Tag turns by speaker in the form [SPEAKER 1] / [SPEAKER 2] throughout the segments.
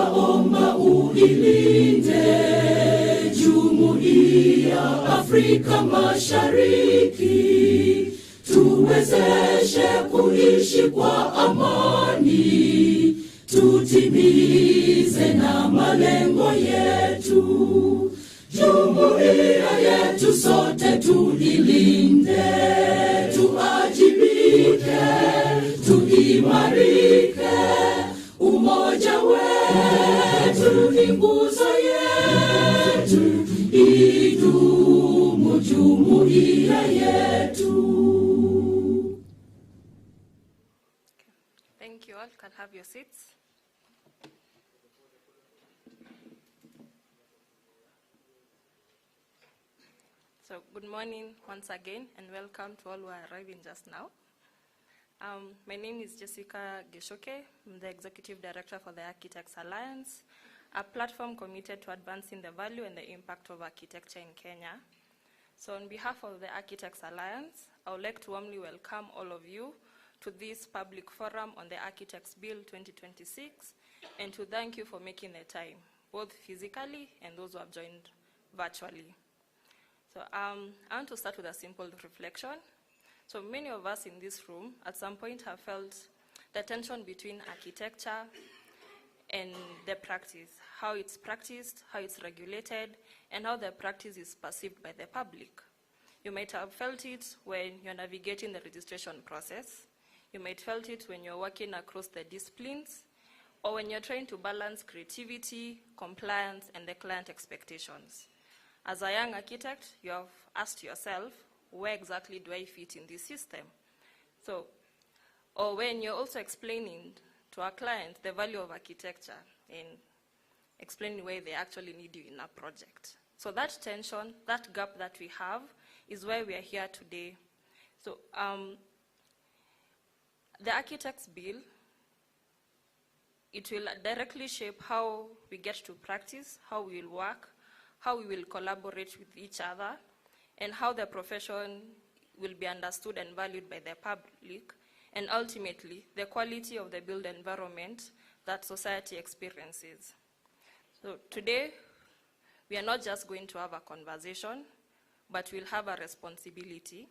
[SPEAKER 1] twaomba uilinde Jumuiya Afrika Mashariki, tuwezeshe kuishi kwa amani, tutimize na malengo yetu. Jumuiya yetu sote tuilinde, tuajibike, tuimarike. Umoja wetu ni nguzo yetu, idumu jumuiya yetu.
[SPEAKER 2] Thank you all. Can have your seats. So good morning once again and welcome to all who are arriving just now. My name is Jessica Geshoke. I'm the Executive Director for the Architects Alliance, a platform committed to advancing the value and the impact of architecture in Kenya. So on behalf of the Architects Alliance, I would like to warmly welcome all of you to this public forum on the Architects Bill 2026 and to thank you for making the time, both physically and those who have joined virtually. So I want to start with a simple reflection. So many of us in this room at some point have felt the tension between architecture and the practice, how it's practiced, how it's regulated, and how the practice is perceived by the public. You might have felt it when you're navigating the registration process. You might felt it when you're working across the disciplines, or when you're trying to balance creativity, compliance, and the client expectations. As a young architect, you have asked yourself, where exactly do I fit in this system? So, or when you're also explaining to our clients the value of architecture and explaining why they actually need you in a project. So that tension, that gap that we have is why we are here today. So the Architects Bill, it will directly shape how we get to practice, how we will work, how we will collaborate with each other, and how the profession will be understood and valued by the public, and ultimately, the quality of the built environment that society experiences. So today, we are not just going to have a conversation, but we'll have a responsibility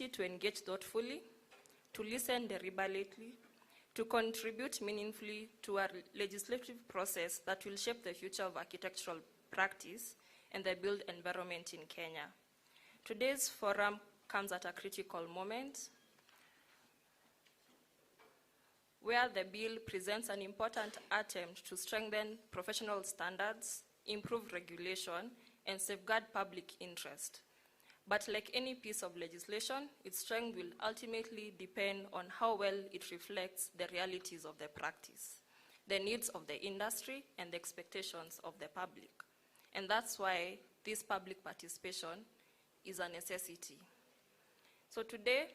[SPEAKER 2] to engage thoughtfully, to listen deliberately, to contribute meaningfully to a legislative process that will shape the future of architectural practice and the built environment in Kenya. Today's forum comes at a critical moment where the bill presents an important attempt to strengthen professional standards, improve regulation, and safeguard public interest. But like any piece of legislation, its strength will ultimately depend on how well it reflects the realities of the practice, the needs of the industry, and the expectations of the public. And that's why this public participation is a necessity. So today,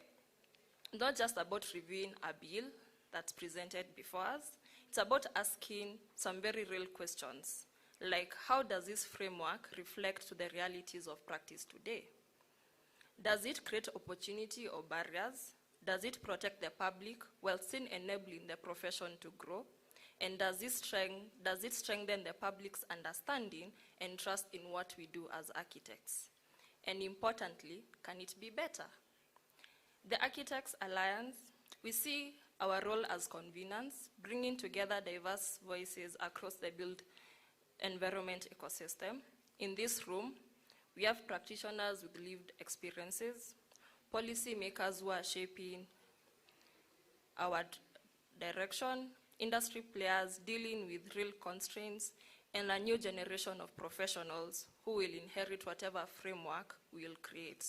[SPEAKER 2] not just about reviewing a bill that's presented before us, it's about asking some very real questions, like how does this framework reflect to the realities of practice today? Does it create opportunity or barriers? Does it protect the public while still enabling the profession to grow? And does it strengthen the public's understanding and trust in what we do as architects? And importantly, can it be better? The Architects Alliance, we see our role as conveners, bringing together diverse voices across the built environment ecosystem. In this room, we have practitioners with lived experiences, policy makers who are shaping our direction, industry players dealing with real constraints, and a new generation of professionals who will inherit whatever framework we will create.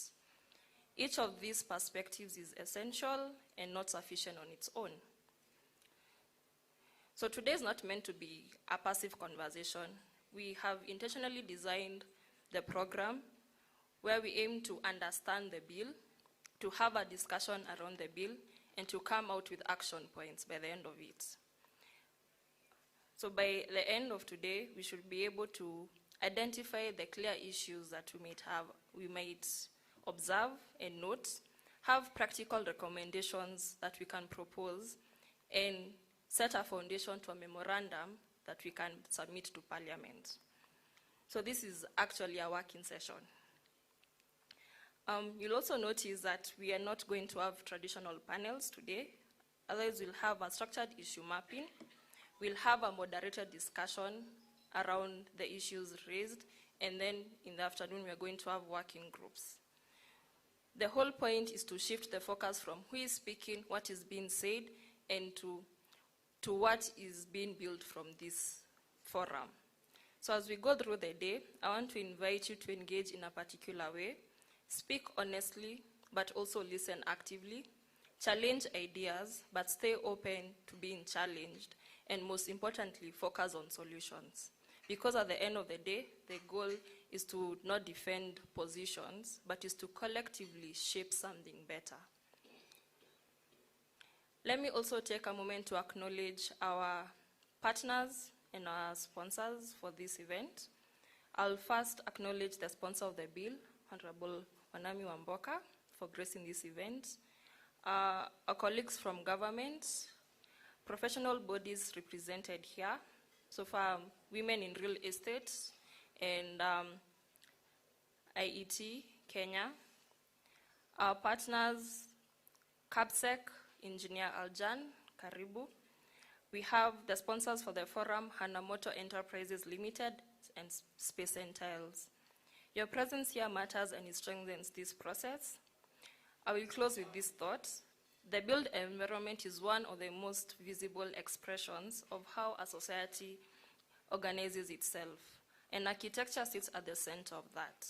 [SPEAKER 2] Each of these perspectives is essential and not sufficient on its own. So today is not meant to be a passive conversation. We have intentionally designed the program where we aim to understand the bill, to have a discussion around the bill, and to come out with action points by the end of it. So by the end of today, we should be able to identify the clear issues that we might observe and note, have practical recommendations that we can propose, and set a foundation to a memorandum that we can submit to Parliament. So this is actually a working session. You'll also notice that we are not going to have traditional panels today. Otherwise, we'll have a structured issue mapping. We'll have a moderated discussion around the issues raised, and then in the afternoon, we're going to have working groups. The whole point is to shift the focus from who is speaking, what is being said, and to what is being built from this forum. So as we go through the day, I want to invite you to engage in a particular way, speak honestly, but also listen actively, challenge ideas, but stay open to being challenged, and most importantly, focus on solutions. Because at the end of the day, the goal is to not defend positions, but is to collectively shape something better. Let me also take a moment to acknowledge our partners and our sponsors for this event. I'll first acknowledge the sponsor of the bill, Honorable Wanami Wamboka, for gracing this event. Our colleagues from government, professional bodies represented here, so far Women in Real Estate and IET Kenya. Our partners, CAPSEC, Engineer Aljan, Karibu. We have the sponsors for the forum, Hanamoto Enterprises Limited and Space and Tiles. Your presence here matters and it strengthens this process. I will close with this thought. The built environment is one of the most visible expressions of how a society organizes itself, and architecture sits at the center of that.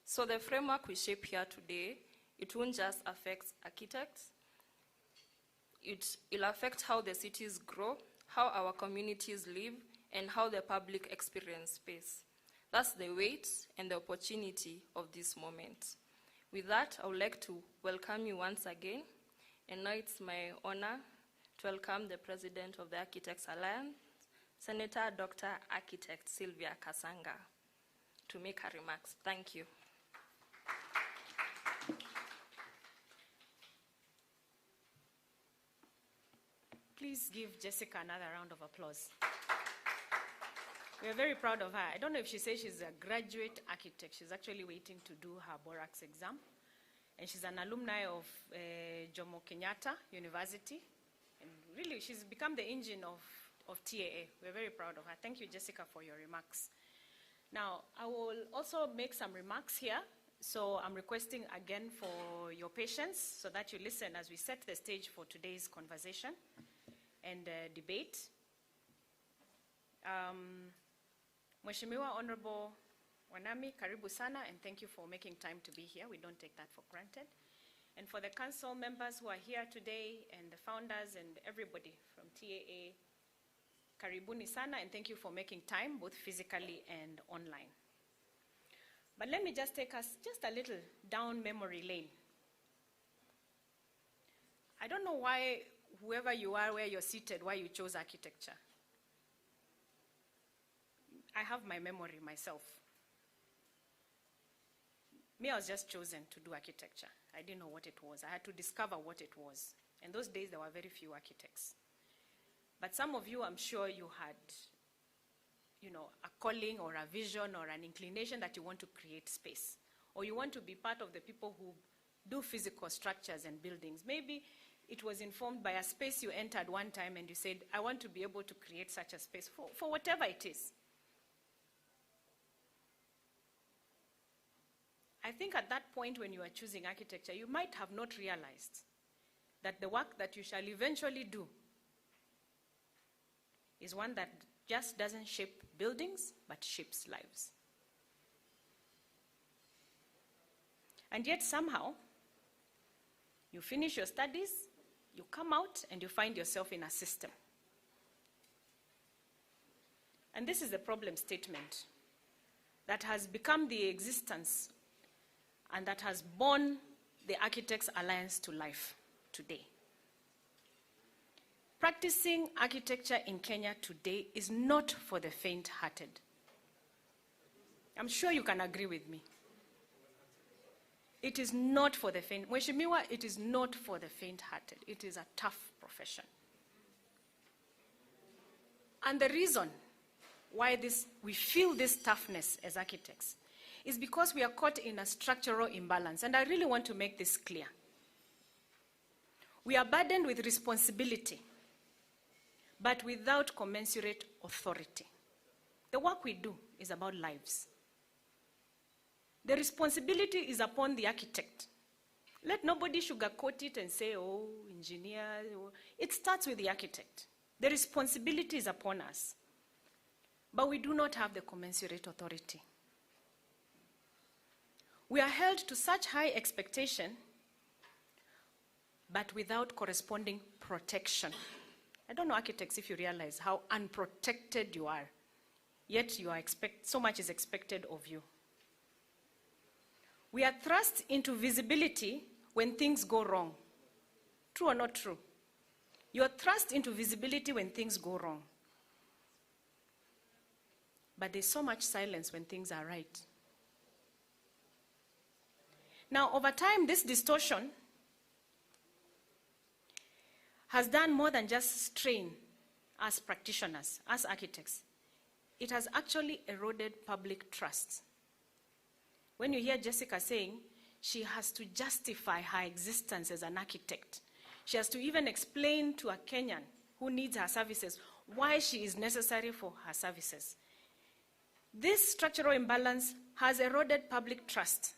[SPEAKER 2] So the framework we shape here today, it won't just affect architects, it'll affect how the cities grow, how our communities live, and how the public experience space. That's the weight and the opportunity of this moment. With that, I would like to welcome you once again, and now it's my honor to welcome the President of the Architects Alliance, Senator Dr. Architect Sylvia Kasanga, to make her remarks. Thank you.
[SPEAKER 3] Please give Jessica another round of applause. We are very proud of her. I don't know if she says she's a graduate architect. She's actually waiting to do her Borax exam. And she's an alumni of Jomo Kenyatta University. And really, she's become the engine of TAA. We're very proud of her. Thank you, Jessica, for your remarks. Now, I will also make some remarks here. So I'm requesting again for your patience so that you listen as we set the stage for today's conversation and debate. Mheshimiwa Honorable Wanami, karibu sana, and thank you for making time to be here. We don't take that for granted. And for the council members who are here today, and the founders and everybody from TAA, karibuni sana, and thank you for making time, both physically and online. But let me just take us just a little down memory lane. I don't know why, whoever you are, where you're seated, why you chose architecture. I have my memory myself. Me, I was just chosen to do architecture. I didn't know what it was. I had to discover what it was. In those days, there were very few architects. But some of you, I'm sure you had, a calling or a vision or an inclination that you want to create space. Or you want to be part of the people who do physical structures and buildings. Maybe it was informed by a space you entered one time and you said, I want to be able to create such a space for whatever it is. I think at that point when you are choosing architecture, you might have not realized that the work that you shall eventually do is one that just doesn't shape buildings, but shapes lives. And yet somehow, you finish your studies, you come out, and you find yourself in a system. And this is the problem statement that has become the existence and that has borne the Architects Alliance to life today. Practicing architecture in Kenya today is not for the faint-hearted. I'm sure you can agree with me. It is not for the faint. Mheshimiwa, it is not for the faint-hearted. It is a tough profession. And the reason why we feel this toughness as architects is because we are caught in a structural imbalance. And I really want to make this clear. We are burdened with responsibility, but without commensurate authority. The work we do is about lives. The responsibility is upon the architect. Let nobody sugarcoat it and say, oh, engineer. It starts with the architect. The responsibility is upon us. But we do not have the commensurate authority. We are held to such high expectation, but without corresponding protection. I don't know, architects, if you realize how unprotected you are, yet so much is expected of you. We are thrust into visibility when things go wrong. True or not true? You are thrust into visibility when things go wrong. But there's so much silence when things are right. Now, over time, this distortion has done more than just strain us practitioners, us architects. It has actually eroded public trust. When you hear Jessica saying she has to justify her existence as an architect, she has to even explain to a Kenyan who needs her services why she is necessary for her services. This structural imbalance has eroded public trust.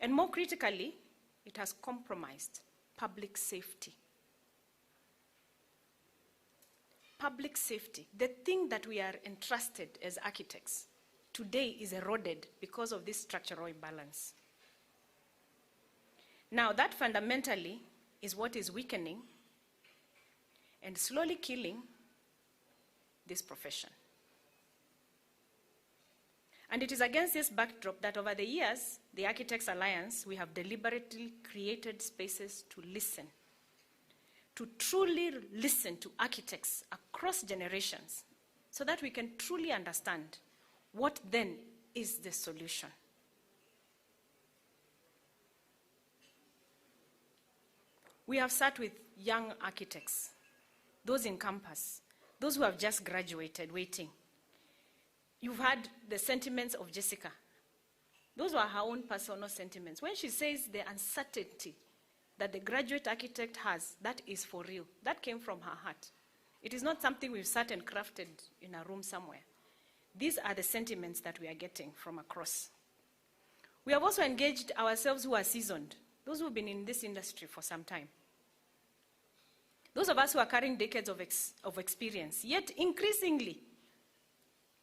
[SPEAKER 3] And more critically, it has compromised public safety. Public safety, the thing that we are entrusted as architects, today is eroded because of this structural imbalance. Now, that fundamentally is what is weakening and slowly killing this profession. And it is against this backdrop that over the years, the Architects Alliance, we have deliberately created spaces to listen, to truly listen to architects across generations, so that we can truly understand what then is the solution. We have sat with young architects, those in campus, those who have just graduated, waiting. You've heard the sentiments of Jessica. Those were her own personal sentiments. When she says the uncertainty that the graduate architect has, that is for real. That came from her heart. It is not something we've sat and crafted in a room somewhere. These are the sentiments that we are getting from across. We have also engaged ourselves who are seasoned, those who have been in this industry for some time. Those of us who are carrying decades of experience, yet increasingly,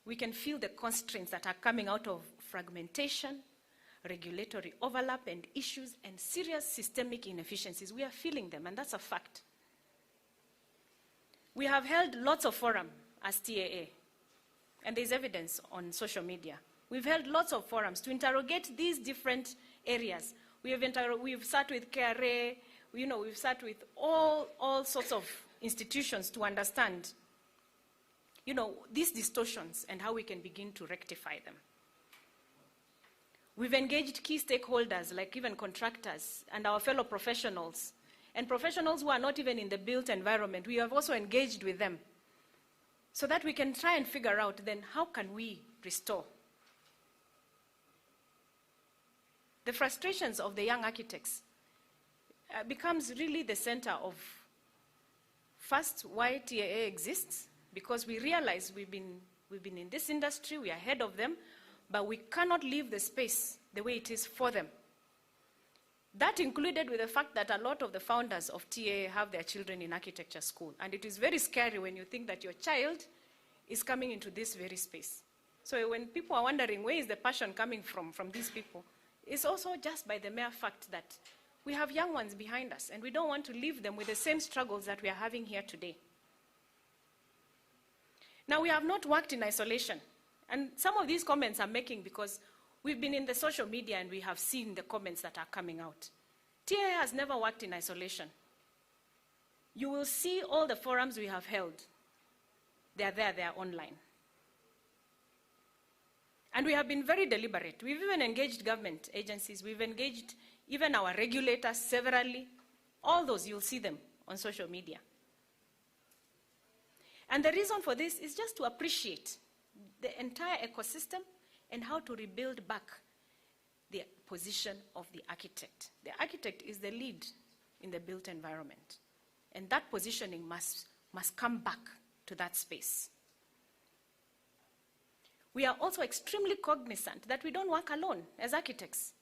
[SPEAKER 3] we can feel the constraints that are coming out of fragmentation, regulatory overlap, and issues and serious systemic inefficiencies. We are feeling them, and that's a fact. We have held lots of forums as TAA, and there's evidence on social media. We've held lots of forums to interrogate these different areas. We've sat with KRA, we've sat with all sorts of institutions to understand these distortions and how we can begin to rectify them. We've engaged key stakeholders, like even contractors and our fellow professionals, and professionals who are not even in the built environment. We have also engaged with them so that we can try and figure out then how can we restore. The frustrations of the young architects becomes really the center of, first, why TAA exists, because we realize we've been in this industry, we are ahead of them, but we cannot leave the space the way it is for them. That included with the fact that a lot of the founders of TAA have their children in architecture school. And it is very scary when you think that your child is coming into this very space. So when people are wondering where is the passion coming from these people, it's also just by the mere fact that we have young ones behind us, and we don't want to leave them with the same struggles that we are having here today. Now, we have not worked in isolation. And some of these comments I'm making because we've been in the social media and we have seen the comments that are coming out. TAA has never worked in isolation. You will see all the forums we have held. They're there, they're online. And we have been very deliberate. We've even engaged government agencies. We've engaged even our regulators severally. All those, you'll see them on social media. And the reason for this is just to appreciate the entire ecosystem and how to rebuild back the position of the architect. The architect is the lead in the built environment. And that positioning must come back to that space. We are also extremely cognizant that we don't work alone as architects.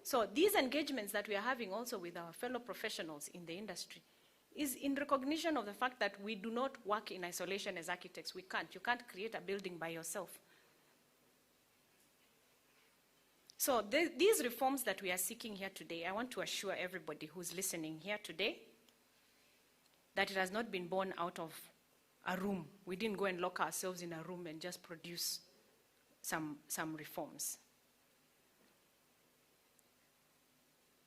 [SPEAKER 3] So these engagements that we are having also with our fellow professionals in the industry is in recognition of the fact that we do not work in isolation as architects. We can't. You can't create a building by yourself. So these reforms that we are seeking here today, I want to assure everybody who's listening here today that it has not been born out of a room. We didn't go and lock ourselves in a room and just produce some reforms.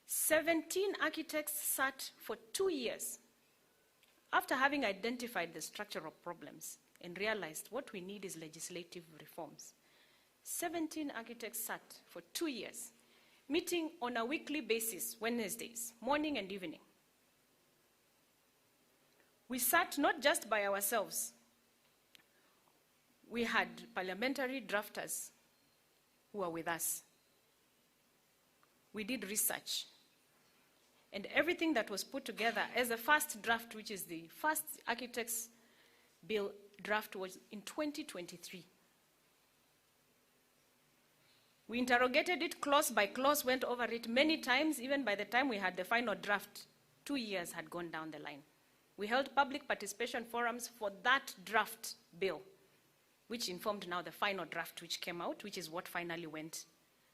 [SPEAKER 3] 17 architects sat for 2 years after having identified the structural problems and realized what we need is legislative reforms. 17 architects sat for 2 years, meeting on a weekly basis, Wednesdays, morning and evening. We sat not just by ourselves. We had parliamentary drafters who were with us. We did research. And everything that was put together as a first draft, which is the first architects' bill draft, was in 2023. We interrogated it clause by clause, went over it many times. Even by the time we had the final draft, 2 years had gone down the line. We held public participation forums for that draft bill, which informed now the final draft which came out, which is what finally went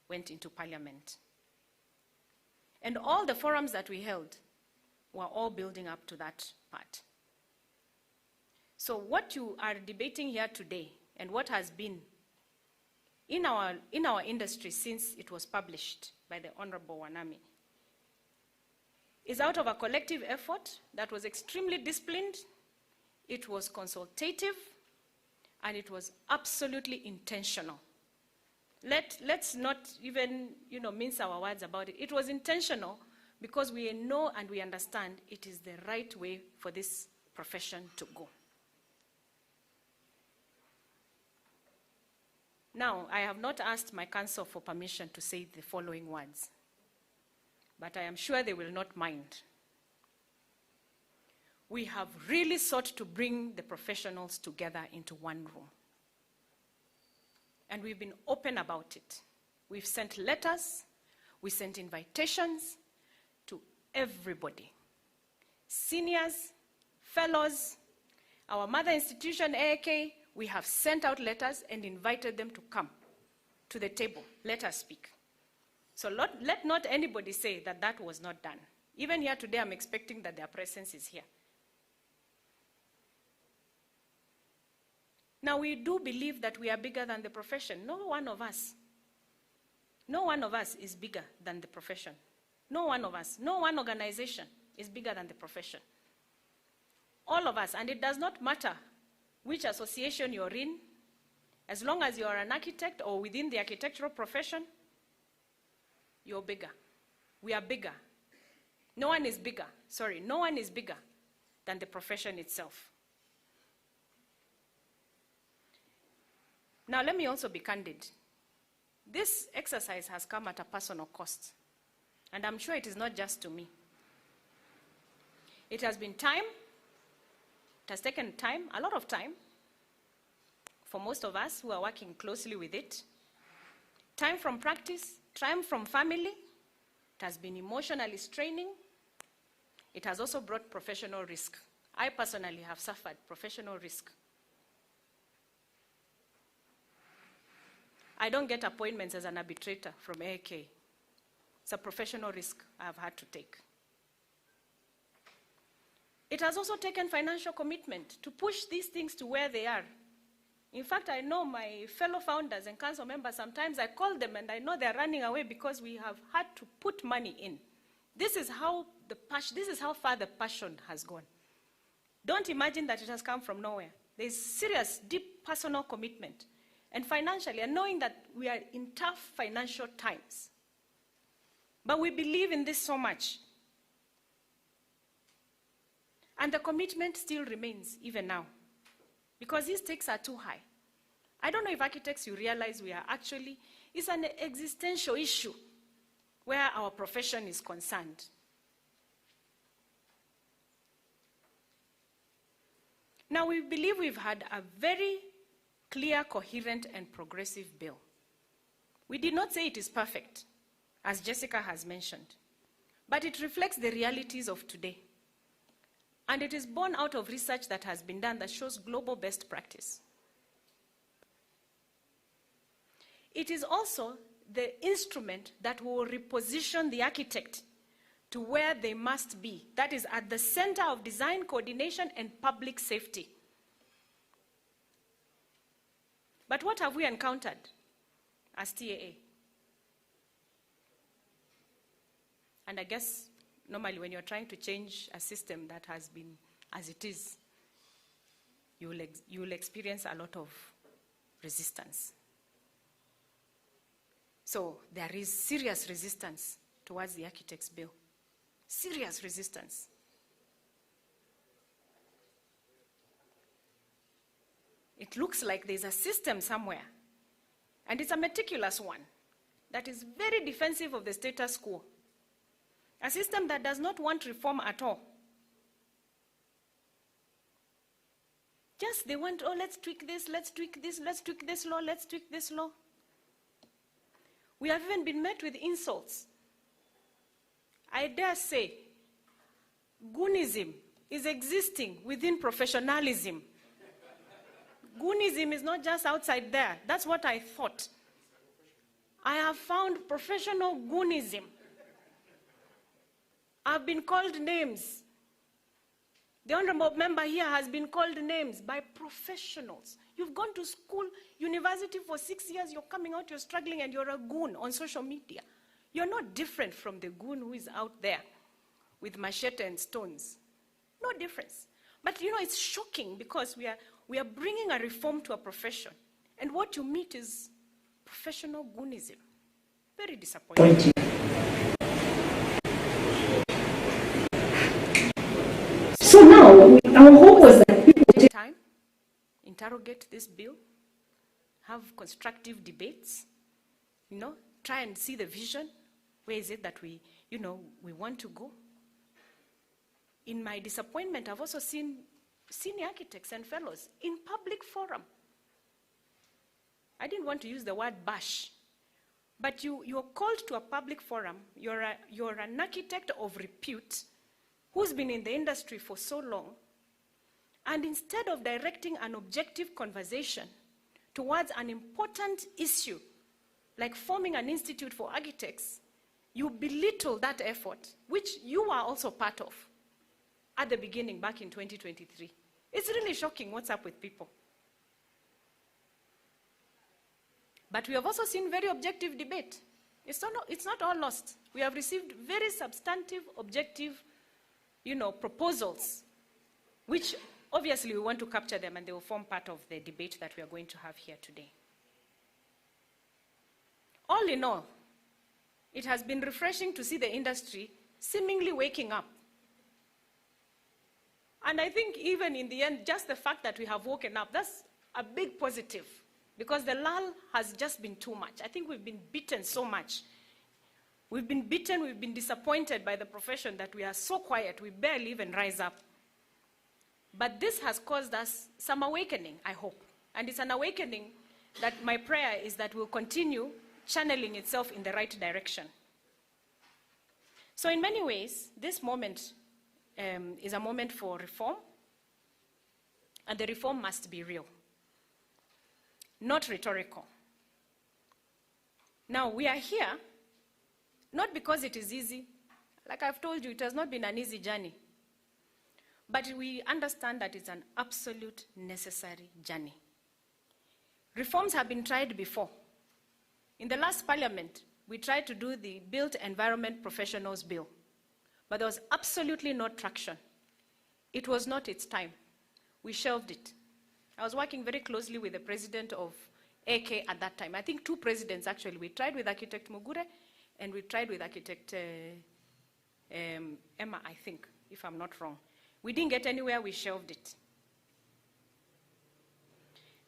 [SPEAKER 3] into Parliament. And all the forums that we held were all building up to that part. So what you are debating here today and what has been in our industry since it was published by the Honorable Wanami is out of a collective effort that was extremely disciplined, it was consultative, and it was absolutely intentional. Let's not even, mince our words about it. It was intentional because we know and we understand it is the right way for this profession to go. Now, I have not asked my counsel for permission to say the following words, but I am sure they will not mind. We have really sought to bring the professionals together into one room. And we've been open about it. We've sent letters, we sent invitations to everybody. Seniors, fellows, our mother institution, AAK, we have sent out letters and invited them to come to the table. Let us speak. So let not anybody say that that was not done. Even here today, I'm expecting that their presence is here. Now, we do believe that we are bigger than the profession. No one of us is bigger than the profession. No one of us, no one organization is bigger than the profession. All of us, and it does not matter which association you're in, as long as you're an architect or within the architectural profession, you're bigger. We are bigger. No one is bigger than the profession itself. Now, let me also be candid. This exercise has come at a personal cost, and I'm sure it is not just to me. It has been time, it has taken time, a lot of time, for most of us who are working closely with it. Time from practice, time from family. It has been emotionally straining. It has also brought professional risk. I personally have suffered professional risk. I don't get appointments as an arbitrator from AAK. It's a professional risk I've had to take. It has also taken financial commitment to push these things to where they are. In fact, I know my fellow founders and council members, sometimes I call them and I know they're running away because we have had to put money in. This is how far the passion has gone. Don't imagine that it has come from nowhere. There's serious, deep personal commitment. And financially, and knowing that we are in tough financial times. But we believe in this so much. And the commitment still remains, even now. because these stakes are too high. I don't know if architects, you realize we are actually, it's an existential issue where our profession is concerned. Now, we believe we've had a very clear, coherent, and progressive bill. We did not say it is perfect, as Jessica has mentioned, but it reflects the realities of today. And it is born out of research that has been done that shows global best practice. It is also the instrument that will reposition the architect to where they must be. That is at the center of design, coordination, and public safety. But what have we encountered as TAA? And I guess normally when you're trying to change a system that has been as it is, you will experience a lot of resistance. So there is serious resistance towards the Architects' Bill. Serious resistance. It looks like there's a system somewhere, and it's a meticulous one that is very defensive of the status quo. A system that does not want reform at all. Just they want, oh, let's tweak this, let's tweak this, let's tweak this law, let's tweak this law. We have even been met with insults. I dare say, Goonism is existing within professionalism. Goonism is not just outside there. That's what I thought. I have found professional Goonism. I've been called names. The honorable member here has been called names by professionals. You've gone to school, university for 6 years, you're coming out, you're struggling, and you're a goon on social media. You're not different from the goon who is out there with machete and stones. No difference. But you know, it's shocking because we are bringing a reform to a profession. And what you meet is professional goonism. Very disappointing.
[SPEAKER 4] So now, our hope was that people
[SPEAKER 3] take time, interrogate this bill, have constructive debates, you know, try and see the vision. Where is it that we want to go? In my disappointment, I've also seen senior architects and fellows in public forum. I didn't want to use the word bash, but you're called to a public forum. You're an architect of repute who's been in the industry for so long, and instead of directing an objective conversation towards an important issue, like forming an institute for architects, you belittle that effort, which you are also part of at the beginning, back in 2023. It's really shocking what's up with people. But we have also seen very objective debate. It's not all lost. We have received very substantive, objective, proposals, which obviously we want to capture them, and they will form part of the debate that we are going to have here today. All in all, it has been refreshing to see the industry seemingly waking up. And I think even in the end, just the fact that we have woken up, that's a big positive, because the lull has just been too much. I think we've been beaten so much. We've been beaten, we've been disappointed by the profession that we are so quiet, we barely even rise up. But this has caused us some awakening, I hope. And it's an awakening that my prayer is that will continue channeling itself in the right direction. So in many ways, this moment is a moment for reform, and the reform must be real, not rhetorical. Now, we are here not because it is easy. Like I've told you, it has not been an easy journey. But we understand that it's an absolute necessary journey. Reforms have been tried before. In the last parliament, we tried to do the Built Environment Professionals Bill, but there was absolutely no traction. It was not its time. We shelved it. I was working very closely with the president of AK at that time. I think two presidents, actually. We tried with Architect Mugure, and we tried with Architect Emma, I think, if I'm not wrong. We didn't get anywhere, we shelved it.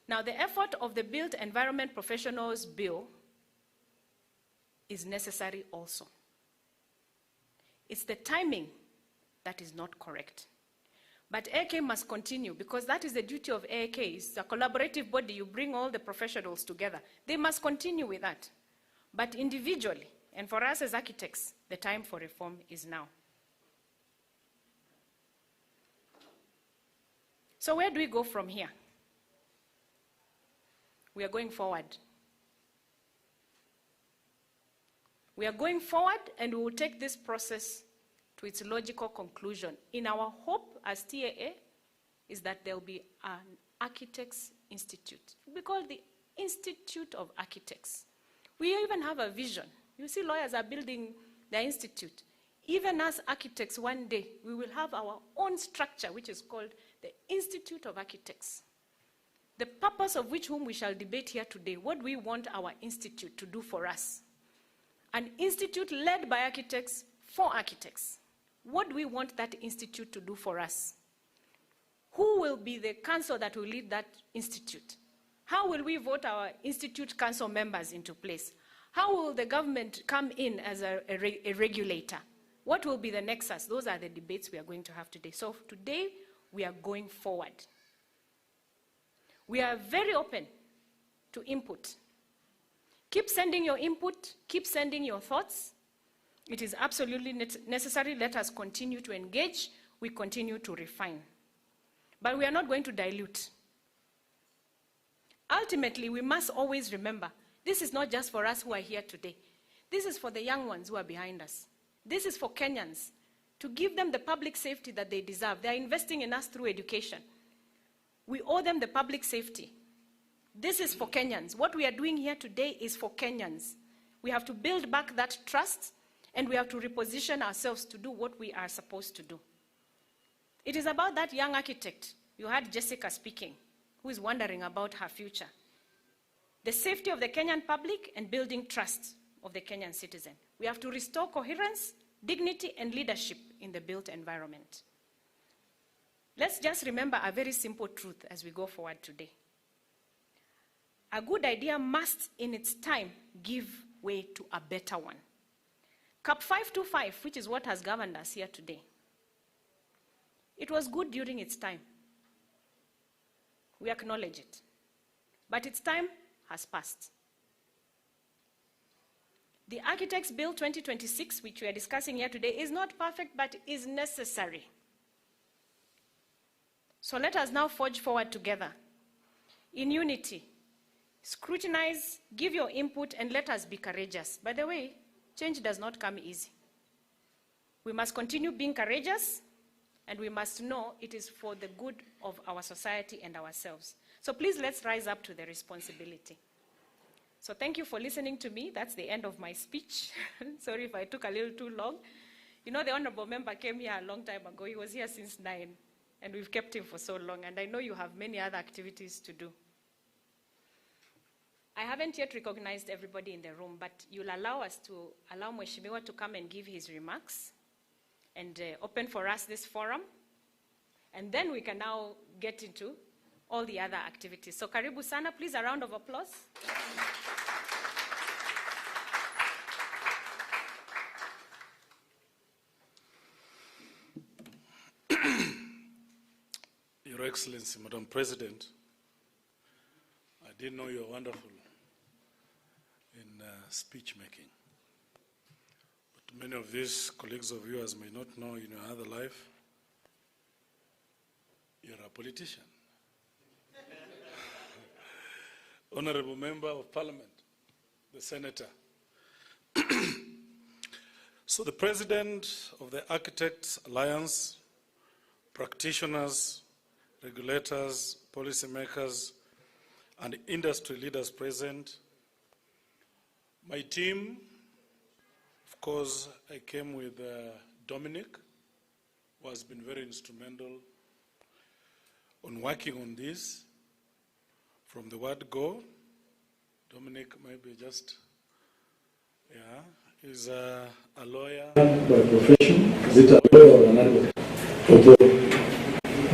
[SPEAKER 3] Now, the effort of the Built Environment Professionals Bill is necessary also. It's the timing that is not correct. But AEK must continue, because that is the duty of AEK. It's a collaborative body. You bring all the professionals together. They must continue with that. But individually, and for us as architects, the time for reform is now. So where do we go from here? We are going forward. We are going forward, and we will take this process to its logical conclusion. In our hope as TAA is that there will be an Architects Institute. It will be called the Institute of Architects. We even have a vision. You see, lawyers are building their institute. Even as architects, one day, we will have our own structure, which is called the Institute of Architects. The purpose of which whom we shall debate here today, what do we want our institute to do for us? An institute led by architects for architects. What do we want that institute to do for us? Who will be the council that will lead that institute? How will we vote our institute council members into place? How will the government come in as a regulator? What will be the nexus? Those are the debates we are going to have today. So today, we are going forward. We are very open to input. Keep sending your input, keep sending your thoughts. It is absolutely necessary. Let us continue to engage. We continue to refine. But we are not going to dilute. Ultimately, we must always remember, this is not just for us who are here today. This is for the young ones who are behind us. This is for Kenyans, to give them the public safety that they deserve. They are investing in us through education. We owe them the public safety. This is for Kenyans. What we are doing here today is for Kenyans. We have to build back that trust, and we have to reposition ourselves to do what we are supposed to do. It is about that young architect. You heard Jessica speaking, who is wondering about her future. The safety of the Kenyan public and building trust of the Kenyan citizen. We have to restore coherence, dignity, and leadership in the built environment. Let's just remember a very simple truth as we go forward today. A good idea must, in its time, give way to a better one. CAP 525, which is what has governed us here today, it was good during its time. We acknowledge it. But its time has passed. The Architects Bill 2026, which we are discussing here today, is not perfect, but is necessary. So let us now forge forward together in unity. Scrutinize, give your input, and let us be courageous. By the way, change does not come easy. We must continue being courageous, and we must know it is for the good of our society and ourselves. So please, let's rise up to the responsibility. So thank you for listening to me. That's the end of my speech. Sorry if I took a little too long. You know, the honorable member came here a long time ago. He was here since 9, and we've kept him for so long, and I know you have many other activities to do. I haven't yet recognized everybody in the room, but you'll allow Mheshimiwa to come and give his remarks and open for us this forum, and then we can now get into all the other activities. So karibu sana, please, a round of applause.
[SPEAKER 5] Your Excellency, Madam President, I didn't know you were wonderful in speech making. But many of these colleagues of yours may not know in your other life, you're a politician. Honorable Member of Parliament, the Senator. So the President of the Architects Alliance, practitioners, regulators, policymakers, and industry leaders present, my team, of course, I came with Dominic, who has been very instrumental on working on this from the word go. Dominic maybe just, he's a lawyer.
[SPEAKER 6] By profession, is it a lawyer or an advocate? Okay.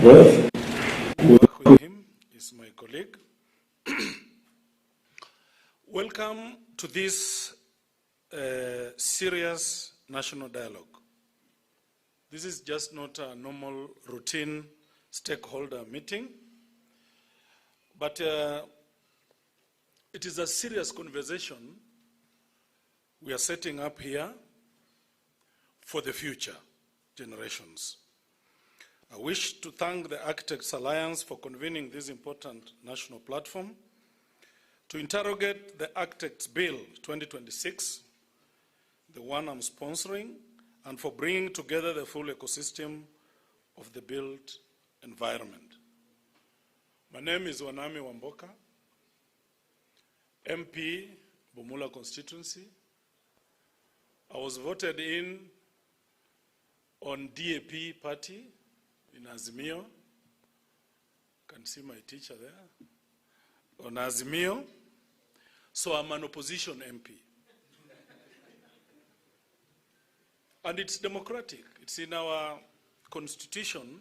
[SPEAKER 6] Well,
[SPEAKER 5] Work with him is my colleague, Welcome to this serious national dialogue. This is just not a normal routine stakeholder meeting, but it is a serious conversation we are setting up here for the future generations. I wish to thank the Architects Alliance for convening this important national platform to interrogate the Architects Bill 2026, the one I'm sponsoring, and for bringing together the full ecosystem of the built environment. My name is Wanami Wamboka, MP, Bumula constituency. I was voted in on DAP party in Azimio. You can see my teacher there. On Azimio. So I'm an opposition MP. And it's democratic. It's in our constitution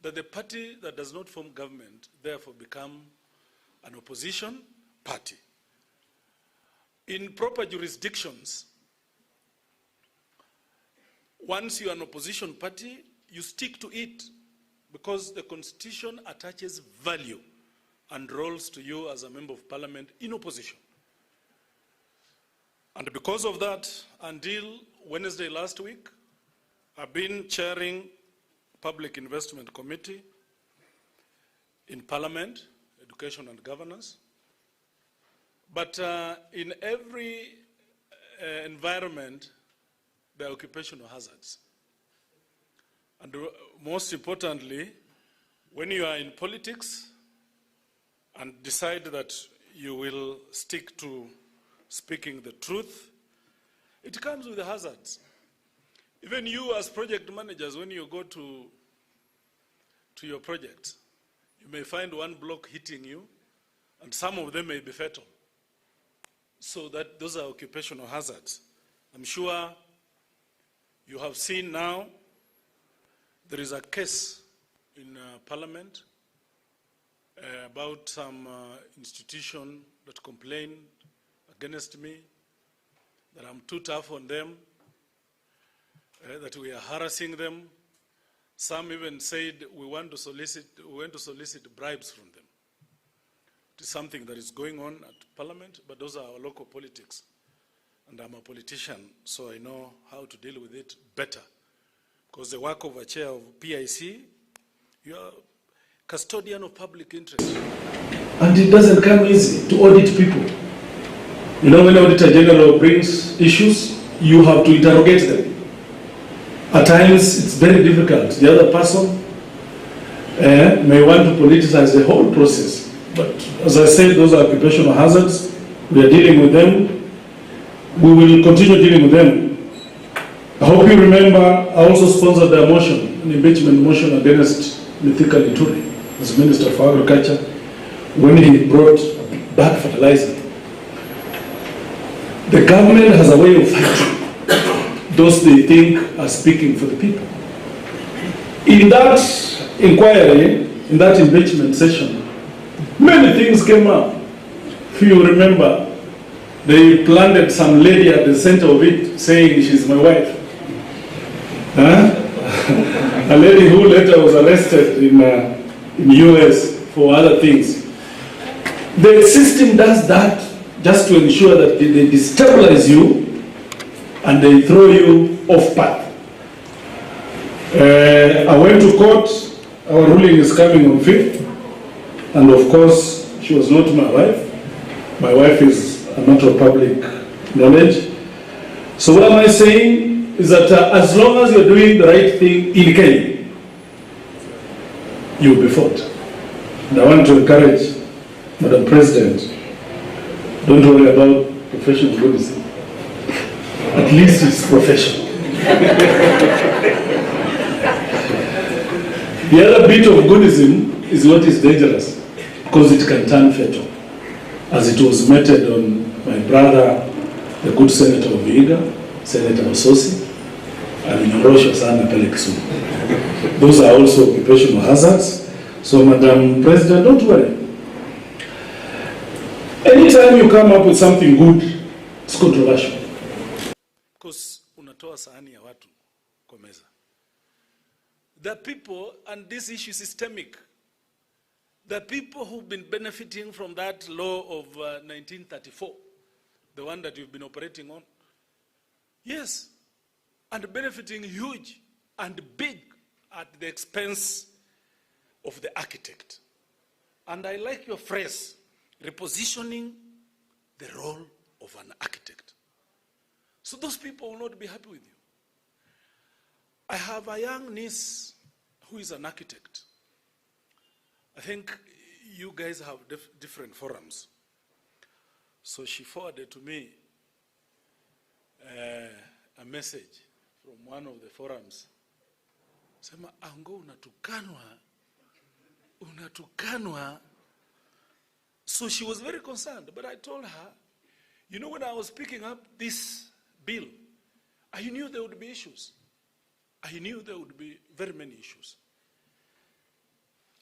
[SPEAKER 5] that the party that does not form government therefore become an opposition party. In proper jurisdictions, once you're an opposition party, you stick to it because the constitution attaches value and roles to you as a member of parliament in opposition. And because of that, until Wednesday last week, I've been chairing Public Investment Committee in Parliament, Education and Governance. But in every environment, there are occupational hazards. And most importantly, when you are in politics and decide that you will stick to speaking the truth, it comes with the hazards. Even you as project managers, when you go to your project, you may find one block hitting you, and some of them may be fatal. So that those are occupational hazards. I'm sure you have seen now there is a case in Parliament about some institution that complained against me, that I'm too tough on them, that we are harassing them. Some even said we want to solicit bribes from them. It is something that is going on at Parliament, but those are our local politics. And I'm a politician, so I know how to deal with it better. Because the work of a chair of PIC, you are custodian of public interest.
[SPEAKER 6] And it doesn't come easy to audit people. You know, when the Auditor General brings issues, you have to interrogate them. At times, it's very difficult. The other person may want to politicize the whole process. But as I said, those are occupational hazards. We are dealing with them. We will continue dealing with them. I hope you remember, I also sponsored the motion, an impeachment motion against Mithika Linturi as Minister for Agriculture when he brought back fertilizer. The government has a way of fighting those they think are speaking for the people. In that inquiry, in that impeachment session, many things came up. If you remember, they planted some lady at the center of it saying she's my wife. A lady who later was arrested in US for other things. The system does that just to ensure that they destabilize you and they throw you off path. I went to court. Our ruling is coming on 5th. And of course, she was not my wife. My wife is a matter of public knowledge. So what am I saying is that as long as you're doing the right thing in Kenya, you'll be fought. And I want to encourage Madam President, don't worry about professional goodism. At least it's professional. The other bit of goodism is what is dangerous, because it can turn fatal, as it was meted on my brother, the good Senator of Vihiga, Senator Ososi, and Nyorosho Sana Pele Kisumu. Those are also occupational hazards. So, Madam President, don't worry. Any anytime you come up with something good, it's controversial.
[SPEAKER 5] Because unatoa sahani ya watu kwa meza. The people, and this issue is systemic, the people who've been benefiting from that law of 1934, the one that you've been operating on, yes, and benefiting huge and big at the expense of the architect. And I like your phrase, repositioning the role of an architect. So those people will not be happy with you. I have a young niece who is an architect. I think you guys have different forums. So she forwarded to me a message from one of the forums. Sema, Ango unatukanwa. So she was very concerned, but I told her, you know, when I was picking up this bill, I knew there would be issues. I knew there would be very many issues.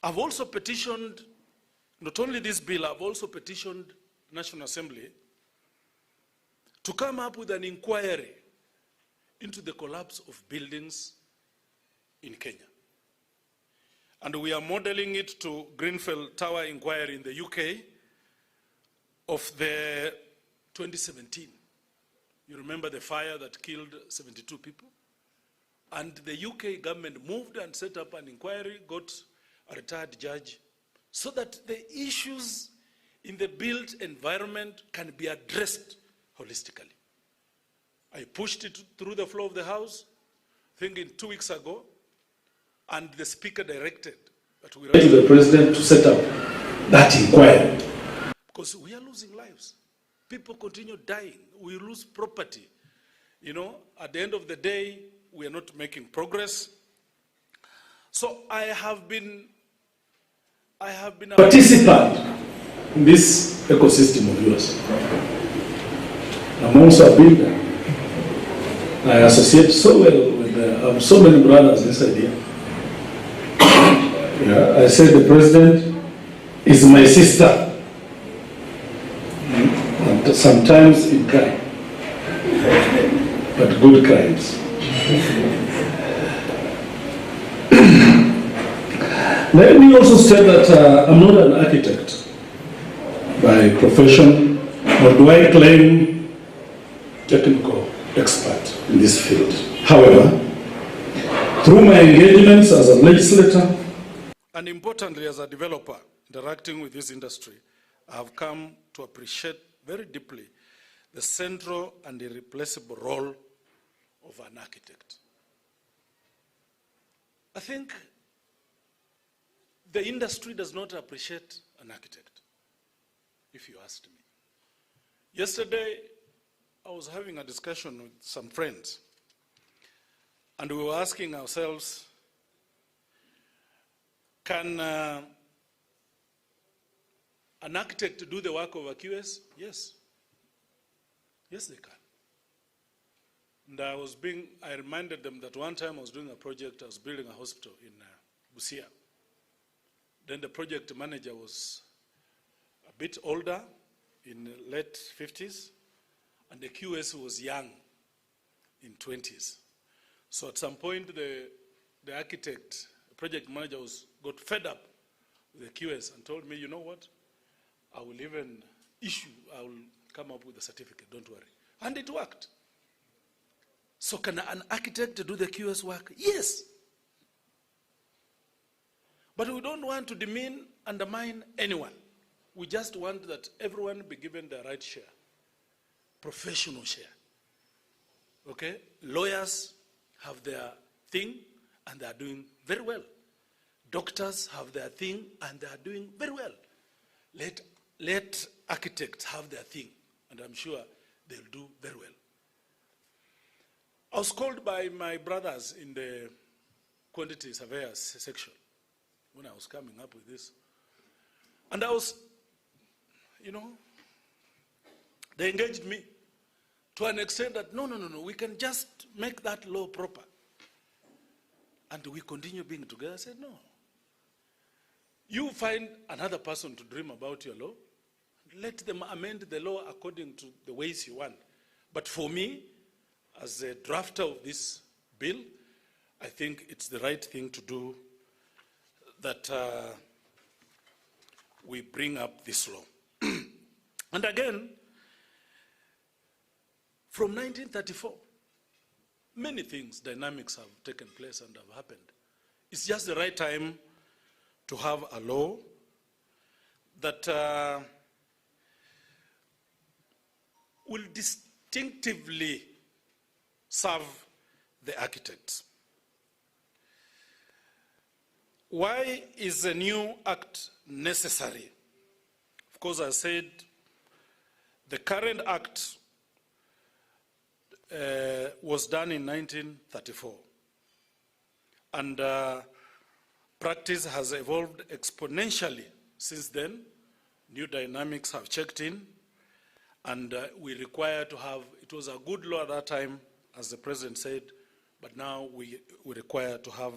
[SPEAKER 5] I've also petitioned, not only this bill, I've also petitioned National Assembly to come up with an inquiry into the collapse of buildings in Kenya. And we are modeling it to Grenfell Tower inquiry in the UK of the 2017. You remember the fire that killed 72 people? And the UK government moved and set up an inquiry, got a retired judge, so that the issues in the built environment can be addressed holistically. I pushed it through the floor of the House, thinking 2 weeks ago, and the Speaker directed that we
[SPEAKER 6] To the President to set up that inquiry.
[SPEAKER 5] Because we are losing lives. People continue dying. We lose property. You know, at the end of the day, we are not making progress. So I have been a
[SPEAKER 6] Participant in this ecosystem of yours. I'm also a builder. I associate so well with I have so many brothers inside here. Yeah, I said the President is my sister. And sometimes in crime, but good crimes. Let me also say that I'm not an architect by profession, nor do I claim technical expert in this field. However, through my engagements as a legislator,
[SPEAKER 5] and importantly as a developer interacting with this industry, I have come to appreciate very deeply the central and irreplaceable role of an architect. I think the industry does not appreciate an architect, if you asked me. Yesterday, I was having a discussion with some friends, and we were asking ourselves, can an architect do the work of a QS? Yes. Yes, they can. And I reminded them that one time I was doing a project, I was building a hospital in Busia. Then the project manager was a bit older, in the late 50s, and the QS was young, in 20s. So at some point, the architect, the project manager got fed up with the QS and told me, you know what, I will come up with a certificate, don't worry. And it worked. So can an architect do the QS work? Yes. But we don't want to undermine anyone. We just want that everyone be given the right share, professional share. Okay? Lawyers have their thing and they are doing very well. Doctors have their thing and they are doing very well. Let architects have their thing, and I'm sure they'll do very well. I was called by my brothers in the quantity surveyors section when I was coming up with this. And I was, they engaged me to an extent that, no, we can just make that law proper. And we continue being together. I said, no. You find another person to dream about your law, let them amend the law according to the ways you want. But for me, as a drafter of this bill, I think it's the right thing to do that we bring up this law. And again, from 1934, many things, dynamics have taken place and have happened. It's just the right time to have a law that will distinctively serve the architects. Why is a new act necessary? Of course, I said the current act was done in 1934. And practice has evolved exponentially since then. New dynamics have checked in. And we require to have, it was a good law at that time, as the President said, but now we require to have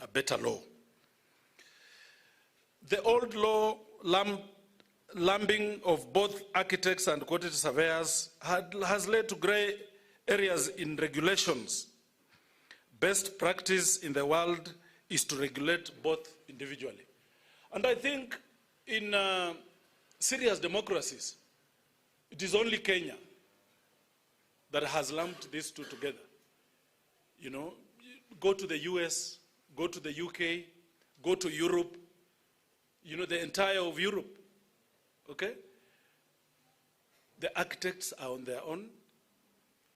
[SPEAKER 5] a better law. The old law, lumping of both architects and quantity surveyors, has led to gray areas in regulations. Best practice in the world is to regulate both individually. And I think in serious democracies, it is only Kenya that has lumped these two together. You know, go to the US, go to the UK, go to Europe, you know, the entire of Europe, okay? The architects are on their own,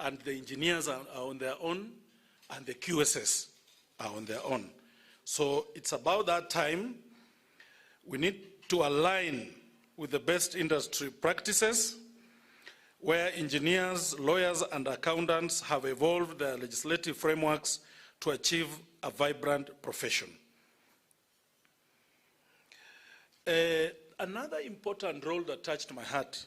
[SPEAKER 5] and the engineers are on their own, and the QSs are on their own. So it's about that time we need to align with the best industry practices, where engineers, lawyers, and accountants have evolved their legislative frameworks to achieve a vibrant profession. Another important role that touched my heart,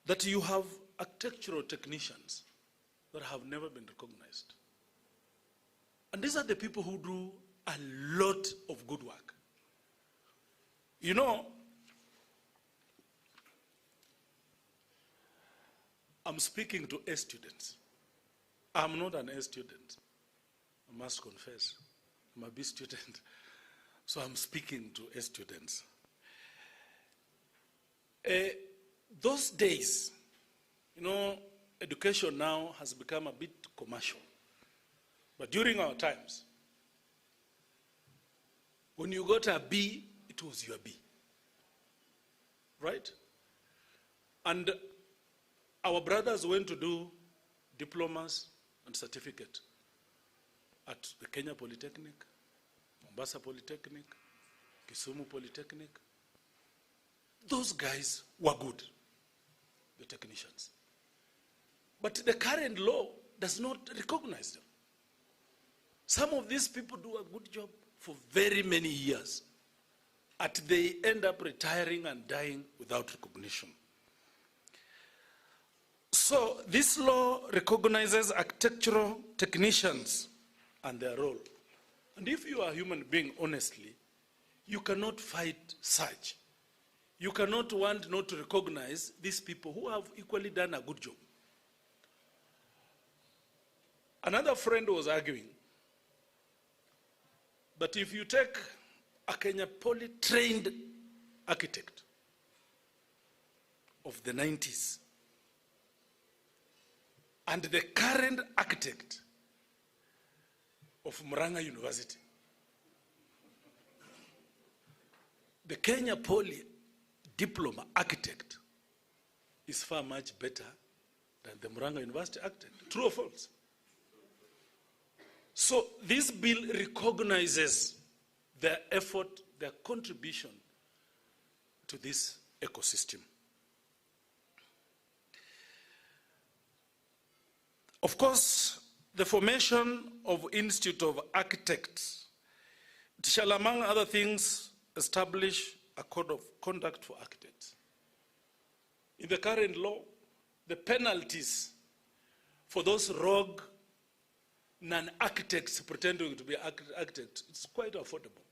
[SPEAKER 5] that you have architectural technicians that have never been recognized. And these are the people who do a lot of good work. You know, I'm speaking to A students. I'm not an A student, I must confess. I'm a B student, so I'm speaking to A students. Those days, you know, education now has become a bit commercial. But during our times, when you got a B, it was your B, right? And our brothers went to do diplomas and certificate at the Kenya Polytechnic, Mombasa Polytechnic, Kisumu Polytechnic. Those guys were good, the technicians. But the current law does not recognize them. Some of these people do a good job for very many years, and they end up retiring and dying without recognition. So this law recognizes architectural technicians and their role. And if you are a human being, honestly, you cannot fight such. You cannot want not to recognize these people who have equally done a good job. Another friend was arguing that if you take a Kenya Poly trained architect of the 90s and the current architect of Murang'a University, the Kenya Poly diploma architect is far much better than the Murang'a University architect. True or false? So this bill recognizes their effort, their contribution to this ecosystem. Of course, the formation of Institute of Architects, it shall, among other things, establish a code of conduct for architects. In the current law, the penalties for those rogue non-architects pretending to be architects, it's quite affordable.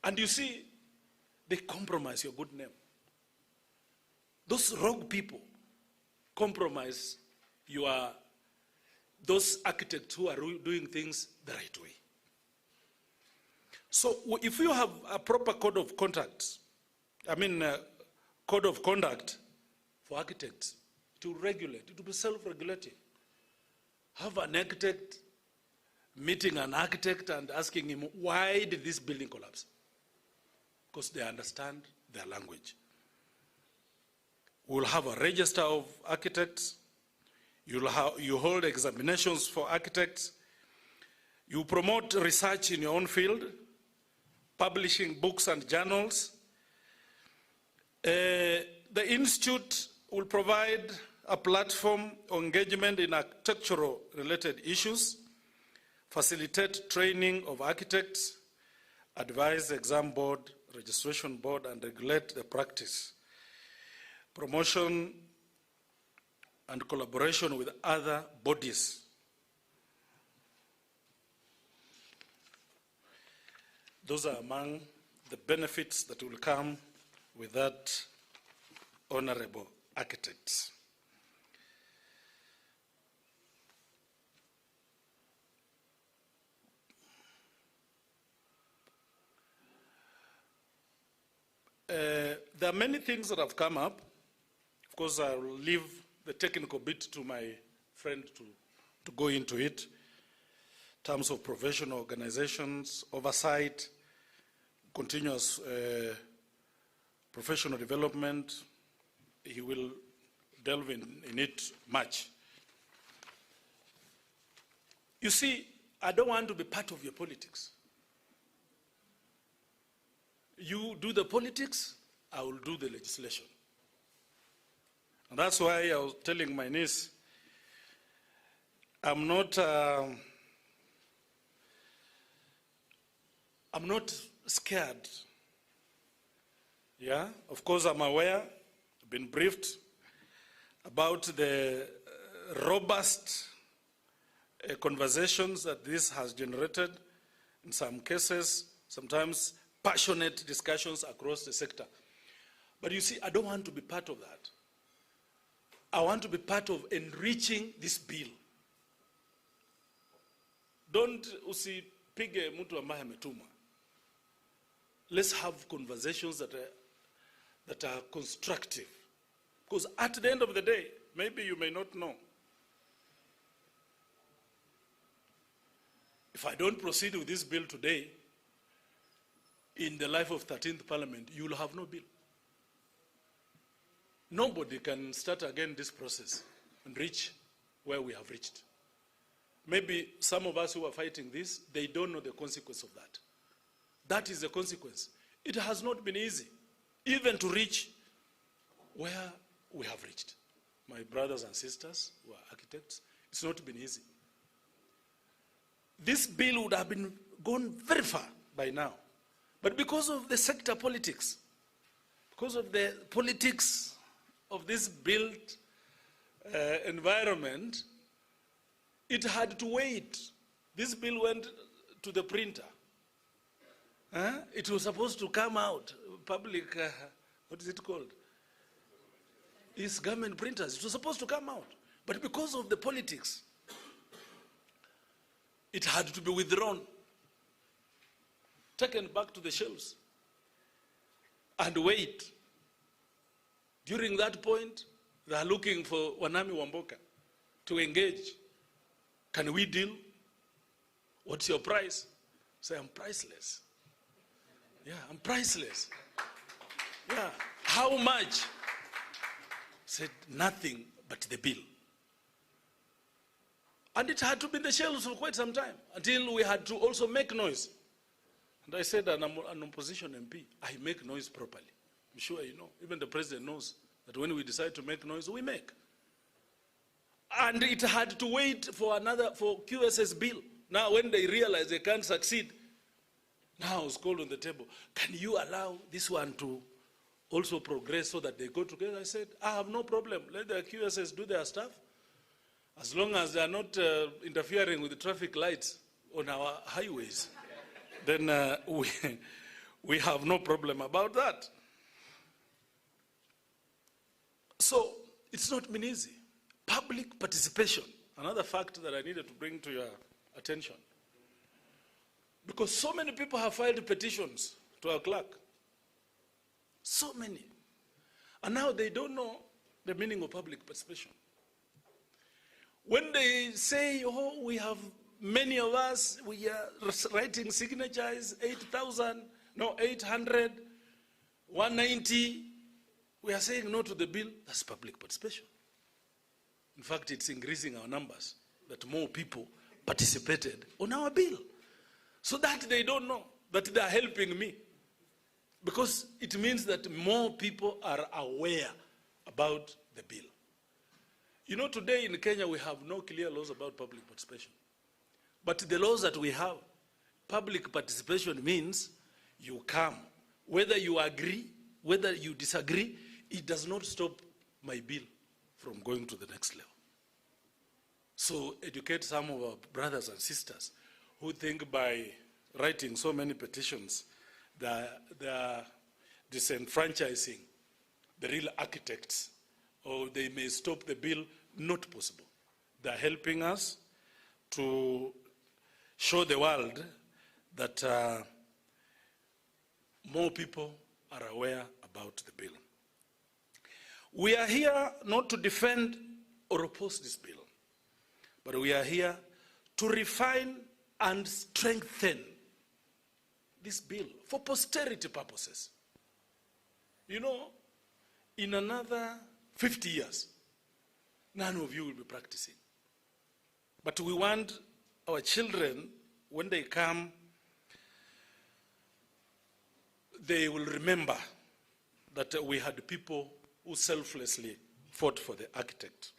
[SPEAKER 5] And you see, they compromise your good name. Those rogue people compromise those architects who are doing things the right way. So if you have a proper code of conduct for architects, it will regulate, it will be self-regulating. Have an architect meeting an architect and asking him, why did this building collapse? Because they understand their language. We'll have a register of architects. You hold examinations for architects. You promote research in your own field, publishing books and journals. The Institute will provide a platform of engagement in architectural-related issues, facilitate training of architects, advise the exam board, registration board, and regulate the practice. Promotion and collaboration with other bodies. Those are among the benefits that will come with that honorable architects. There are many things that have come up. Of course, I will leave the technical bit to my friend to go into it. In terms of professional organizations, oversight, continuous professional development, he will delve in it much. You see, I don't want to be part of your politics. You do the politics, I will do the legislation. And that's why I was telling my niece, I'm not scared. Yeah, of course I'm aware, I've been briefed about the robust conversations that this has generated, in some cases, sometimes passionate discussions across the sector. But you see, I don't want to be part of that. I want to be part of enriching this bill. Don't usipige mtu ambaye ametumwa. Let's have conversations that are constructive. Because at the end of the day, maybe you may not know, if I don't proceed with this bill today, in the life of 13th Parliament, you will have no bill. Nobody can start again this process and reach where we have reached. Maybe some of us who are fighting this, they don't know the consequence of that. That is the consequence. It has not been easy, even to reach where we have reached. My brothers and sisters who are architects, it's not been easy. This bill would have been gone very far by now. But because of the sector politics, because of the politics of this built environment, it had to wait. This bill went to the printer. It was supposed to come out, public, what is it called? It's government printers. It was supposed to come out. But because of the politics, it had to be withdrawn, taken back to the shelves, and wait. During that point, they are looking for Wanami Wamboka to engage. Can we deal? What's your price? Say, I'm priceless. Yeah, I'm priceless. Yeah, how much? Said, nothing but the bill. And it had to be in the shelves for quite some time, until we had to also make noise. And I said, I'm an opposition MP. I make noise properly. I'm sure you know. Even the president knows that when we decide to make noise, we make. And it had to wait for QSS bill. Now, when they realize they can't succeed, now it's called on the table. Can you allow this one to also progress so that they go together? I said, I have no problem. Let the QSS do their stuff. As long as they are not interfering with the traffic lights on our highways, then We have no problem about that. So it's not been easy. Public participation, another fact that I needed to bring to your attention. Because so many people have filed petitions to our clerk. So many. And now they don't know the meaning of public participation. When they say, oh, we have many of us, we are writing signatures, 800, 190, we are saying no to the bill, that's public participation. In fact, it's increasing our numbers, that more people participated on our bill. So that they don't know that they are helping me. Because it means that more people are aware about the bill. You know, today in Kenya, we have no clear laws about public participation. But the laws that we have, public participation means you come. Whether you agree, whether you disagree, it does not stop my bill from going to the next level. So educate some of our brothers and sisters who think by writing so many petitions that they are disenfranchising the real architects, or they may stop the bill. Not possible. They are helping us to show the world that more people are aware about the bill. We are here not to defend or oppose this bill, but we are here to refine and strengthen this bill for posterity purposes. You know, in another 50 years, none of you will be practicing. But we want our children, when they come, they will remember that we had people who selflessly fought for the architect.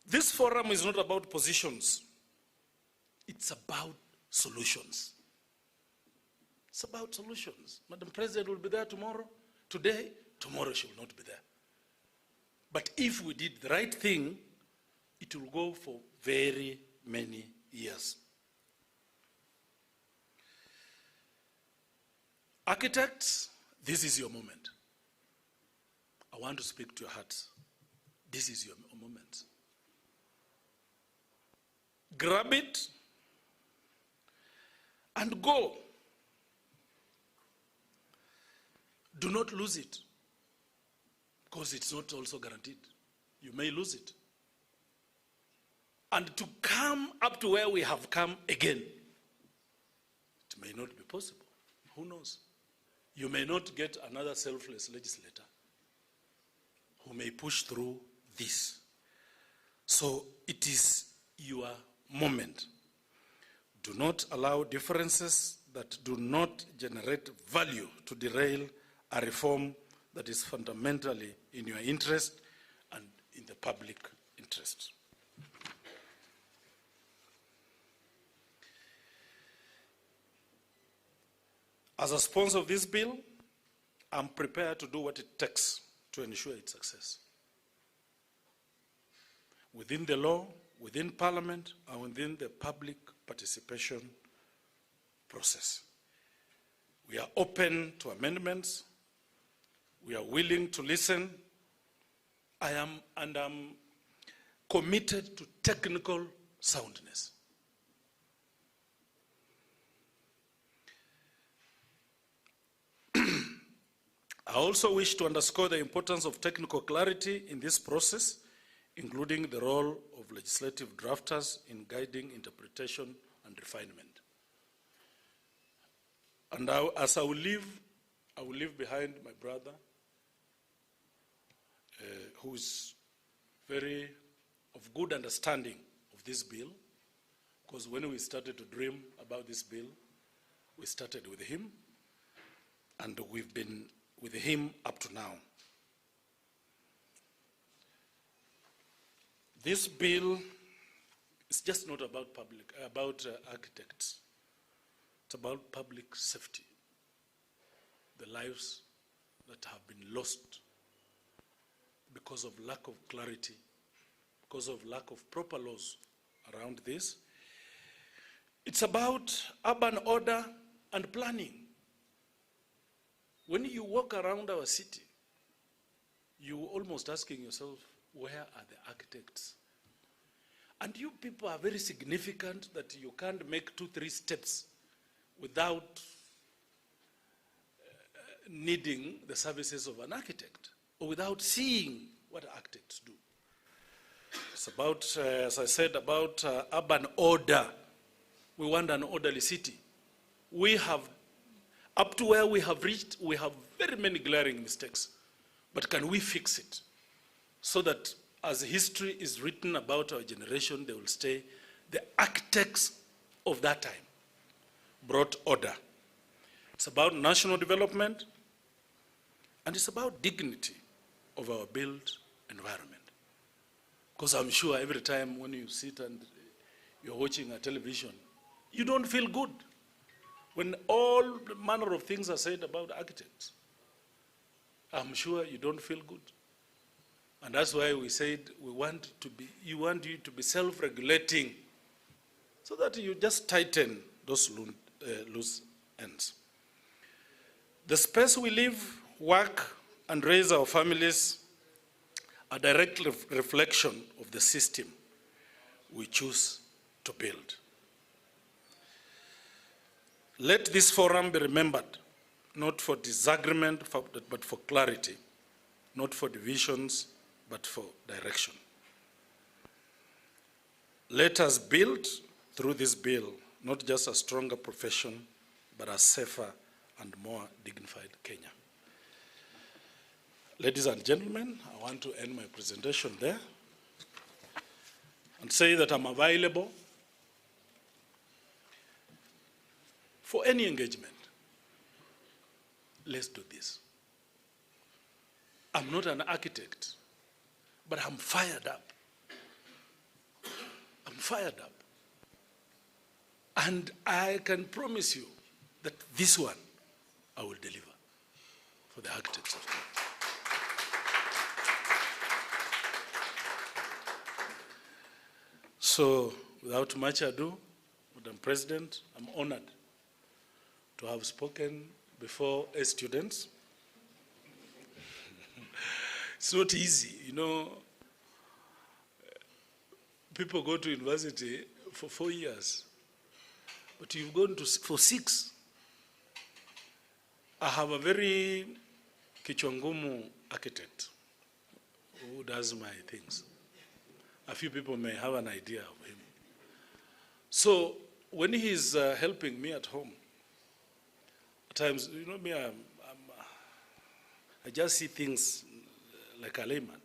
[SPEAKER 5] This forum is not about positions. It's about solutions. It's about solutions. Madam President will be there tomorrow. Today, tomorrow she will not be there. But if we did the right thing, it will go for very many years. Architects, this is your moment. I want to speak to your hearts. This is your moment. Grab it and go. Do not lose it, because it's not also guaranteed. You may lose it. And to come up to where we have come again, it may not be possible. Who knows? You may not get another selfless legislator who may push through this. So it is your moment. Do not allow differences that do not generate value to derail a reform that is fundamentally in your interest and in the public interest. As a sponsor of this bill, I'm prepared to do what it takes to ensure its success. Within the law, within Parliament, and within the public participation process. We are open to amendments. We are willing to listen. I'm committed to technical soundness. I also wish to underscore the importance of technical clarity in this process, including the role of legislative drafters in guiding interpretation and refinement. And as I will leave behind my brother, who is very of good understanding of this bill, because when we started to dream about this bill, we started with him, and we've been with him up to now. This bill is just not about architects. It's about public safety, the lives that have been lost because of lack of clarity, because of lack of proper laws around this. It's about urban order and planning. When you walk around our city, you're almost asking yourself, where are the architects? And you people are very significant that you can't make 2-3 steps without needing the services of an architect or without seeing what architects do. It's about, as I said, about urban order. We want an orderly city. We have, up to where we have reached, we have very many glaring mistakes. But can we fix it so that as history is written about our generation, they will stay, the architects of that time brought order. It's about national development, and it's about dignity of our built environment. Because I'm sure every time when you sit and you're watching a television, you don't feel good when all manner of things are said about architects. I'm sure you don't feel good. And that's why we said we want you to be self-regulating so that you just tighten those loose ends. The space we live, work, and raise our families are a direct reflection of the system we choose to build. Let this forum be remembered, not for disagreement, but for clarity, not for divisions, but for direction. Let us build through this bill, not just a stronger profession, but a safer and more dignified Kenya. Ladies and gentlemen, I want to end my presentation there and say that I'm available for any engagement. Let's do this. I'm not an architect, but I'm fired up. I'm fired up. And I can promise you that this one I will deliver for the architects of Kenya. So, without much ado, Madam President, I'm honored to have spoken before students. It's not easy, you know. People go to university for 4 years, but you've gone for 6. I have a very kichwangumu architect who does my things. A few people may have an idea of him. So when he's helping me at home, at times, you know me, I just see things like a layman.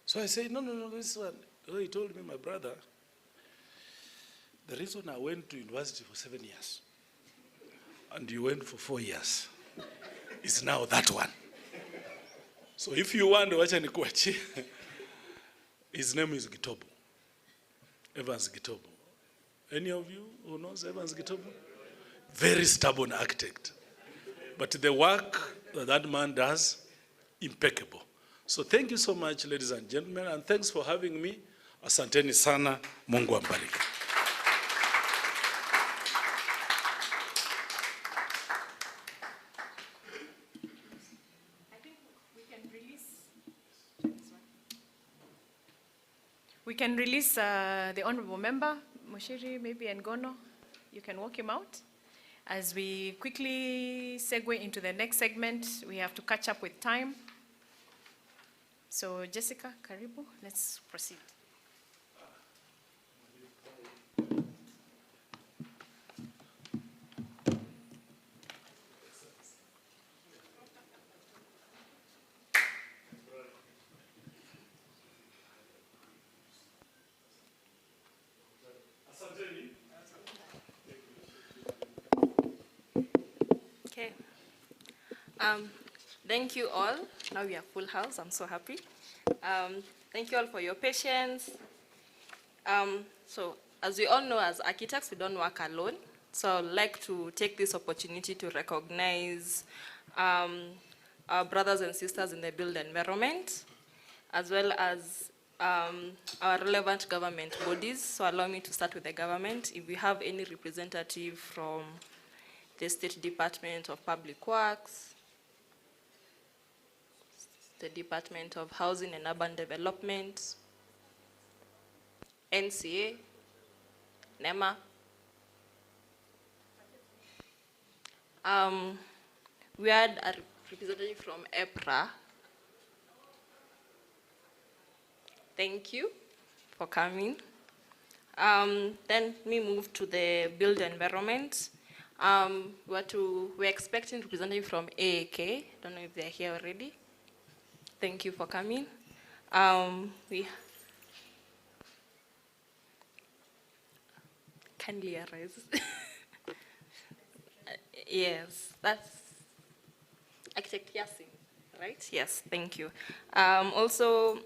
[SPEAKER 5] So I say, no, this one. So he told me, my brother, the reason I went to university for 7 years and you went for 4 years is now that one. So if you want to watch any kwachi, his name is Gitobo, Evans Gitobo. Any of you who knows Evans Gitobo? Very stubborn architect. But the work that that man does, impeccable. So thank you so much, ladies and gentlemen, and thanks for having me. Asanteni sana, Mungu ambariki.
[SPEAKER 3] We can release the Honorable Member, Mushiri, maybe, and Gono. You can walk him out. As we quickly segue into the next segment, we have to catch up with time. So Jessica, karibu, let's proceed.
[SPEAKER 2] Okay. Thank you all. Now we are full house. I'm so happy. Thank you all for your patience. So as we all know, as architects, we don't work alone. So I'd like to take this opportunity to recognize our brothers and sisters in the built environment, as well as our relevant government bodies. So allow me to start with the government. If we have any representative from the State Department of Public Works, the Department of Housing and Urban Development, NCA, NEMA. We had a representative from EPRA. Thank you for coming. Then we move to the build environment. We're expecting representative from AAK. Don't know if they're here already. Thank you for coming. We kindly arise. Yes, that's Architect Yasin, right? Yes, thank you. Also,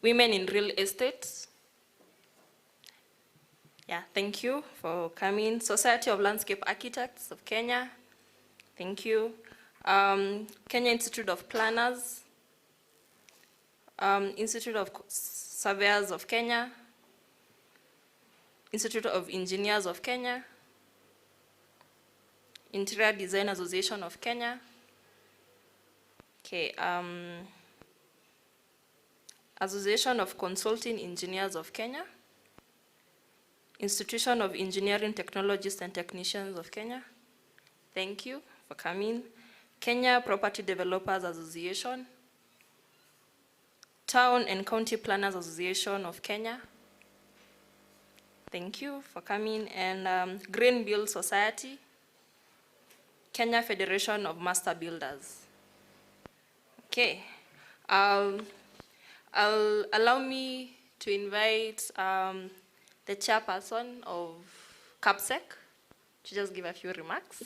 [SPEAKER 2] women in real estate. Yeah, thank you for coming. Society of Landscape Architects of Kenya. Thank you. Kenya Institute of Planners. Institute of Surveyors of Kenya. Institute of Engineers of Kenya. Interior Design Association of Kenya. Okay, Association of Consulting Engineers of Kenya. Institution of Engineering Technologists and Technicians of Kenya. Thank you for coming. Kenya Property Developers Association. Town and County Planners Association of Kenya. Thank you for coming. And Green Build Society. Kenya Federation of Master Builders. Okay. Allow me to invite the chairperson of CAPSEC to just give a few remarks.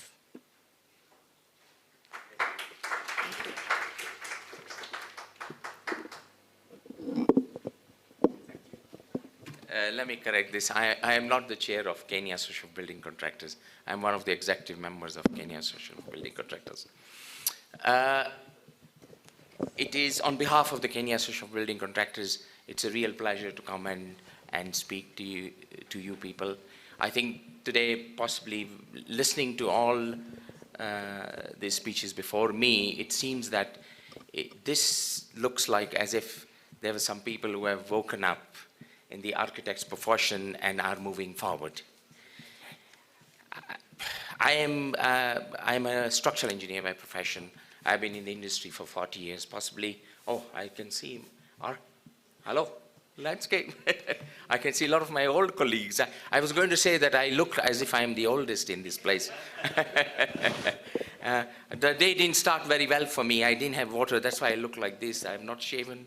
[SPEAKER 7] Let me correct this. I am not the chair of Kenya Association of Building Contractors. I'm one of the executive members of Kenya Association of Building Contractors. It is on behalf of the Kenya Association of Building Contractors, it's a real pleasure to come and speak to you people. I think today, possibly listening to all the speeches before me, it seems that this looks like as if there were some people who have woken up in the architect's profession and are moving forward. I'm a structural engineer by profession. I've been in the industry for 40 years, possibly. Oh, I can see, hello, landscape. I can see a lot of my old colleagues. I was going to say that I look as if I'm the oldest in this place. The day didn't start very well for me. I didn't have water, that's why I look like this. I'm not shaven.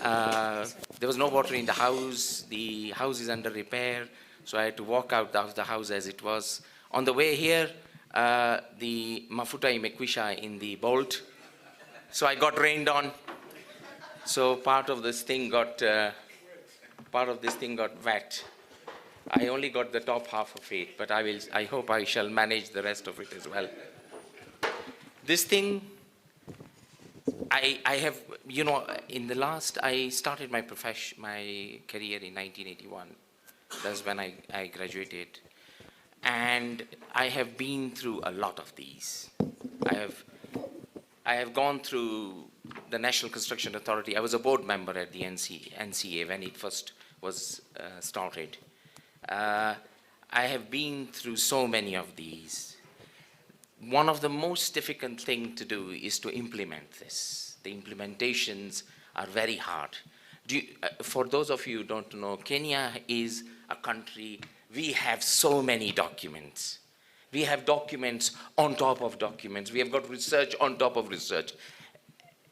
[SPEAKER 7] There was no water in the house. The house is under repair, so I had to walk out of the house as it was. On the way here, the mafuta imekwisha in the bolt, so I got rained on. So part of this thing got wet. I only got the top half of it, but I hope I shall manage the rest of it as well. This thing, I have, you know, I started my career in 1981. That's when I graduated. And I have been through a lot of these. I have gone through the National Construction Authority. I was a board member at the NCA when it first was started. I have been through so many of these. One of the most difficult things to do is to implement this. The implementations are very hard. For those of you who don't know, Kenya is a country, we have so many documents. We have documents on top of documents. We have got research on top of research.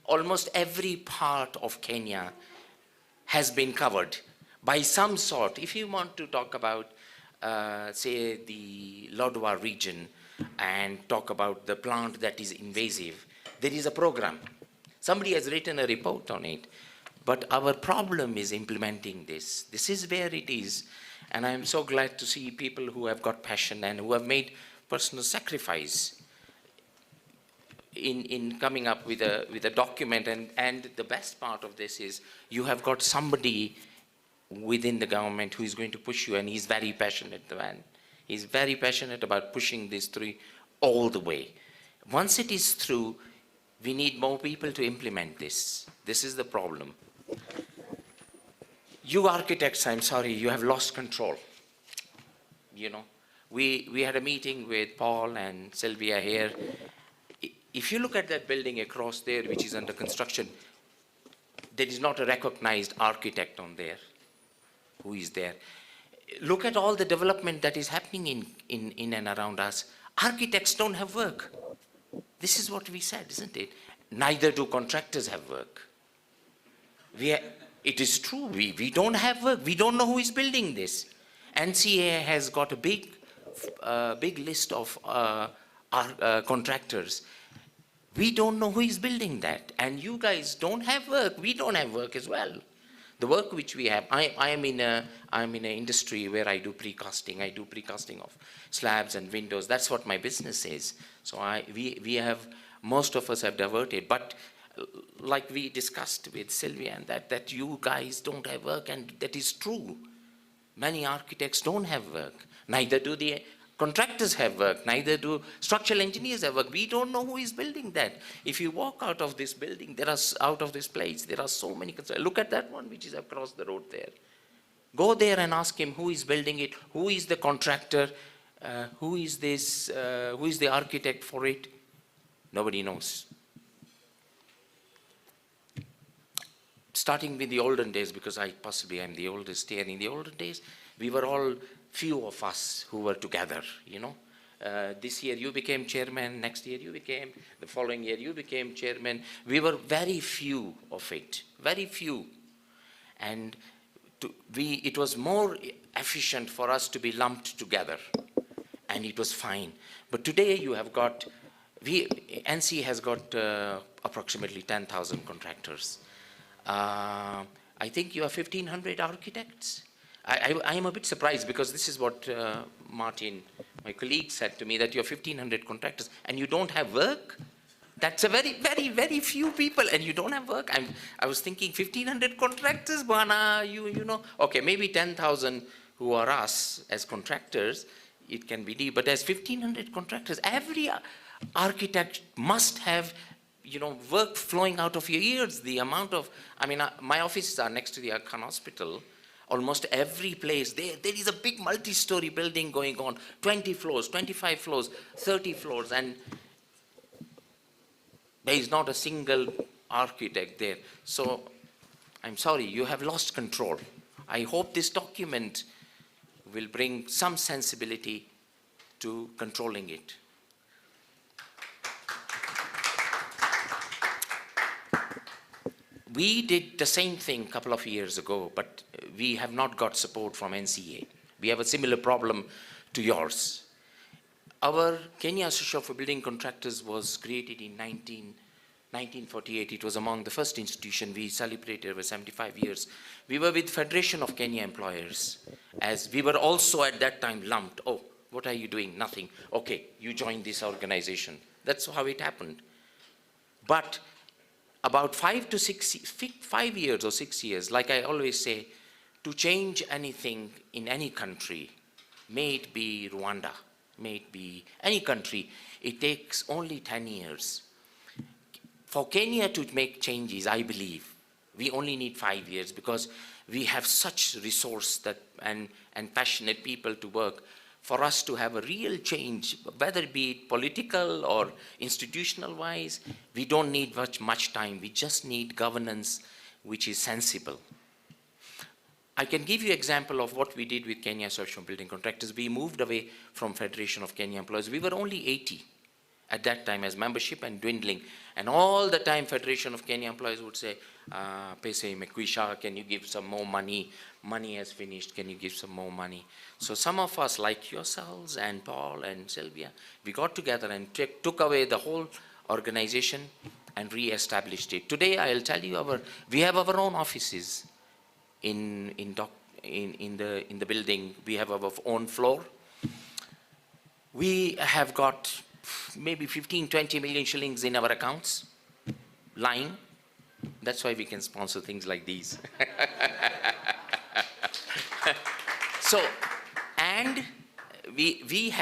[SPEAKER 7] Almost every part of Kenya has been covered by some sort. If you want to talk about, say, the Lodwar region and talk about the plant that is invasive, there is a program. Somebody has written a report on it. But our problem is implementing this. This is where it is. And I'm so glad to see people who have got passion and who have made personal sacrifice in coming up with a document. And the best part of this is you have got somebody within the government who is going to push you, and he's very passionate, man. He's very passionate about pushing this through all the way. Once it is through, we need more people to implement this. This is the problem. You architects, I'm sorry, you have lost control. You know, we had a meeting with Paul and Sylvia here. If you look at that building across there, which is under construction, there is not a recognized architect on there. Who is there? Look at all the development that is happening in and around us. Architects don't have work. This is what we said, isn't it? Neither do contractors have work. It is true, we don't have work. We don't know who is building this. NCA has got a big list of contractors. We don't know who is building that. And you guys don't have work. We don't have work as well. The work which we have, I'm in an industry where I do precasting. I do precasting of slabs and windows. That's what my business is. So we have, most of us have diverted. But like we discussed with Sylvia, and that you guys don't have work, and that is true. Many architects don't have work. Neither do the contractors have work. Neither do structural engineers have work. We don't know who is building that. If you walk out of this building, out of this place, there are so many. Look at that one which is across the road there. Go there and ask him who is building it, who is the contractor, who is the architect for it. Nobody knows. Starting with the olden days, because possibly I'm the oldest here. In the olden days, we were all few of us who were together, you know. This year you became chairman, next year you became, the following year you became chairman. We were very few of it, very few. And it was more efficient for us to be lumped together, and it was fine. But today you have got, NC has got approximately 10,000 contractors. I think you have 1,500 architects. I am a bit surprised, because this is what Martin, my colleague, said to me, that you have 1,500 contractors and you don't have work. That's a very, very, very few people, and you don't have work. I was thinking 1,500 contractors, Bana, you know. Okay, maybe 10,000 who are us as contractors, it can be deep, but as 1,500 contractors, every architect must have, you know, work flowing out of your ears. The amount of, I mean, my offices are next to the Khan Hospital. Almost every place, there is a big multi-story building going on, 20 floors, 25 floors, 30 floors, and there is not a single architect there. So, I'm sorry, you have lost control. I hope this document will bring some sensibility to controlling it. We did the same thing a couple of years ago, but we have not got support from NCA. We have a similar problem to yours. Our Kenya Association for Building Contractors was created in 1948. It was among the first institution. We celebrated over 75 years. We were with Federation of Kenya Employers, as we were also at that time lumped. Oh, what are you doing? Nothing. Okay, you joined this organization. That's how it happened. But about 5 years or 6 years, like I always say, to change anything in any country, may it be Rwanda, may it be any country, it takes only 10 years. For Kenya to make changes, I believe, we only need 5 years, because we have such resource and passionate people to work. For us to have a real change, whether it be political or institutional wise, we don't need much time. We just need governance which is sensible. I can give you an example of what we did with Kenya Association of Building Contractors. We moved away from Federation of Kenya Employers. We were only 80 at that time as membership, and dwindling. And all the time Federation of Kenya Employers would say, Pese Mekwisha, can you give some more money? Money has finished, can you give some more money? So some of us, like yourselves and Paul and Sylvia, we got together and took away the whole organization and re-established it. Today, I'll tell you, we have our own offices in the building. We have our own floor. We have got maybe 15-20 million shillings in our accounts, lying. That's why we can sponsor things like these. So, and we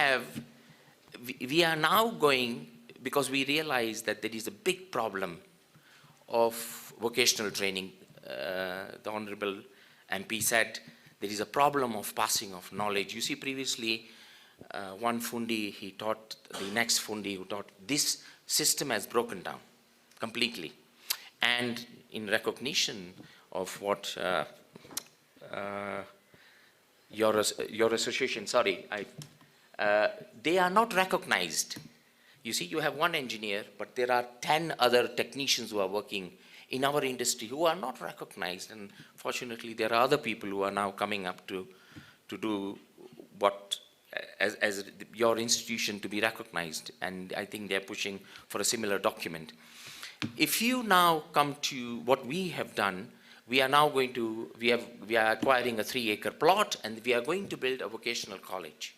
[SPEAKER 7] are now going, because we realize that there is a big problem of vocational training. The Honorable MP said there is a problem of passing of knowledge. You see, previously, one Fundi, he taught the next Fundi who taught. This system has broken down completely. And in recognition of what your association, sorry, they are not recognized. You see, you have one engineer, but there are 10 other technicians who are working in our industry who are not recognized. And fortunately, there are other people who are now coming up to do what, as your institution to be recognized. And I think they're pushing for a similar document. If you now come to what we have done, we are now going to, we are acquiring a 3-acre plot, and we are going to build a vocational college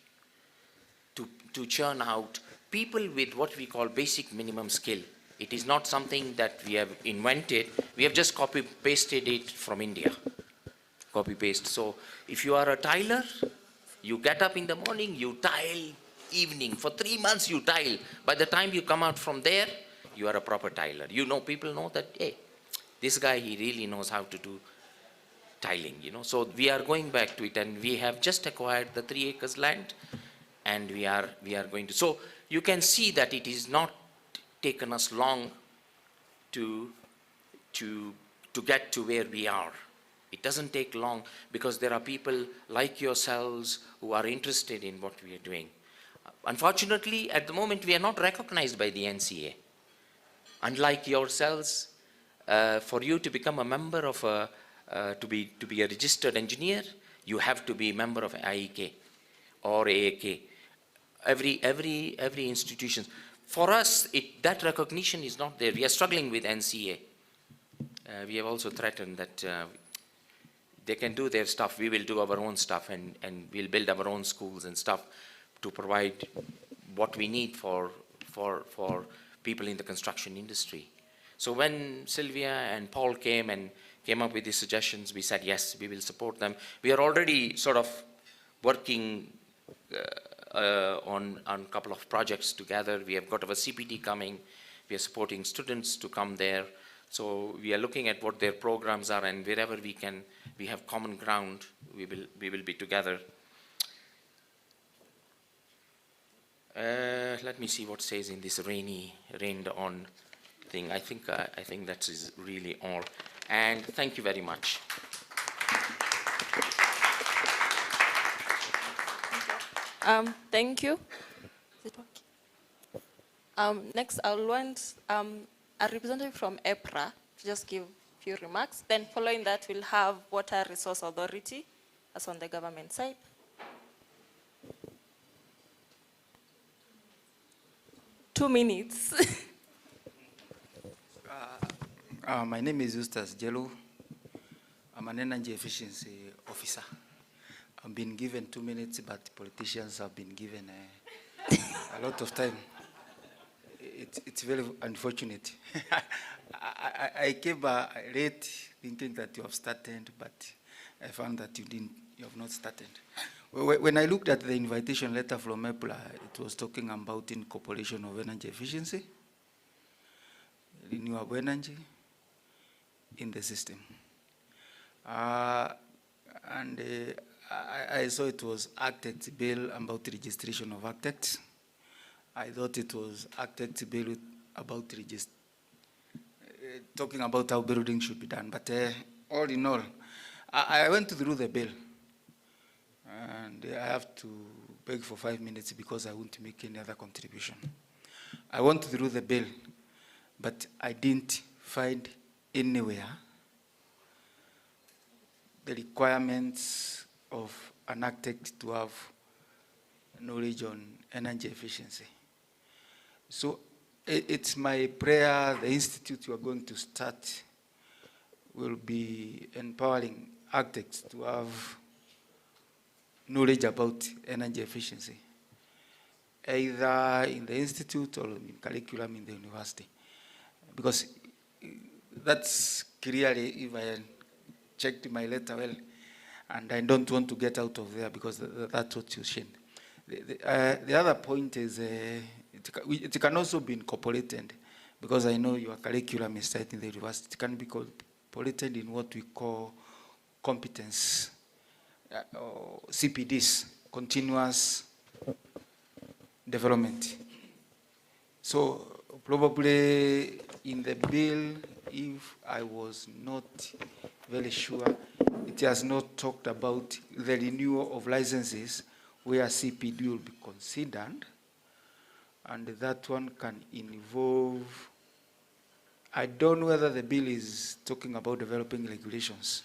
[SPEAKER 7] to churn out people with what we call basic minimum skill. It is not something that we have invented. We have just copy-pasted it from India. Copy-paste. So if you are a tiler, you get up in the morning, you tile evening. For 3 months you tile. By the time you come out from there, you are a proper tiler. You know, people know that, hey, this guy, he really knows how to do tiling, you know. So we are going back to it, and we have just acquired the 3 acres land, and we are going to. So you can see that it is not taken us long to get to where we are. It doesn't take long because there are people like yourselves who are interested in what we are doing. Unfortunately, at the moment, we are not recognized by the NCA. Unlike yourselves, for you to become a member of to be a registered engineer, you have to be a member of IEK or AAK. Every institution. For us, that recognition is not there. We are struggling with NCA. We have also threatened that they can do their stuff, we will do our own stuff, and we'll build our own schools and stuff to provide what we need for people in the construction industry. So when Sylvia and Paul came up with these suggestions, we said, yes, we will support them. We are already sort of working on a couple of projects together. We have got our CPT coming. We are supporting students to come there. So we are looking at what their programs are, and wherever we can, we have common ground, we will be together. Let me see what says in this rained on thing. I think that is really all. And thank you very much.
[SPEAKER 2] Thank you. Is it working? Next, I'll want a representative from EPRA to just give a few remarks. Then following that, we'll have Water Resource Authority, as on the government side. Two minutes.
[SPEAKER 8] My name is Eustace Jello. I'm an energy efficiency officer. I've been given 2 minutes, but politicians have been given a lot of time. It's very unfortunate. I came late thinking that you have started, but I found that you have not started. When I looked at the invitation letter from EPRA, it was talking about incorporation of energy efficiency, renewable energy in the system. And I saw it was ACTECT bill about registration of ACTECT. I thought it was ACTECT bill about talking about how building should be done. But all in all, I went through the bill. And I have to beg for 5 minutes because I won't make any other contribution. I went through the bill, but I didn't find anywhere the requirements of an ACTECT to have knowledge on energy efficiency. So it's my prayer the institute you are going to start will be empowering ACTECTs to have knowledge about energy efficiency, either in the institute or in curriculum in the university. Because that's clearly, if I checked my letter well, and I don't want to get out of there because that's what you said. The other point is it can also be incorporated, because I know your curriculum is set in the university. It can be incorporated in what we call competence, or CPDs, continuous development. So probably in the bill, if I was not very sure, it has not talked about the renewal of licenses where CPD will be considered, and that one can involve, I don't know whether the bill is talking about developing regulations.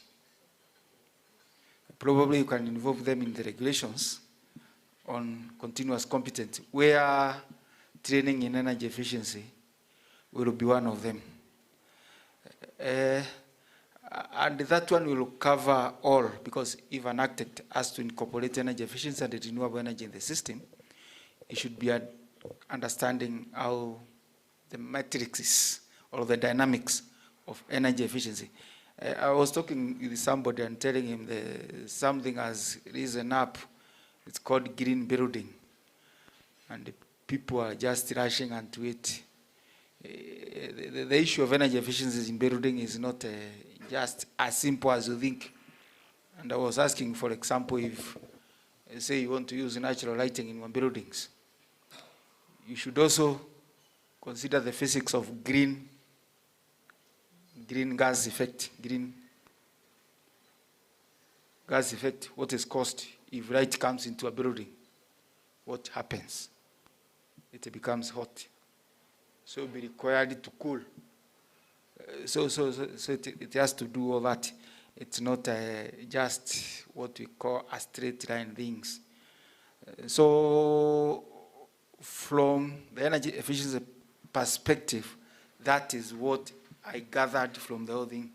[SPEAKER 8] Probably you can involve them in the regulations on continuous competence, where training in energy efficiency will be one of them. And that one will cover all, because if an architect has to incorporate energy efficiency and renewable energy in the system, it should be understanding how the matrices or the dynamics of energy efficiency. I was talking with somebody and telling him something has risen up. It's called green building, and the people are just rushing into it. The issue of energy efficiency in building is not just as simple as you think. And I was asking, for example, if, say, you want to use natural lighting in your buildings, you should also consider the physics of green gas effect, what is caused if light comes into a building. What happens? It becomes hot. So it will be required to cool. So it has to do all that. It's not just what we call a straight line things. So from the energy efficiency perspective, that is what I gathered from the whole thing.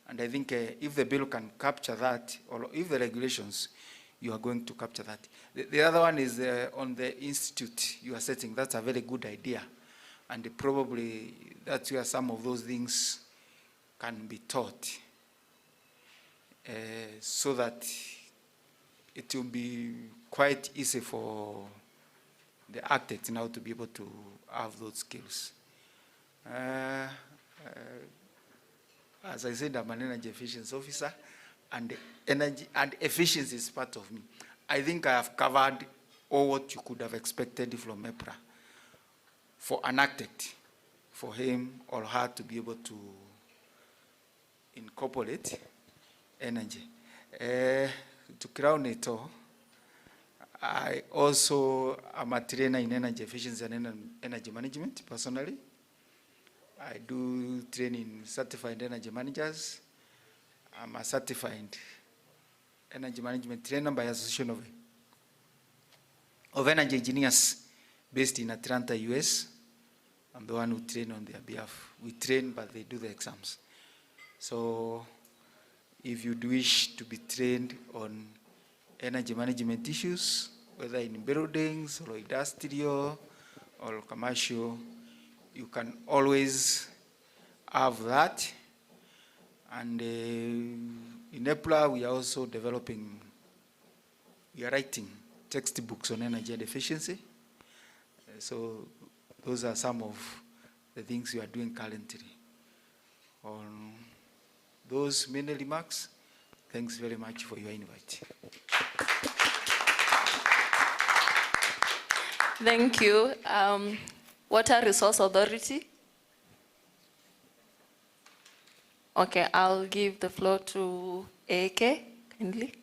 [SPEAKER 8] And I think if the bill can capture that, or if the regulations, you are going to capture that. The other one is on the institute you are setting. That's a very good idea. And probably that's where some of those things can be taught, so that it will be quite easy for the architects now to be able to have those skills. As I said, I'm an energy efficiency officer, and energy and efficiency is part of me. I think I have covered all what you could have expected from EPRA for an architect, for him or her to be able to incorporate energy. To crown it all, I also am a trainer in energy efficiency and energy management personally. I do training certified energy managers. I'm a certified energy management trainer by Association of Energy Engineers based in Atlanta, US. I'm the one who train on their behalf. We train, but they do the exams. So if you wish to be trained on energy management issues, whether in buildings or industrial or commercial, you can always have that. And in EPRA, we are also developing, we are writing textbooks on energy and efficiency. So those are some of the things we are doing currently. On those many remarks, thanks very much for your invite.
[SPEAKER 2] Thank you. Water Resource Authority. Okay, I'll give the floor to AK, kindly.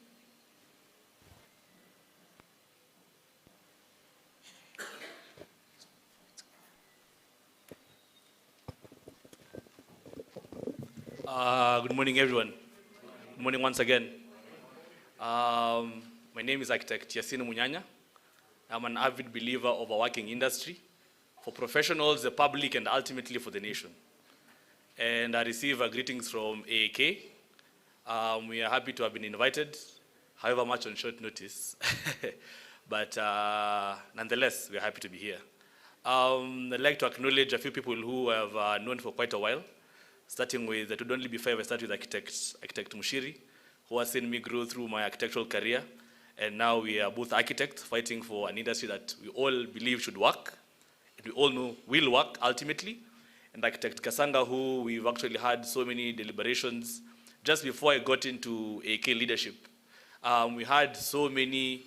[SPEAKER 9] Good morning, everyone. Good morning once again. My name is Architect Yasin Munyanya. I'm an avid believer of a working industry for professionals, the public, and ultimately for the nation. And I receive greetings from AAK. We are happy to have been invited, however much on short notice. But nonetheless, we are happy to be here. I'd like to acknowledge a few people who have known for quite a while. Starting with, it would only be fair if I start with Architect Mushiri, who has seen me grow through my architectural career And now we are both architects fighting for an industry that we all believe should work, and we all know will work ultimately. And Architect Kasanga, who we've actually had so many deliberations just before I got into AK leadership. We had so many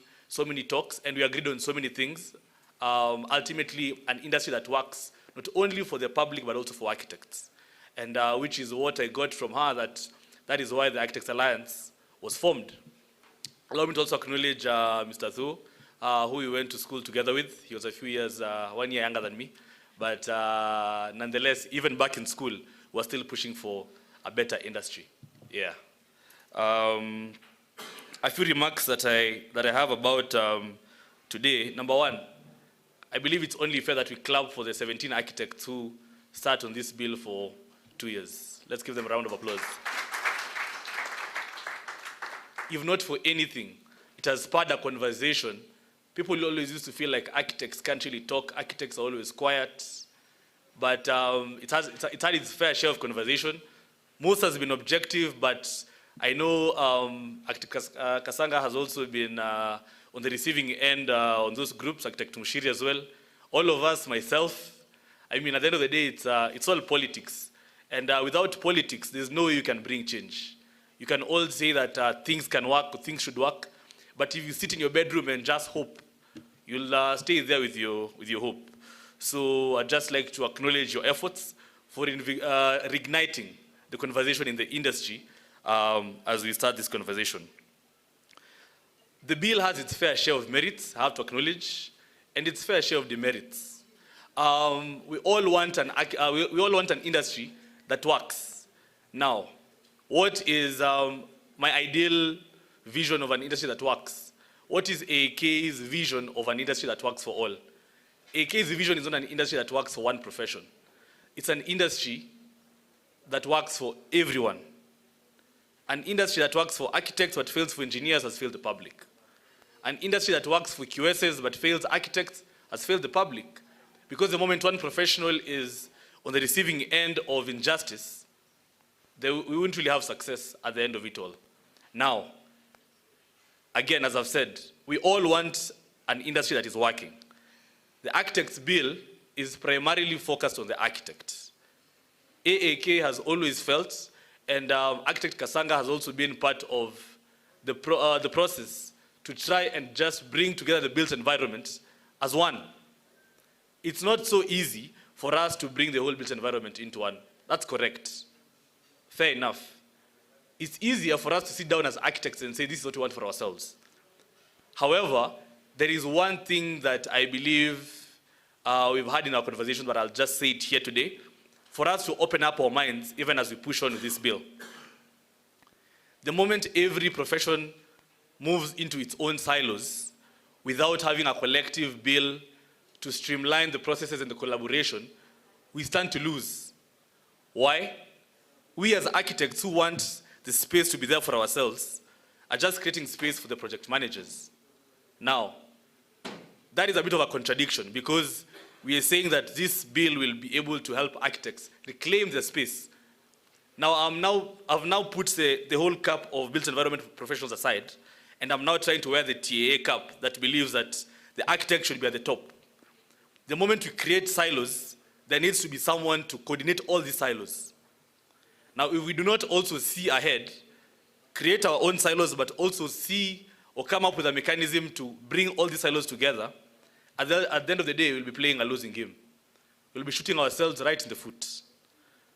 [SPEAKER 9] talks, and we agreed on so many things. Ultimately, an industry that works not only for the public, but also for architects. And which is what I got from her, that is why the Architects Alliance was formed. Allow me to also acknowledge Mr. Thu, who we went to school together with. He was a few years, 1 year younger than me. But nonetheless, even back in school, we're still pushing for a better industry. Yeah. A few remarks that I have about today. Number one, I believe it's only fair that we clap for the 17 architects who sat on this bill for 2 years. Let's give them a round of applause. If not for anything, it has spurred a conversation. People always used to feel like architects can't really talk, architects are always quiet, but it had its fair share of conversation. Most has been objective, but I know Architect Kasanga has also been on the receiving end on those groups, Architect Mushiri as well. All of us, myself, I mean, at the end of the day, it's all politics. And without politics, there's no way you can bring change. You can all say that things can work, things should work, but if you sit in your bedroom and just hope, you'll stay there with your hope. So I'd just like to acknowledge your efforts for reigniting the conversation in the industry as we start this conversation. The bill has its fair share of merits, I have to acknowledge, and its fair share of demerits. We all want an industry that works. Now, what is my ideal vision of an industry that works? What is AK's vision of an industry that works for all? AK's vision is not an industry that works for one profession. It's an industry that works for everyone. An industry that works for architects but fails for engineers has failed the public. An industry that works for QSs but fails architects has failed the public. Because the moment one professional is on the receiving end of injustice, we won't really have success at the end of it all. Now, again, as I've said, we all want an industry that is working. The Architects Bill is primarily focused on the architect. AAK has always felt, and Architect Kasanga has also been part of the process to try and just bring together the built environment as one. It's not so easy for us to bring the whole built environment into one. That's correct. Fair enough. It's easier for us to sit down as architects and say, this is what we want for ourselves. However, there is one thing that I believe we've had in our conversation, but I'll just say it here today, for us to open up our minds even as we push on with this bill. The moment every profession moves into its own silos without having a collective bill to streamline the processes and the collaboration, we stand to lose. Why? We as architects who want the space to be there for ourselves are just creating space for the project managers. Now, that is a bit of a contradiction because we are saying that this bill will be able to help architects reclaim their space. Now, I've now put the whole cap of built environment professionals aside, and I'm now trying to wear the TAA cap that believes that the architect should be at the top. The moment we create silos, there needs to be someone to coordinate all these silos. Now, if we do not also see ahead, create our own silos, but also see or come up with a mechanism to bring all these silos together, at the end of the day, we'll be playing a losing game. We'll be shooting ourselves right in the foot.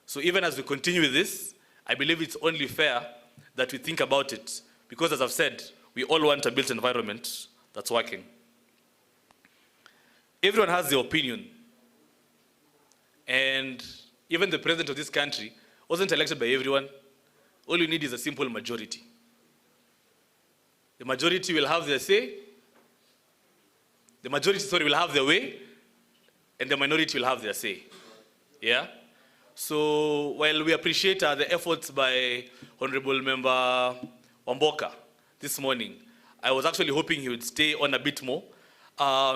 [SPEAKER 9] So even as we continue with this, I believe it's only fair that we think about it, because as I've said, we all want a built environment that's working. Everyone has their opinion. And even the president of this country wasn't elected by everyone. All you need is a simple majority. The majority will have their say. The majority, will have their way. And the minority will have their say. Yeah? So while we appreciate the efforts by Honorable Member Wamboka this morning, I was actually hoping he would stay on a bit more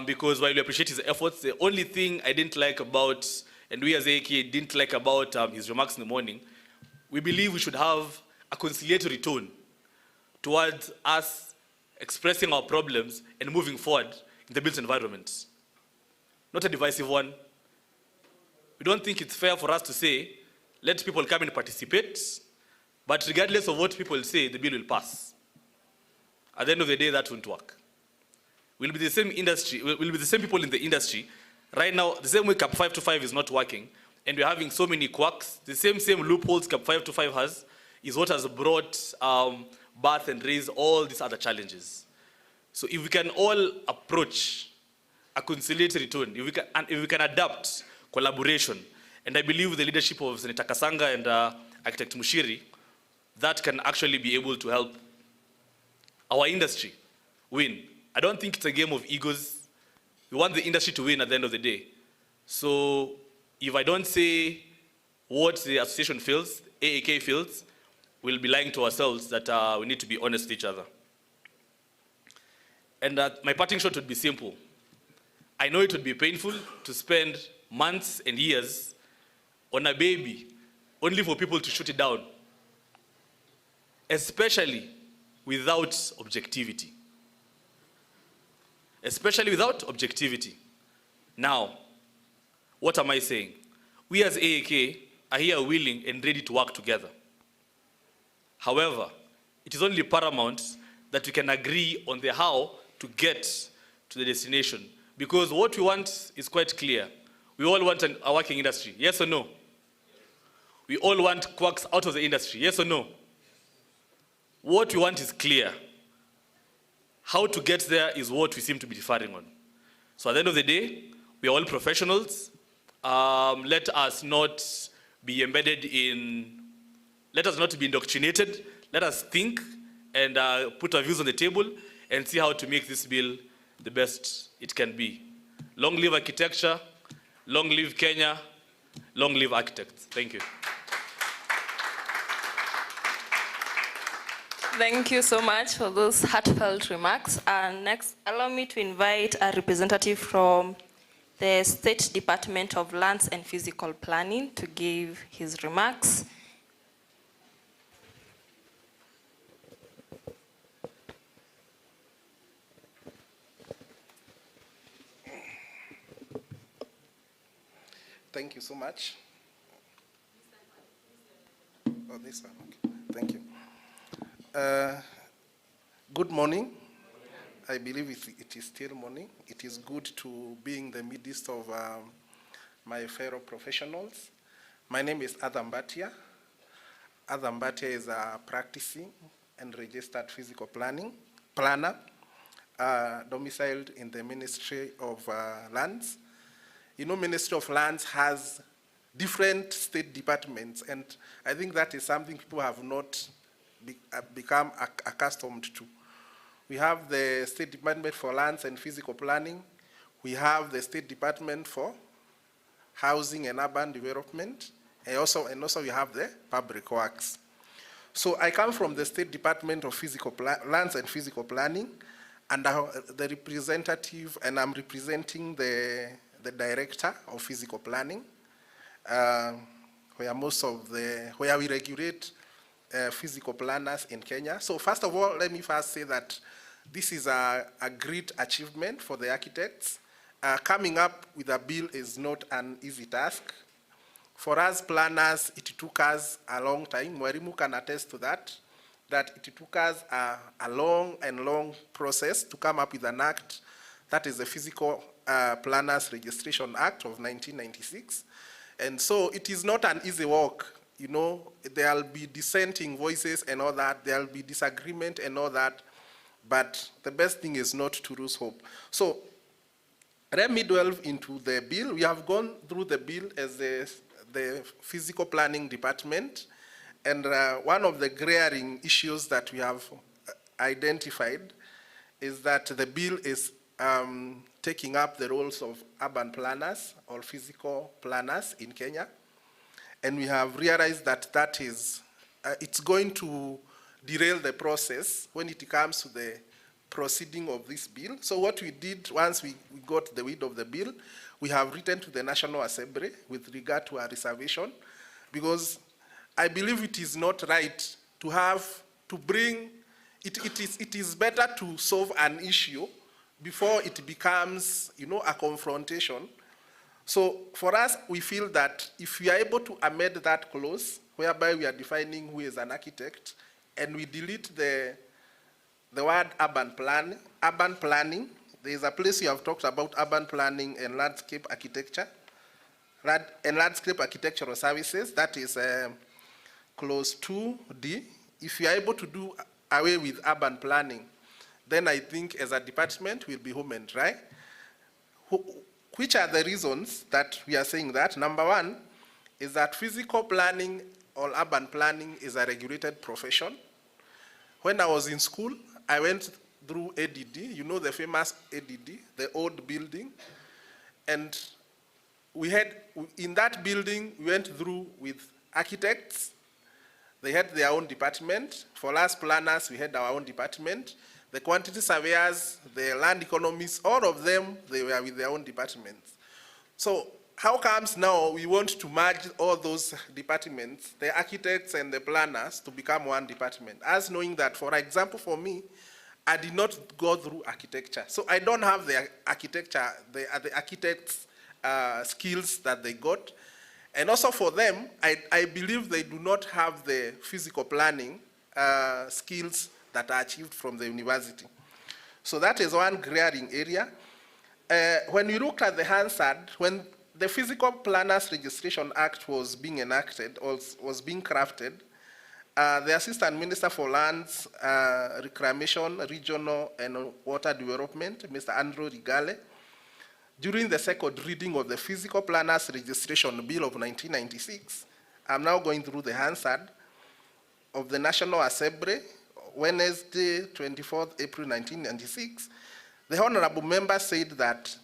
[SPEAKER 9] because while we appreciate his efforts, the only thing I didn't like about, and we as AK didn't like about his remarks in the morning, we believe we should have a conciliatory tone towards us expressing our problems, and moving forward in the built environment. Not a divisive one. We don't think it's fair for us to say, let people come and participate, but regardless of what people say, the bill will pass. At the end of the day, that won't work. We'll be the same industry, we'll be the same people in the industry. Right now, the same way CAP 525 is not working, and we're having so many quirks, the same loopholes CAP 525 has, is what has brought birth and raise all these other challenges. So if we can all approach a conciliatory tone, if we can adapt collaboration, and I believe with the leadership of Senator Kasanga and Architect Mushiri, that can actually be able to help our industry win. I don't think it's a game of egos. We want the industry to win at the end of the day. So if I don't say what the association feels, AAK feels, we'll be lying to ourselves that we need to be honest with each other. And my parting shot would be simple. I know it would be painful to spend months and years on a baby only for people to shoot it down, especially without objectivity. Especially without objectivity. Now, what am I saying? We as AAK are here willing and ready to work together. However, it is only paramount that we can agree on the how to get to the destination. Because what we want is quite clear. We all want a working industry, yes or no? We all want quacks out of the industry, yes or no? What we want is clear. How to get there is what we seem to be differing on. So at the end of the day, we are all professionals. Let us not be embedded in, let us not be indoctrinated. Let us think and put our views on the table and see how to make this bill the best it can be. Long live architecture, long live Kenya, long live architects. Thank you.
[SPEAKER 2] Thank you so much for those heartfelt remarks. And next, allow me to invite a representative from the State Department of Lands and Physical Planning to give his remarks.
[SPEAKER 10] Thank you so much. Oh, this one. Okay. Thank you. Good morning. I believe it is still morning. It is good to be in the midst of my fellow professionals. My name is Adam Bhatia. Adam Bhatia is a practicing and registered physical planner, domiciled in the Ministry of Lands. You know, Ministry of Lands has different state departments, and I think that is something people have not become accustomed to. We have the State Department for Lands and Physical Planning. We have the State Department for Housing and Urban Development, and also we have the Public Works. So I come from the State Department of Lands and Physical Planning, and the representative, and I'm representing the Director of Physical Planning, where we regulate physical planners in Kenya. So first of all, let me first say that this is a great achievement for the architects. Coming up with a bill is not an easy task. For us planners, it took us a long time. Mwarimu can attest to that it took us a long process to come up with an act, that is the Physical Planners Registration Act of 1996. And so it is not an easy work. You know, there'll be dissenting voices and all that, there'll be disagreement and all that, but the best thing is not to lose hope. So let me delve into the bill. We have gone through the bill as the Physical Planning Department, and one of the glaring issues that we have identified is that the bill is taking up the roles of urban planners or physical planners in Kenya. And we have realized that it's going to derail the process when it comes to the proceeding of this bill. So what we did, once we got the weight of the bill, we have written to the National Assembly with regard to our reservation, because I believe it is not right to bring it is better to solve an issue before it becomes, a confrontation. So for us, we feel that if we are able to amend that clause, whereby we are defining who is an architect, and we delete the word urban planning, there is a place you have talked about urban planning and landscape architecture, and landscape architectural services, that is clause 2D. If you are able to do away with urban planning, then I think as a department we'll be home and dry. Which are the reasons that we are saying that? Number one is that physical planning or urban planning is a regulated profession. When I was in school, I went through ADD, the famous ADD, the old building, and we had, in that building, we went through with architects. They had their own department. For us planners, we had our own department. The quantity surveyors, the land economists, all of them, they were with their own departments. So how comes now we want to merge all those departments, the architects and the planners, to become one department? As knowing that, for example, for me, I did not go through architecture. So I don't have the architecture, the architects' skills that they got. And also for them, I believe they do not have the physical planning skills that are achieved from the university. So that is one glaring area. When you look at the Hansard, when the Physical Planners Registration Act was being enacted, or was being crafted, the Assistant Minister for Lands, Reclamation, Regional and Water Development, Mr. Andrew Rigale, during the second reading of the Physical Planners Registration Bill of 1996, I'm now going through the Hansard of the National Assembly, Wednesday, 24th April 1996, the honorable member said that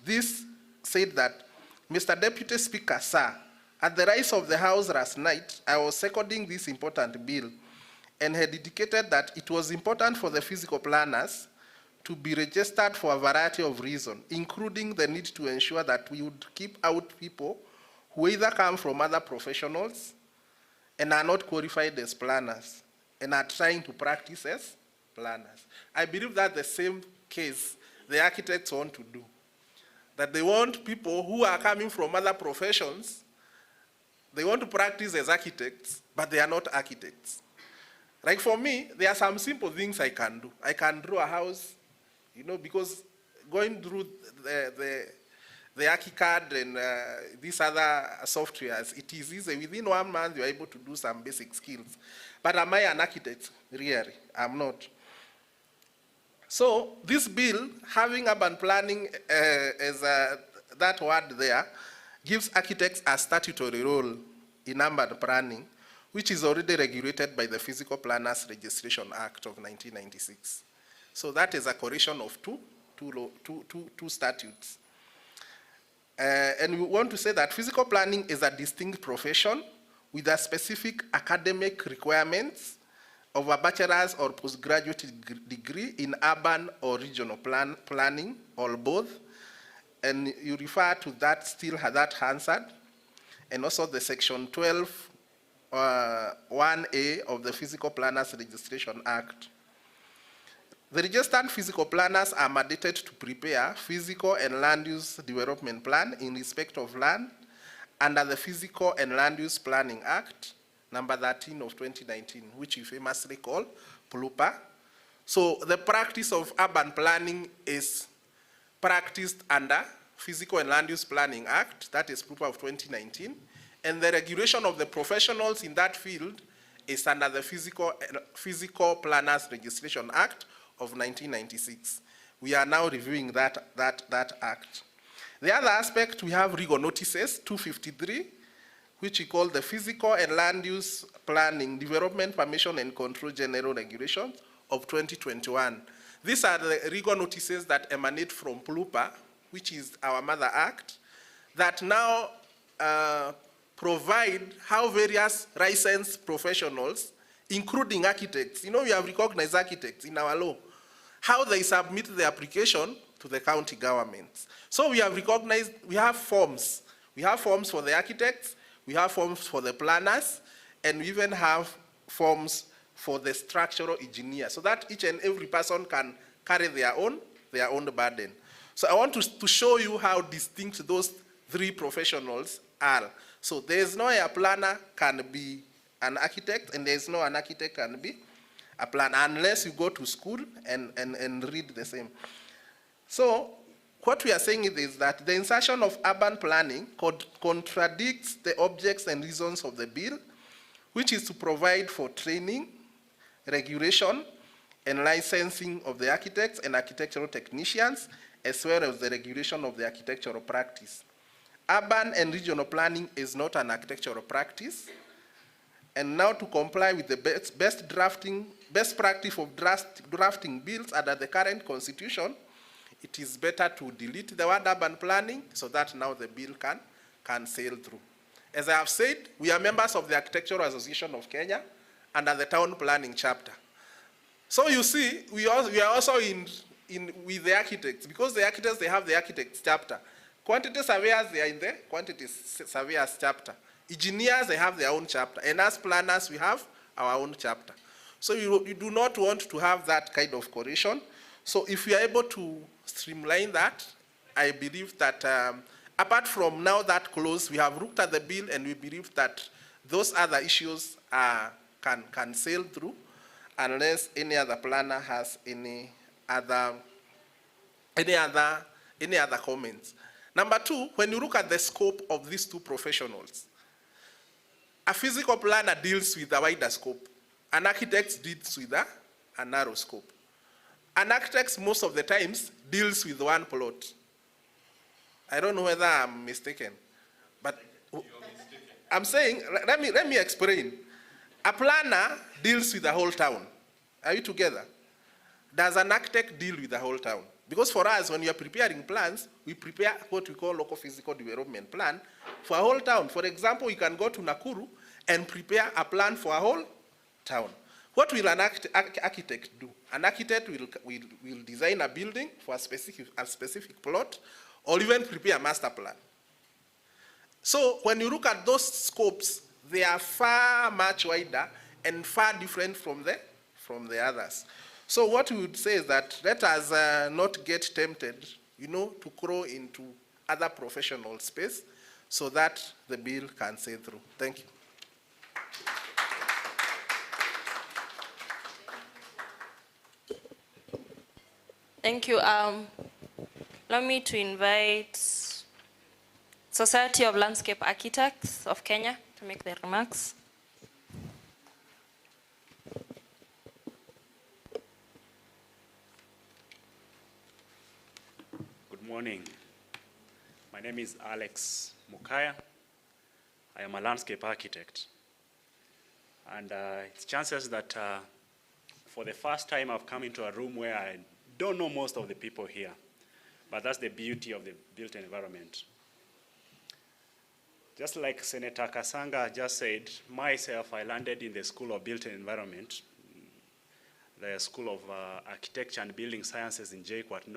[SPEAKER 10] Mr. Deputy Speaker, sir, at the rise of the House last night, I was seconding this important bill and had indicated that it was important for the physical planners to be registered for a variety of reasons, including the need to ensure that we would keep out people who either come from other professionals and are not qualified as planners and are trying to practice as planners. I believe that's the same case the architects want to do. That they want people who are coming from other professions, they want to practice as architects, but they are not architects. Like for me, there are some simple things I can do. I can draw a house, because going through the ArchiCAD and these other softwares, it is easy. Within 1 month, you're able to do some basic skills. But am I an architect? Really, I'm not. So this bill, having urban planning as that word there, gives architects a statutory role in urban planning, which is already regulated by the Physical Planners Registration Act of 1996. So that is a correction of two statutes. And we want to say that physical planning is a distinct profession with a specific academic requirements of a bachelor's or postgraduate degree in urban or regional planning, or both. And you refer to that still that Hansard, and also the section 12, 1A of the Physical Planners Registration Act. The registered physical planners are mandated to prepare physical and land use development plan in respect of land under the Physical and Land Use Planning Act, number 13 of 2019, which we famously call PLUPA. So the practice of urban planning is practiced under Physical and Land Use Planning Act, that is PLUPA of 2019, and the regulation of the professionals in that field is under the Physical Planners Registration Act of 1996. We are now reviewing that act. The other aspect, we have legal notices, 253, which we call the Physical and Land Use Planning, Development, Permission and Control General Regulations of 2021. These are the legal notices that emanate from PLUPA, which is our mother act, that now provide how various licensed professionals, including architects, we have recognized architects in our law, how they submit the application to the county governments. So we have recognized, we have forms. We have forms for the architects, we have forms for the planners, and we even have forms for the structural engineer, so that each and every person can carry their own burden. So I want to show you how distinct those three professionals are. So there is no a planner can be an architect, and there is no an architect can be a planner, unless you go to school and read the same. So what we are saying is that the insertion of urban planning contradicts the objects and reasons of the bill, which is to provide for training, regulation, and licensing of the architects and architectural technicians, as well as the regulation of the architectural practice. Urban and regional planning is not an architectural practice. And now, to comply with the best practice of drafting bills under the current constitution, it is better to delete the word urban planning so that now the bill can sail through. As I have said, we are members of the Architectural Association of Kenya under the town planning chapter. So you see, we are also in with the architects, because the architects, they have the architects chapter. Quantity surveyors, they are in the quantity surveyors chapter. Engineers, they have their own chapter. And as planners, we have our own chapter. So you do not want to have that kind of correlation. So if we are able to streamline that, I believe that apart from now that close, we have looked at the bill and we believe that those other issues can sail through, unless any other planner has any other comments. Number two, when you look at the scope of these two professionals, a physical planner deals with a wider scope. An architect deals with a narrow scope. An architect, most of the times, deals with one plot. I don't know whether I'm mistaken, but I'm saying, let me explain. A planner deals with the whole town. Are you together? Does an architect deal with the whole town? Because for us, when we are preparing plans, we prepare what we call local physical development plan for a whole town. For example, you can go to Nakuru and prepare a plan for a whole town. What will an architect do? An architect will design a building for a specific plot, or even prepare a master plan. So when you look at those scopes, they are far much wider and far different from the others. So what we would say is that let us not get tempted, to grow into other professional space so that the bill can sail through. Thank you.
[SPEAKER 2] Thank you. Allow me to invite Society of Landscape Architects of Kenya to make their remarks.
[SPEAKER 11] Good morning. My name is Alex Mukaya. I am a landscape architect. And it's chances that for the first time I've come into a room where I don't know most of the people here. But that's the beauty of the built environment. Just like Senator Kasanga just said, myself, I landed in the School of Built Environment, the School of Architecture and Building Sciences in JKUAT,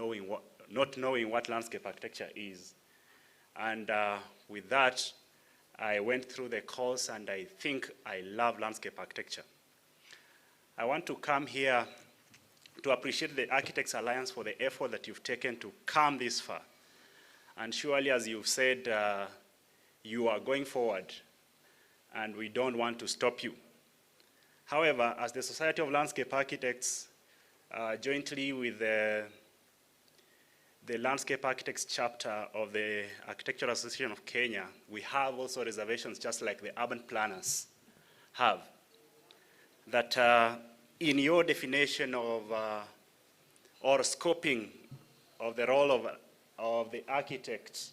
[SPEAKER 11] not knowing what landscape architecture is. And with that, I went through the course, and I think I love landscape architecture. I want to come here to appreciate the Architects Alliance for the effort that you've taken to come this far. And surely, as you've said, you are going forward, and we don't want to stop you. However, as the Society of Landscape Architects, jointly with the Landscape Architects chapter of the Architectural Association of Kenya, we have also reservations just like the urban planners have. That in your definition of, or scoping of the role of the architect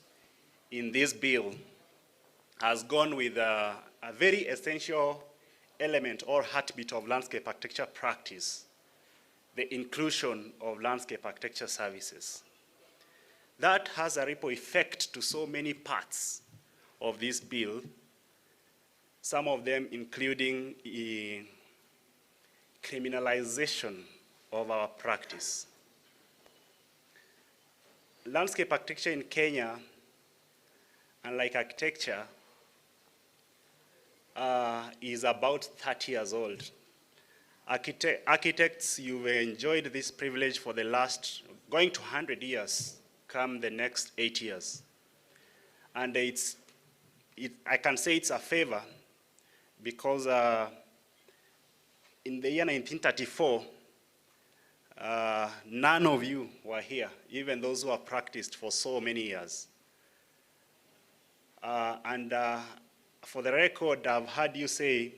[SPEAKER 11] in this bill has gone with a very essential element or heartbeat of landscape architecture practice, the inclusion of landscape architecture services. That has a ripple effect to so many parts of this bill, some of them including criminalization of our practice. Landscape architecture in Kenya, unlike architecture, is about 30 years old. Architects, you've enjoyed this privilege for the last, going to 100 years, come the next 8 years. And I can say it's a favor because in the year 1934, none of you were here, even those who have practiced for so many years. For the record, I've heard you say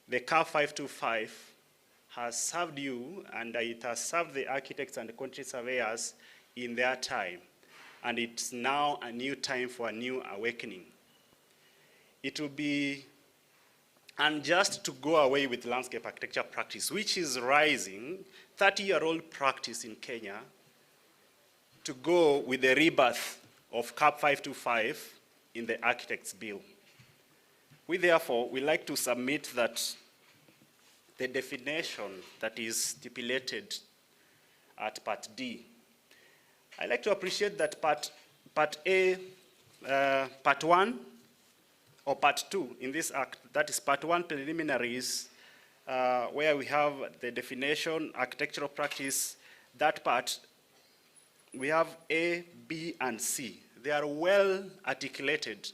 [SPEAKER 11] the CAR 525 has served you, and it has served the architects and the quantity surveyors in their time. And it's now a new time for a new awakening. It will be unjust to go away with landscape architecture practice, which is rising, 30-year-old practice in Kenya, to go with the rebirth of CAP 525 in the Architects Bill. We therefore would like to submit that the definition that is stipulated at Part D. I'd like to appreciate that Part A, Part 1, or Part 2 in this act, that is Part 1 preliminaries, where we have the definition, architectural practice, that part, we have A, B, and C. They are well articulated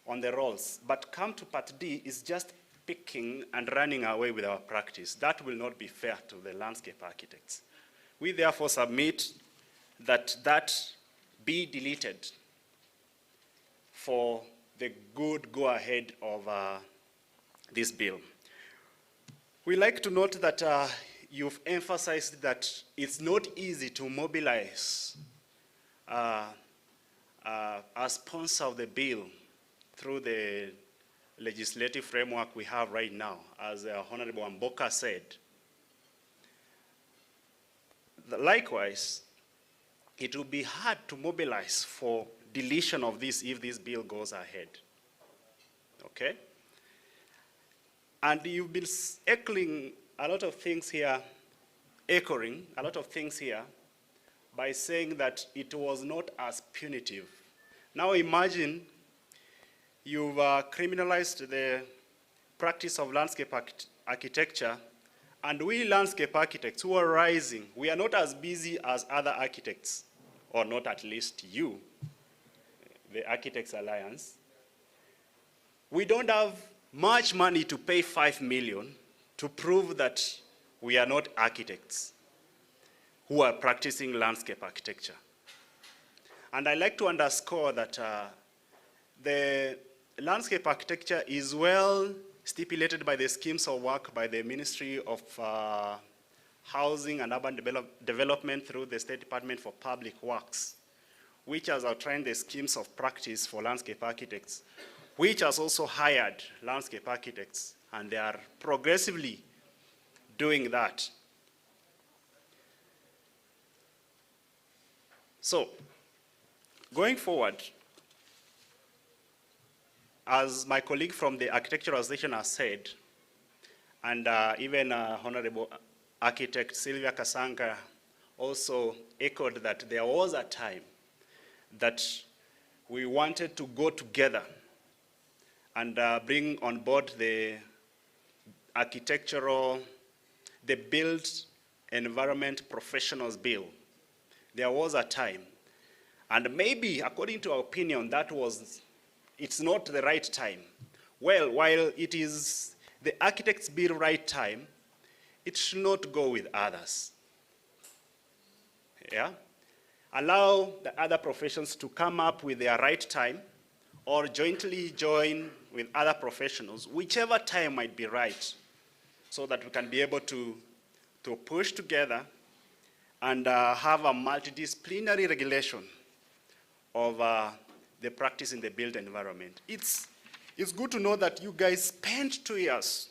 [SPEAKER 11] on the roles, but come to Part D is just picking and running away with our practice. That will not be fair to the landscape architects. We therefore submit that that be deleted for the good go-ahead of this bill. We like to note that you've emphasized that it's not easy to mobilize a sponsor of the bill through the legislative framework we have right now, as Honorable Amboka said. Likewise, it will be hard to mobilize for deletion of this if this bill goes ahead. Okay? And you've been echoing a lot of things here by saying that it was not as punitive. Now imagine you've criminalized the practice of landscape architecture, and we landscape architects who are rising, we are not as busy as other architects, or not at least you, the Architects Alliance. We don't have much money to pay 5 million to prove that we are not architects who are practicing landscape architecture. And I like to underscore that the landscape architecture is well stipulated by the schemes of work by the Ministry of Housing and Urban Development through the State Department for Public Works, which has outlined the schemes of practice for landscape architects, which has also hired landscape architects, and they are progressively doing that. So, going forward, as my colleague from the Architectural Association has said, and even Honorable Architect Sylvia Kasanga also echoed that there was a time that we wanted to go together and bring on board the the Built Environment Professionals Bill. There was a time, and maybe, according to our opinion, it's not the right time. Well, while it is the Architects Bill right time, it should not go with others. Yeah? Allow the other professions to come up with their right time, or jointly join with other professionals, whichever time might be right, so that we can be able to push together and have a multidisciplinary regulation of the practice in the built environment. It's good to know that you guys spent 2 years,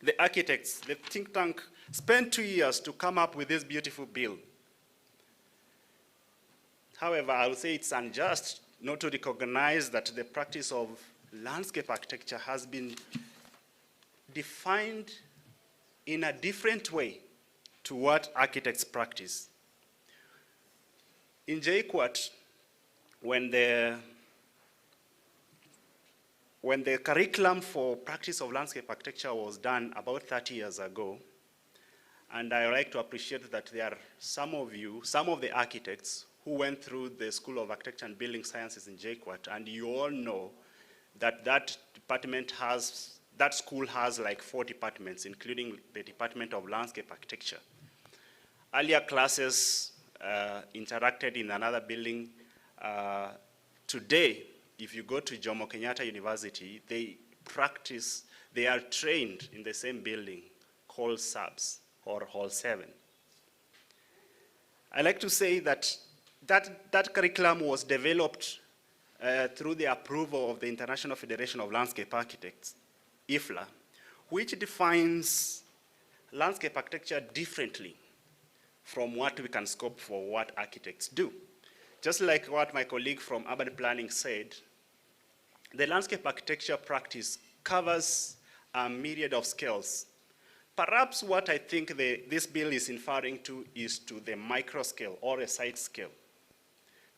[SPEAKER 11] the architects, the think tank, spent 2 years to come up with this beautiful bill. However, I would say it's unjust not to recognize that the practice of landscape architecture has been defined in a different way to what architects practice. In JKUAT, when the when the curriculum for practice of landscape architecture was done about 30 years ago, and I like to appreciate that there are some of you, some of the architects who went through the School of Architecture and Building Sciences in JKUAT, and you all know that that school has like 4 departments, including the Department of Landscape Architecture. Earlier classes interacted in another building. Today, if you go to Jomo Kenyatta University, they are trained in the same building called SABS, or Hall 7. I like to say that that curriculum was developed through the approval of the International Federation of Landscape Architects, IFLA, which defines landscape architecture differently from what we can scope for what architects do. Just like what my colleague from urban planning said, the landscape architecture practice covers a myriad of scales. Perhaps what I think this bill is inferring to is to the micro scale or a site scale.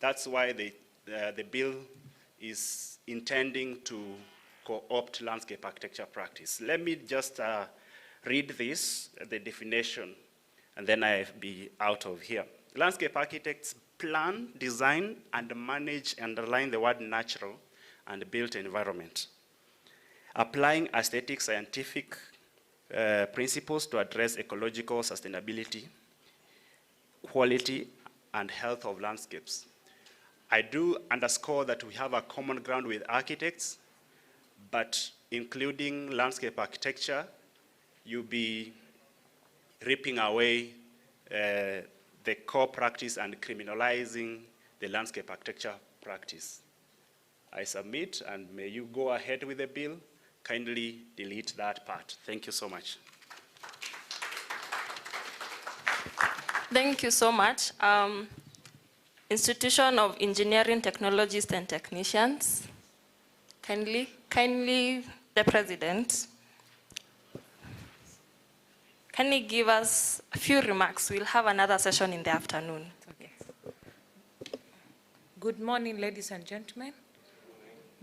[SPEAKER 11] That's why the bill is intending to co-opt landscape architecture practice. Let me just read this, the definition, and then I'll be out of here. Landscape architects plan, design, and manage, underline the word natural, and built environment, applying aesthetic, scientific principles to address ecological sustainability, quality, and health of landscapes. I do underscore that we have a common ground with architects, but including landscape architecture, you'll be ripping away the core practice and criminalizing the landscape architecture practice. I submit, and may you go ahead with the bill. Kindly delete that part. Thank you so much.
[SPEAKER 2] Thank you so much. Institution of Engineering Technologists and Technicians. Kindly, the President. Can you give us a few remarks? We'll have another session in the afternoon.
[SPEAKER 12] Okay. Good morning, ladies and gentlemen.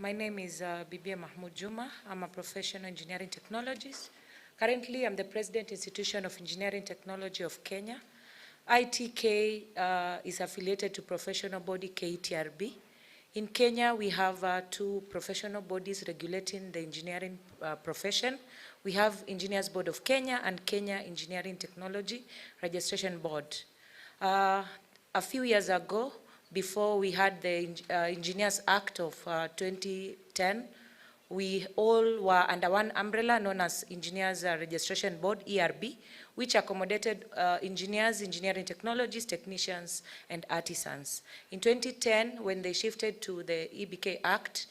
[SPEAKER 12] My name is Bibia Mahmoud Juma. I'm a professional engineering technologist. Currently, I'm the President Institution of Engineering Technology of Kenya. ITK is affiliated to professional body KTRB. In Kenya, we have 2 professional bodies regulating the engineering profession. We have Engineers Board of Kenya and Kenya Engineering Technology Registration Board. A few years ago, before we had the Engineers Act of 2010, we all were under one umbrella known as Engineers Registration Board, ERB, which accommodated engineers, engineering technologists, technicians, and artisans. In 2010, when they shifted to the EBK Act,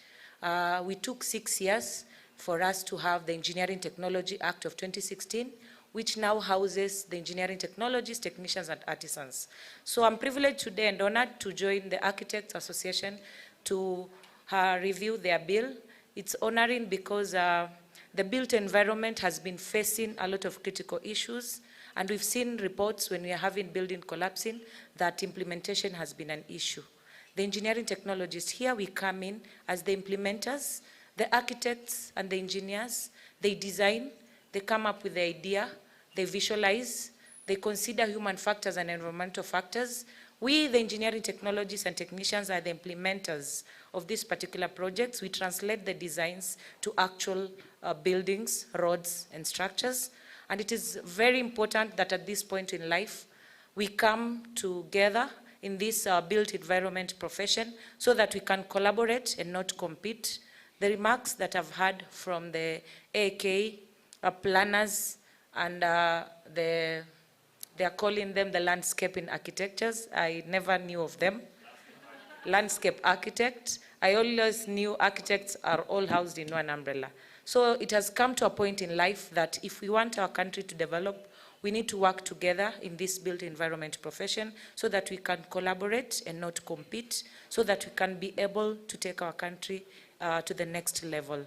[SPEAKER 12] we took 6 years for us to have the Engineering Technology Act of 2016, which now houses the engineering technologists, technicians, and artisans. So I'm privileged today and honored to join the Architects Association to review their bill. It's honoring because the built environment has been facing a lot of critical issues, and we've seen reports when we are having building collapsing that implementation has been an issue. The engineering technologists, here we come in as the implementers, the architects and the engineers. They design, they come up with the idea, they visualize, they consider human factors and environmental factors. We, the engineering technologists and technicians, are the implementers of these particular projects. We translate the designs to actual buildings, roads, and structures. And it is very important that at this point in life, we come together in this built environment profession so that we can collaborate and not compete. The remarks that I've heard from the AK planners and they are calling them the landscaping architectures. I never knew of them. Landscape architect. I always knew architects are all housed in one umbrella. So it has come to a point in life that if we want our country to develop, we need to work together in this built environment profession so that we can collaborate and not compete, so that we can be able to take our country to the next level.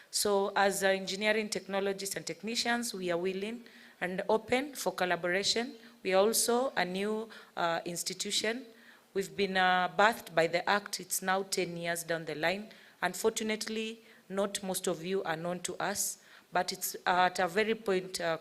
[SPEAKER 12] So as engineering technologists and technicians, we are willing and open for collaboration. We are also a new institution. We've been birthed by the Act. It's now 10 years down the line. Unfortunately, not most of you are known to us, but it's at a very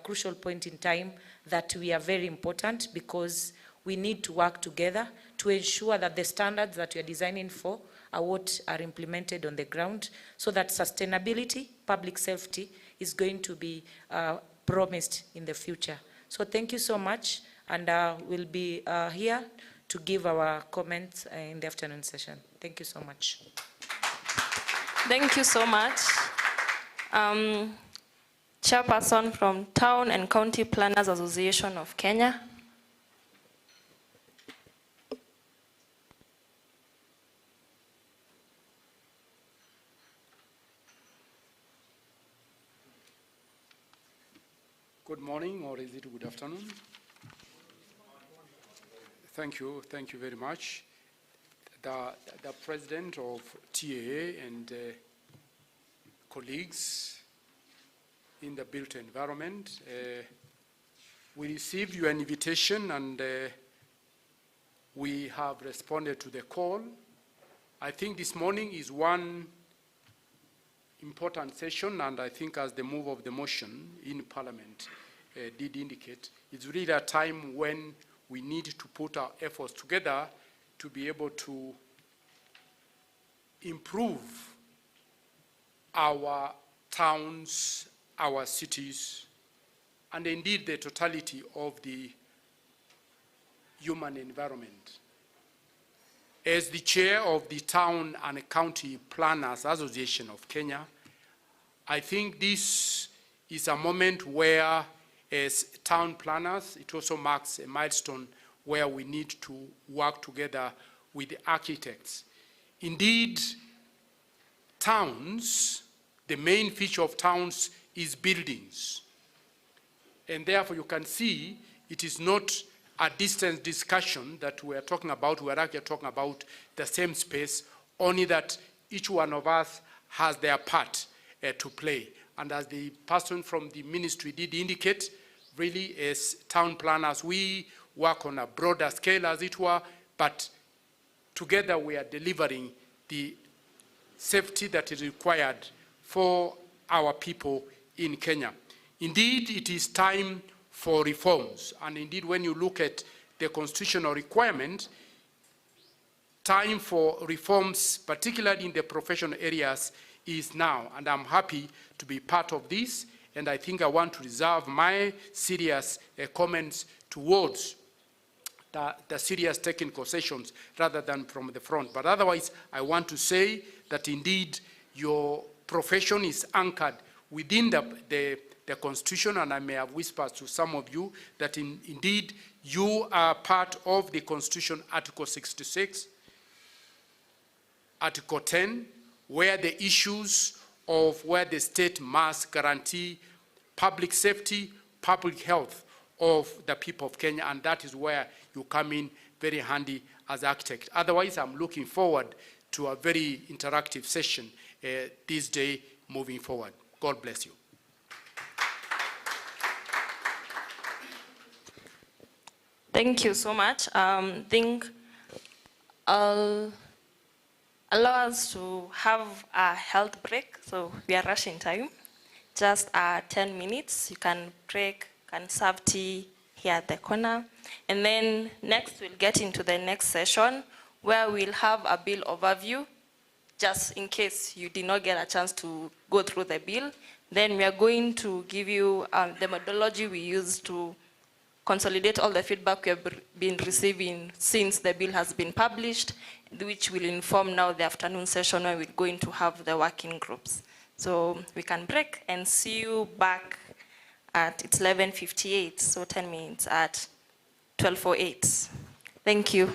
[SPEAKER 12] crucial point in time that we are very important, because we need to work together to ensure that the standards that we are designing for are what are implemented on the ground, so that sustainability, public safety is going to be promised in the future. So thank you so much, and we'll be here to give our comments in the afternoon session. Thank you so much.
[SPEAKER 2] Thank you so much. Chairperson from Town and County Planners Association of Kenya.
[SPEAKER 13] Good morning, or is it good afternoon? Thank you very much. The president of TAA and colleagues in the built environment, we received your invitation, and we have responded to the call. I think this morning is one important session, and I think as the move of the motion in Parliament did indicate, it's really a time when we need to put our efforts together to be able to improve our towns, our cities, and indeed the totality of the human environment. As the chair of the Town and County Planners Association of Kenya, I think this is a moment where, as town planners, it also marks a milestone where we need to work together with the architects. Indeed, towns, the main feature of towns is buildings. And therefore you can see it is not a distant discussion that we are talking about. We are actually talking about the same space, only that each one of us has their part to play. And as the person from the ministry did indicate, really as town planners, we work on a broader scale, as it were, but together we are delivering the safety that is required for our people in Kenya. Indeed, it is time for reforms. And indeed, when you look at the constitutional requirement, time for reforms, particularly in the professional areas, is now. And I'm happy to be part of this. And I think I want to reserve my serious comments towards the serious technical sessions rather than from the front. But otherwise, I want to say that indeed your profession is anchored within the Constitution, and I may have whispered to some of you that indeed you are part of the Constitution, Article 66, Article 10, where the issues of where the state must guarantee public safety, public health of the people of Kenya, and that is where you come in very handy as architect. Otherwise, I'm looking forward to a very interactive session this day moving forward. God bless you.
[SPEAKER 2] Thank you so much. I think I'll allow us to have a health break, so we are rushing time. Just 10 minutes. You can break, can serve tea here at the corner. And then next we'll get into the next session where we'll have a bill overview, just in case you did not get a chance to go through the bill. Then we are going to give you the methodology we use to consolidate all the feedback we have been receiving since the bill has been published, which will inform now the afternoon session where we're going to have the working groups. So we can break and see you back at, it's 11:58, so 10 minutes at 12:08. Thank you.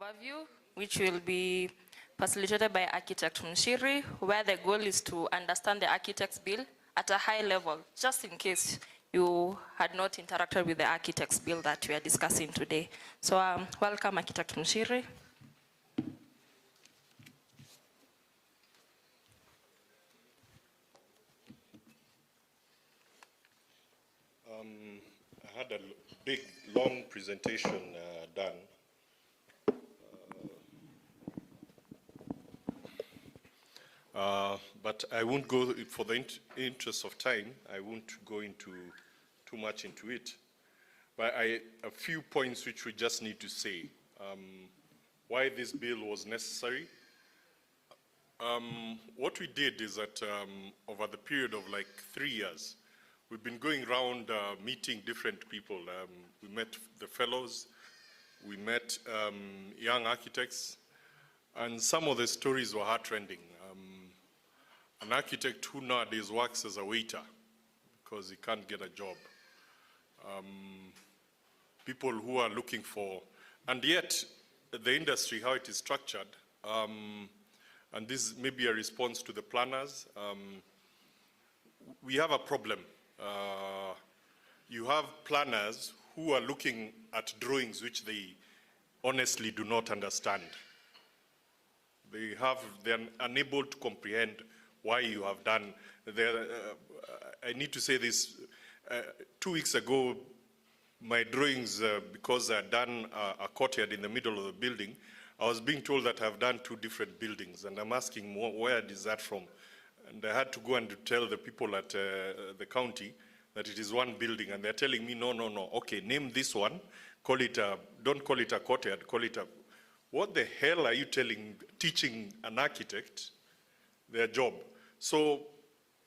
[SPEAKER 2] overview, which will be facilitated by Architect Mshiri, where the goal is to understand the Architect's Bill at a high level, just in case you had not interacted with the Architect's Bill that we are discussing today. So welcome, Architect Mshiri.
[SPEAKER 14] I had a big, long presentation done. But I won't go, for the interest of time, I won't go into too much into it. But a few points which we just need to say. Why this bill was necessary. What we did is that over the period of like 3 years, we've been going around meeting different people. We met the fellows, we met young architects, and some of the stories were heartrending. An architect who nowadays works as a waiter because he can't get a job. People who are looking for, and yet the industry, how it is structured, and this may be a response to the planners, we have a problem. You have planners who are looking at drawings which they honestly do not understand. They're unable to comprehend why you have done. I need to say this, 2 weeks ago, my drawings, because I had done a courtyard in the middle of the building, I was being told that I've done 2 different buildings, and I'm asking, where is that from? And I had to go and tell the people at the county that it is one building, and they're telling me, no, okay, name this one, call it don't call it a courtyard, call it a, what the hell are you teaching an architect their job? So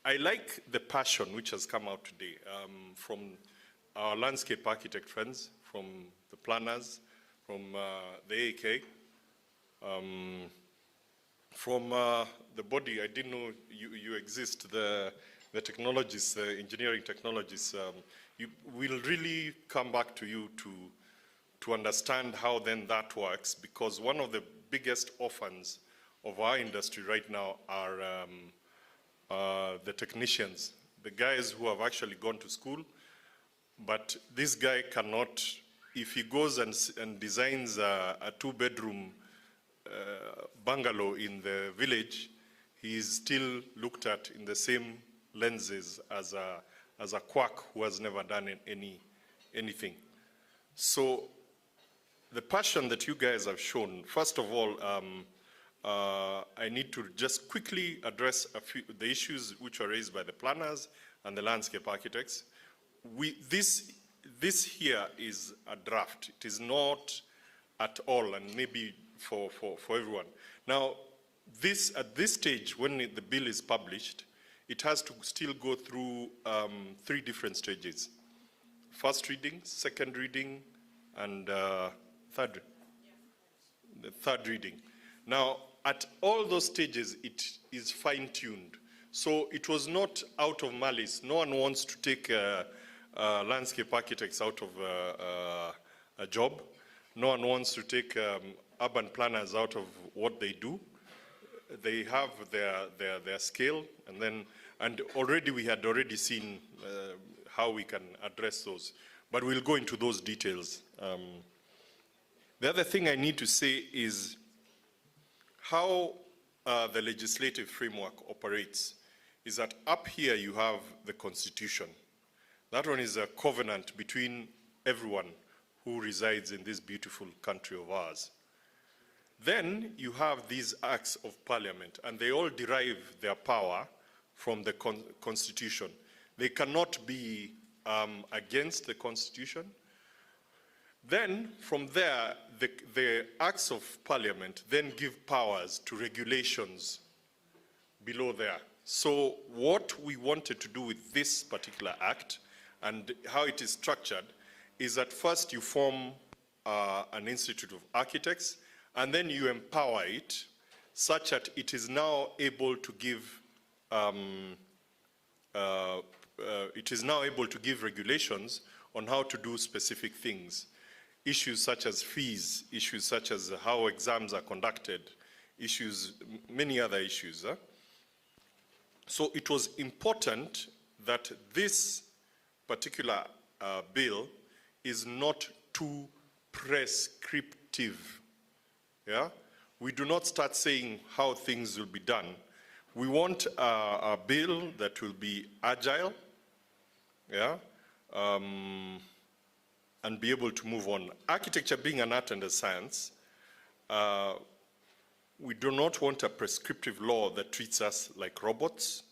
[SPEAKER 14] I like the passion which has come out today from our landscape architect friends, from the planners, from the AEK, from the body. I didn't know you exist, the technologists, the engineering technologists. We'll really come back to you to understand how then that works, because one of the biggest orphans of our industry right now are the technicians, the guys who have actually gone to school, but this guy cannot, if he goes and designs a 2-bedroom bungalow in the village, he is still looked at in the same lenses as a quack who has never done anything. So the passion that you guys have shown, first of all, I need to just quickly address the issues which are raised by the planners and the landscape architects. This here is a draft. It is not at all, and maybe for everyone. Now, at this stage, when the bill is published, it has to still go through 3 different stages. First reading, second reading, and third reading. Now, at all those stages, it is fine-tuned. So it was not out of malice. No one wants to take landscape architects out of a job. No one wants to take urban planners out of what they do. They have their scale, and already we had already seen how we can address those. But we'll go into those details. The other thing I need to say is how the legislative framework operates is that up here you have the Constitution. That one is a covenant between everyone who resides in this beautiful country of ours. Then you have these acts of parliament, and they all derive their power from the Constitution. They cannot be against the Constitution. Then, from there, the acts of parliament then give powers to regulations below there. So what we wanted to do with this particular act and how it is structured is that first you form an Institute of Architects, and then you empower it such that it is now able to give regulations on how to do specific things. issues such as fees, issues such as how exams are conducted, issues, many other issues. So it was important that this particular bill is not too prescriptive. Yeah? We do not start saying how things will be done. We want a bill that will be agile, yeah, and be able to move on. Architecture being an art and a science, we do not want a prescriptive law that treats us like robots.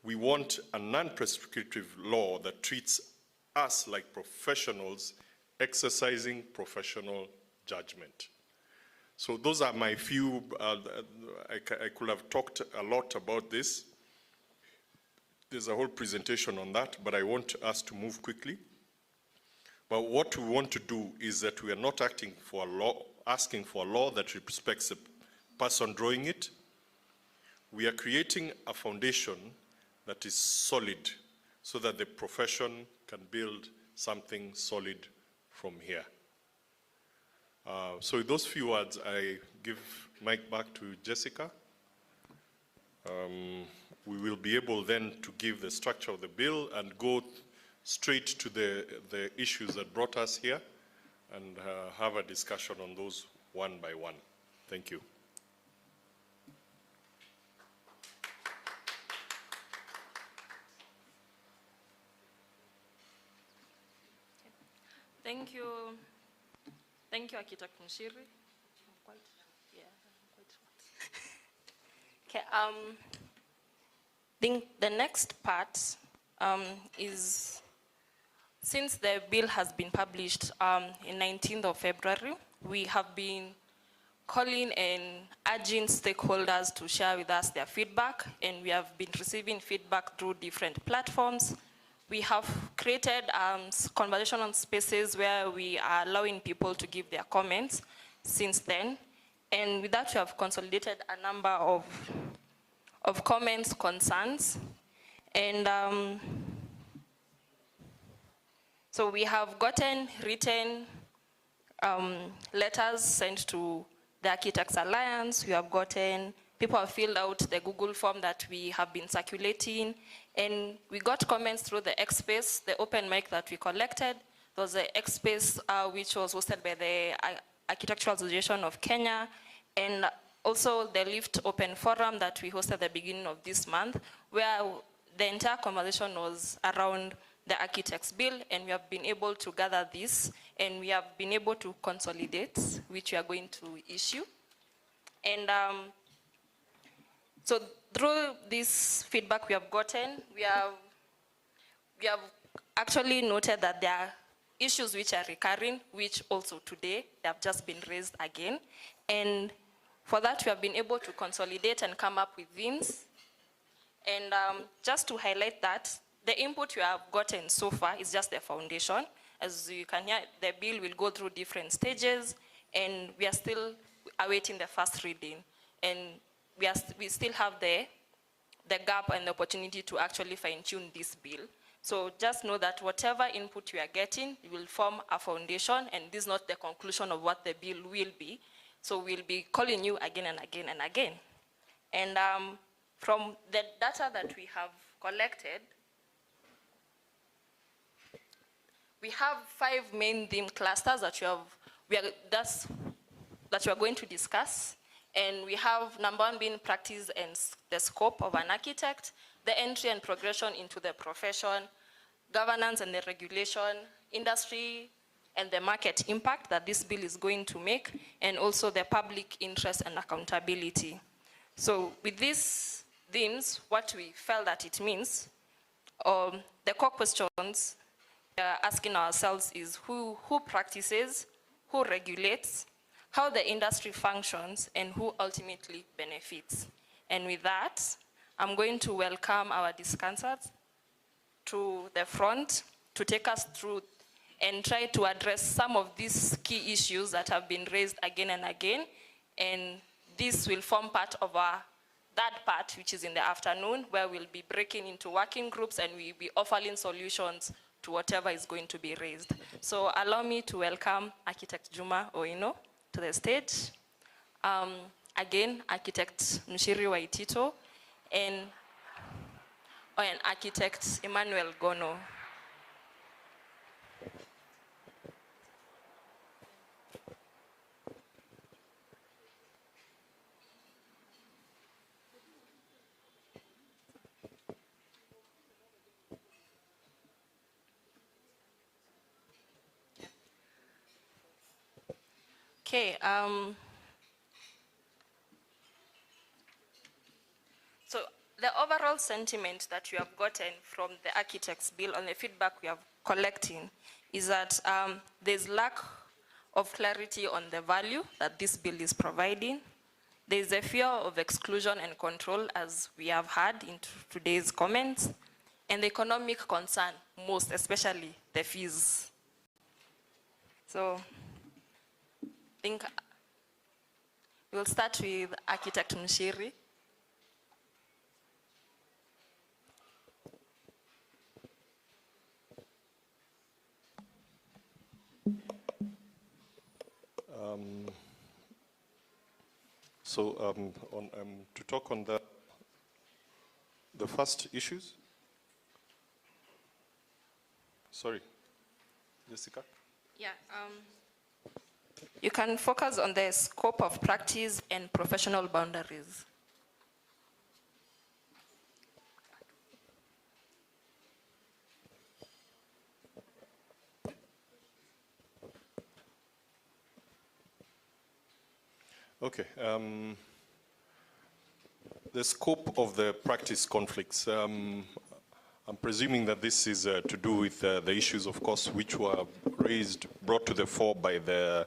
[SPEAKER 14] We want a non-prescriptive law that treats us like professionals exercising professional judgment. So those are my few, I could have talked a lot about this. There's a whole presentation on that, but I want us to move quickly. But what we want to do is that we are not asking for a law that respects the person drawing it. We are creating a foundation that is solid so that the profession can build something solid from here. So with those few words, I give mic back to Jessica. We will be able then to give the structure of the bill and go straight to the issues that brought us here and have a discussion on those one by one. Thank you.
[SPEAKER 2] Thank you. Thank you, Architect Mushiri. Okay, think the next part is, since the bill has been published in 19th of February, we have been calling and urging stakeholders to share with us their feedback, and we have been receiving feedback through different platforms. We have created conversational spaces where we are allowing people to give their comments since then. And with that, we have consolidated a number of comments, concerns. And so we have gotten written letters sent to the Architects Alliance. We have gotten, people have filled out the Google form that we have been circulating. And we got comments through the X-Space, the open mic that we collected. There was the X-Space, which was hosted by the Architectural Association of Kenya, and also the Lift Open Forum that we hosted at the beginning of this month, where the entire conversation was around the Architects Bill, and we have been able to gather this, and we have been able to consolidate, which we are going to issue. And so through this feedback we have gotten, we have actually noted that there are issues which are recurring, which also today they have just been raised again. And for that, we have been able to consolidate and come up with themes. And just to highlight that, the input we have gotten so far is just the foundation. As you can hear, the bill will go through different stages, and we are still awaiting the first reading. And we still have the gap and the opportunity to actually fine-tune this bill. So just know that whatever input we are getting will form a foundation, and this is not the conclusion of what the bill will be. So we'll be calling you again and again and again. And from the data that we have collected, we have 5 main theme clusters that we are going to discuss. And we have number 1 being practice and the scope of an architect, the entry and progression into the profession, governance and the regulation, industry and the market impact that this bill is going to make, and also the public interest and accountability. So with these themes, what we felt that it means, the core questions we are asking ourselves is who practices, who regulates, how the industry functions, and who ultimately benefits. And with that, I'm going to welcome our discussants to the front to take us through and try to address some of these key issues that have been raised again and again. And this will form part of our third part, which is in the afternoon, where we'll be breaking into working groups and we'll be offering solutions to whatever is going to be raised. So allow me to welcome Architect Juma Oino to the stage. Again, Architect Mshiri Waitito and Architect Emmanuel Gono. Okay, so the overall sentiment that we have gotten from the Architects Bill on the feedback we are collecting is that there's lack of clarity on the value that this bill is providing. There's a fear of exclusion and control, as we have heard in today's comments, and the economic concern most, especially the fees. So I think we'll start with Architect Mshiri.
[SPEAKER 14] To talk on the first issues. Sorry, Jessica?
[SPEAKER 2] Yeah. You can focus on the scope of practice and professional boundaries.
[SPEAKER 14] Okay. The scope of the practice conflicts. I'm presuming that this is to do with the issues, of course, which were brought to the fore by the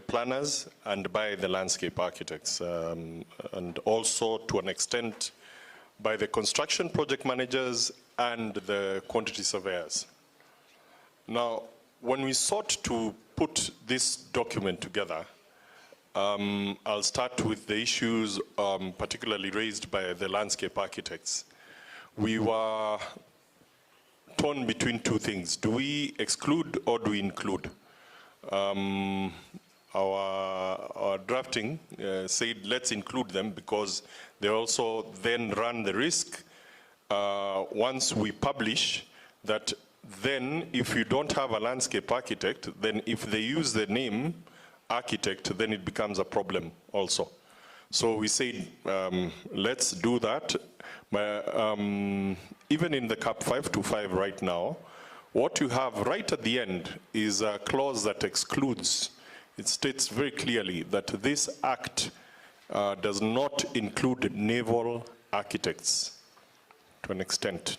[SPEAKER 14] planners and by the landscape architects, and also to an extent by the construction project managers and the quantity surveyors. Now, when we sought to put this document together, I'll start with the issues particularly raised by the landscape architects. We were torn between two things. Do we exclude or do we include? Our drafting said let's include them because they also then run the risk once we publish that then if you don't have a landscape architect, then if they use the name architect, then it becomes a problem also. So we said, let's do that. Even in the CAP 525 right now, what you have right at the end is a clause that excludes. It states very clearly that this act does not include naval architects to an extent.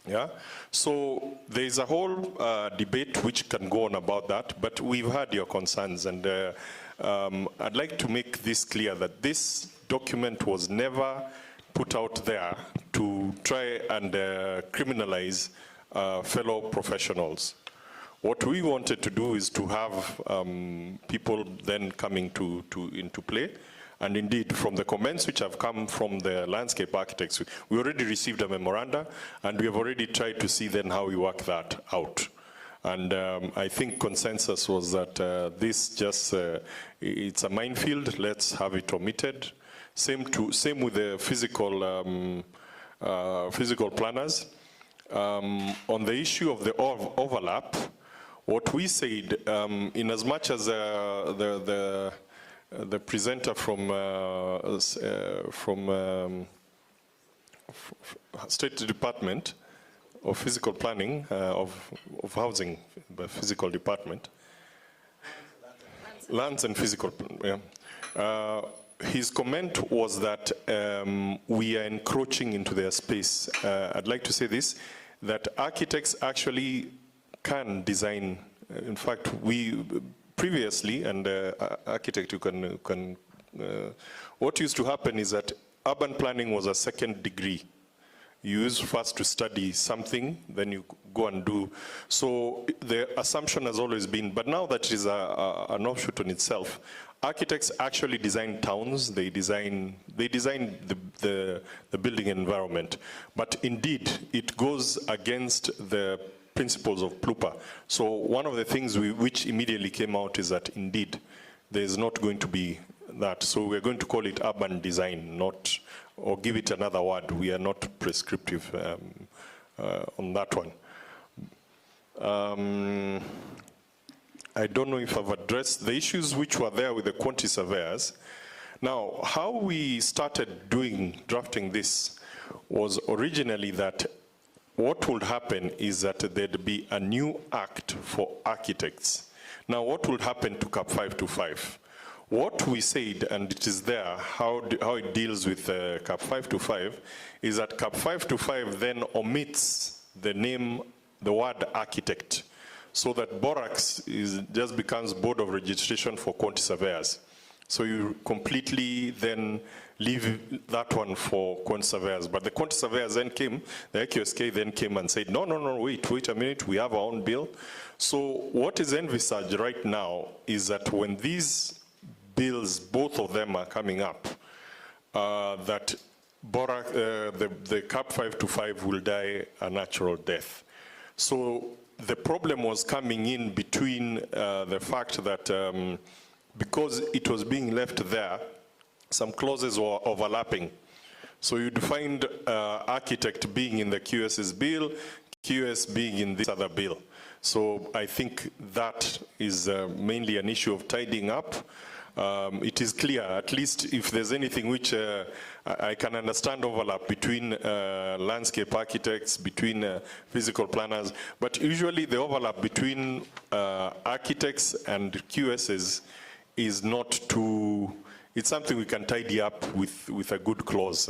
[SPEAKER 14] Yeah, so there's a whole debate which can go on about that, but we've heard your concerns, and I'd like to make this clear that this document was never put out there to try and criminalize fellow professionals. What we wanted to do is to have people then coming into play. And indeed, from the comments which have come from the landscape architects, we already received a memoranda, and we have already tried to see then how we work that out. And I think consensus was that this just, it's a minefield, let's have it omitted. Same with the physical planners. On the issue of the overlap, what we said, in as much as the presenter from State Department of Physical Planning, of Housing, the Physical Department, Lands and Physical, yeah. His comment was that we are encroaching into their space. I'd like to say this, that architects actually can design. In fact, we previously, and architect, you can what used to happen is that urban planning was a second degree. You used first to study something, then you go and do. So the assumption has always been, but now that is an offshoot on itself, architects actually design towns, they design the building environment, but indeed it goes against the principles of PLUPA. So one of the things which immediately came out is that indeed there is not going to be that. So we're going to call it urban design, not, or give it another word. We are not prescriptive on that one. I don't know if I've addressed the issues which were there with the quantity surveyors. Now, how we started drafting this was originally that what would happen is that there'd be a new act for architects. Now, what would happen to CAP 525? What we said, and it is there, how it deals with CAP 525, is that CAP 525 then omits the name, the word architect, so that BORAX just becomes Board of Registration for Quantity Surveyors. So you completely then leave that one for quantity surveyors. But the quantity surveyors then came, the AQSK then came and said, no, wait a minute, we have our own bill. So what is envisaged right now is that when these bills, both of them are coming up, that BORAX, the CAP 525 will die a natural death. So the problem was coming in between the fact that because it was being left there, some clauses were overlapping. So you'd find architect being in the QS's bill, QS being in this other bill. So I think that is mainly an issue of tidying up. It is clear, at least if there's anything which I can understand overlap between landscape architects, between physical planners, but usually the overlap between architects and QSs is not too, it's something we can tidy up with a good clause.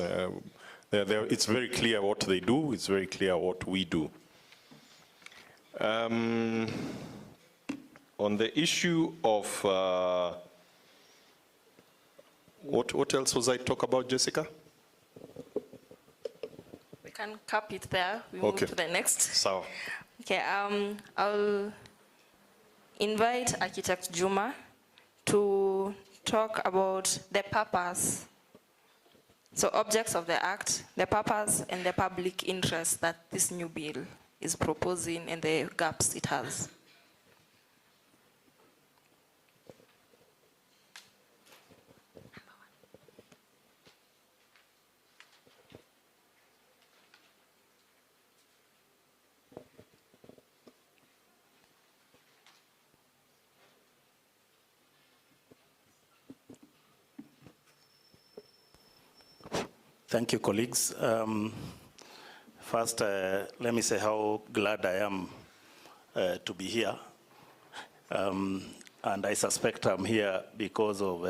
[SPEAKER 14] It's very clear what they do, it's very clear what we do. On the issue of, what else was I talk about, Jessica?
[SPEAKER 2] We can cap it there. We
[SPEAKER 14] Okay.
[SPEAKER 2] move to the next.
[SPEAKER 14] So.
[SPEAKER 2] Okay, I'll invite Architect Juma to talk about the purpose, so objects of the Act, the purpose and the public interest that this new bill is proposing and the gaps it has.
[SPEAKER 15] Thank you, colleagues. First, let me say how glad I am to be here. And I suspect I'm here because of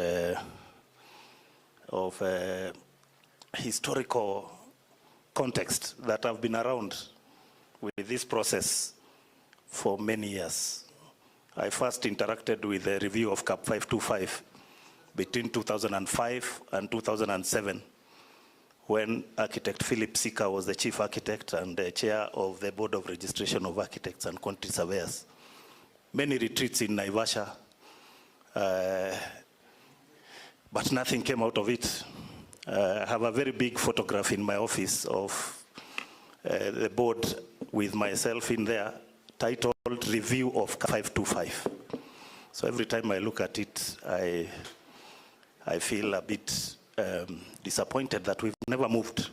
[SPEAKER 15] historical context that I've been around with this process for many years. I first interacted with the review of CAP 525 between 2005 and 2007, when architect Philip Sika was the chief architect and the chair of the Board of Registration of Architects and Quantity Surveyors. Many retreats in Naivasha, but nothing came out of it. I have a very big photograph in my office of the board with myself in there, titled Review of 525. So every time I look at it, I feel a bit disappointed that we've never moved.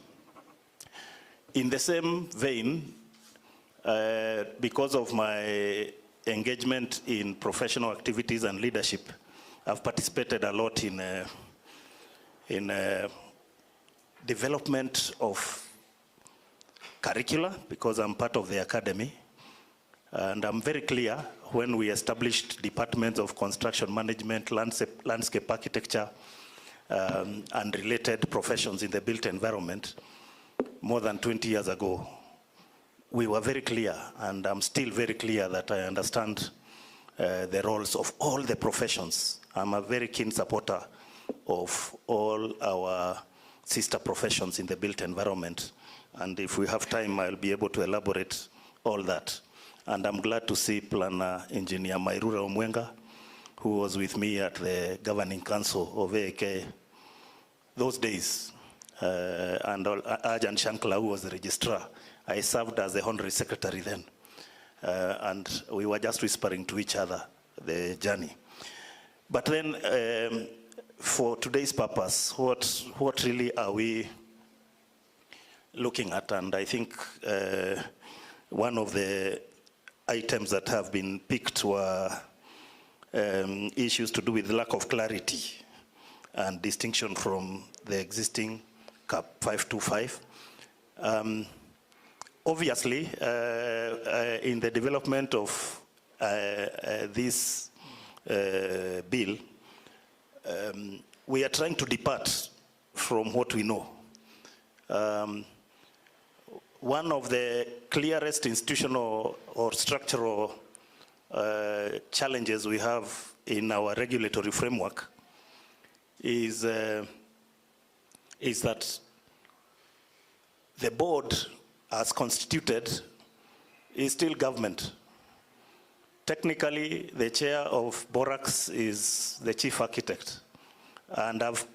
[SPEAKER 15] In the same vein, because of my engagement in professional activities and leadership, I've participated a lot in development of curricula, because I'm part of the academy. And I'm very clear when we established departments of construction management, landscape architecture, and related professions in the built environment more than 20 years ago, we were very clear, and I'm still very clear that I understand the roles of all the professions. I'm a very keen supporter of all our sister professions in the built environment. And if we have time, I'll be able to elaborate all that. And I'm glad to see Planner Engineer Mairura Omwenga, who was with me at the governing council of AAK those days, and Ajahn Shankla, who was the registrar. I served as the honorary secretary then, and we were just whispering to each other the journey. But then, for today's purpose, what really are we looking at? And I think one of the items that have been picked were issues to do with lack of clarity and distinction from the existing CAP 525. Obviously, in the development of this bill, we are trying to depart from what we know. One of the clearest institutional or structural challenges we have in our regulatory framework is that the board, as constituted, is still government. Technically, the chair of BORACS is the chief architect. And I've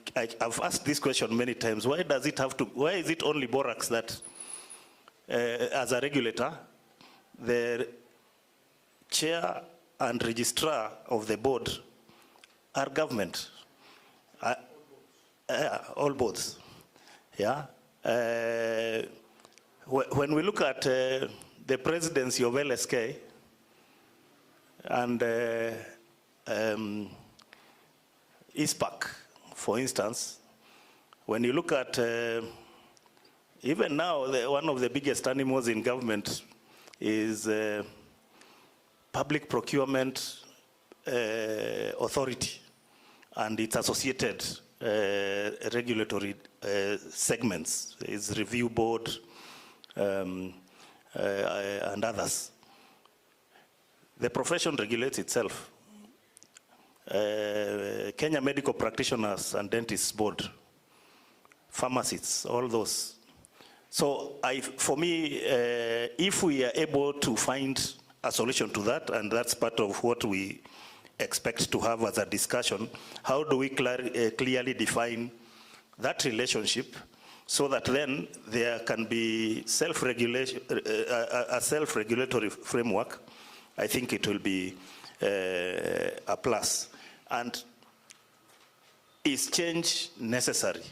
[SPEAKER 15] asked this question many times. Why does it have to? Why is it only BORACS that, as a regulator, the chair and registrar of the board are government? All boards. Yeah. When we look at the presidency of LSK and ISPAC, for instance, when you look at even now, one of the biggest animals in government is Public Procurement Authority and its associated regulatory segments, its review board and others. The profession regulates itself. Kenya Medical Practitioners and Dentists Board, pharmacists, all those. So for me, if we are able to find a solution to that, and that's part of what we expect to have as a discussion, how do we clearly define that relationship so that then there can be self-regulation, a self-regulatory framework? I think it will be a plus. And is change necessary?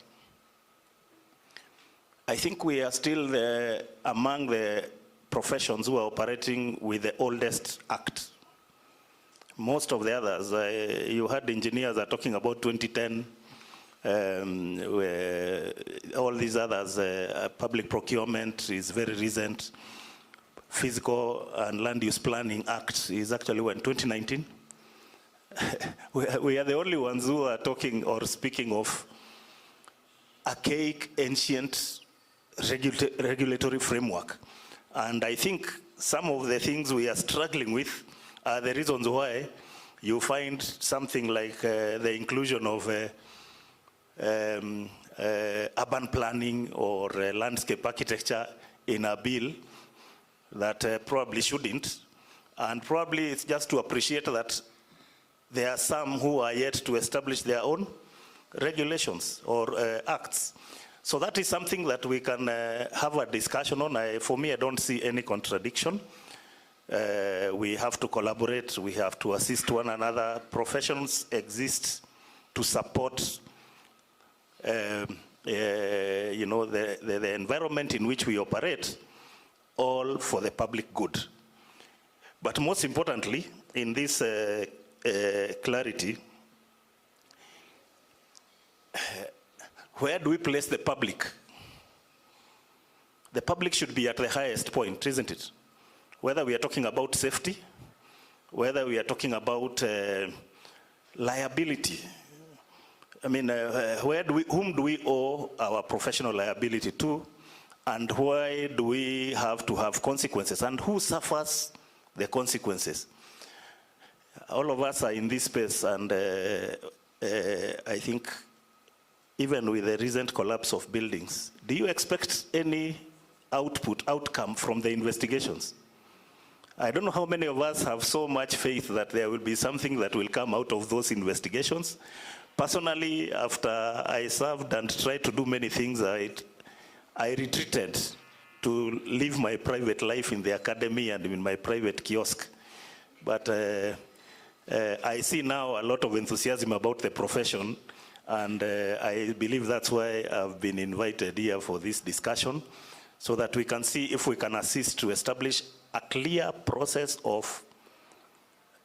[SPEAKER 15] I think we are still among the professions who are operating with the oldest act. Most of the others, you heard engineers are talking about 2010, all these others, public procurement is very recent. Physical and Land Use Planning Act is actually when, 2019? We are the only ones who are talking or speaking of archaic, ancient regulatory framework. And I think some of the things we are struggling with are the reasons why you find something like the inclusion of urban planning or landscape architecture in a bill that probably shouldn't. And probably it's just to appreciate that there are some who are yet to establish their own regulations or acts. So that is something that we can have a discussion on. For me, I don't see any contradiction. We have to collaborate, we have to assist one another. Professions exist to support you know, the environment in which we operate, all for the public good. But most importantly, in this clarity, where do we place the public? The public should be at the highest point, isn't it? Whether we are talking about safety, whether we are talking about liability. I mean, whom do we owe our professional liability to? And why do we have to have consequences? And who suffers the consequences? All of us are in this space, and I think even with the recent collapse of buildings, do you expect any outcome from the investigations? I don't know how many of us have so much faith that there will be something that will come out of those investigations. Personally, after I served and tried to do many things, I retreated to live my private life in the academy and in my private kiosk. But I see now a lot of enthusiasm about the profession, and I believe that's why I've been invited here for this discussion, so that we can see if we can assist to establish a clear process of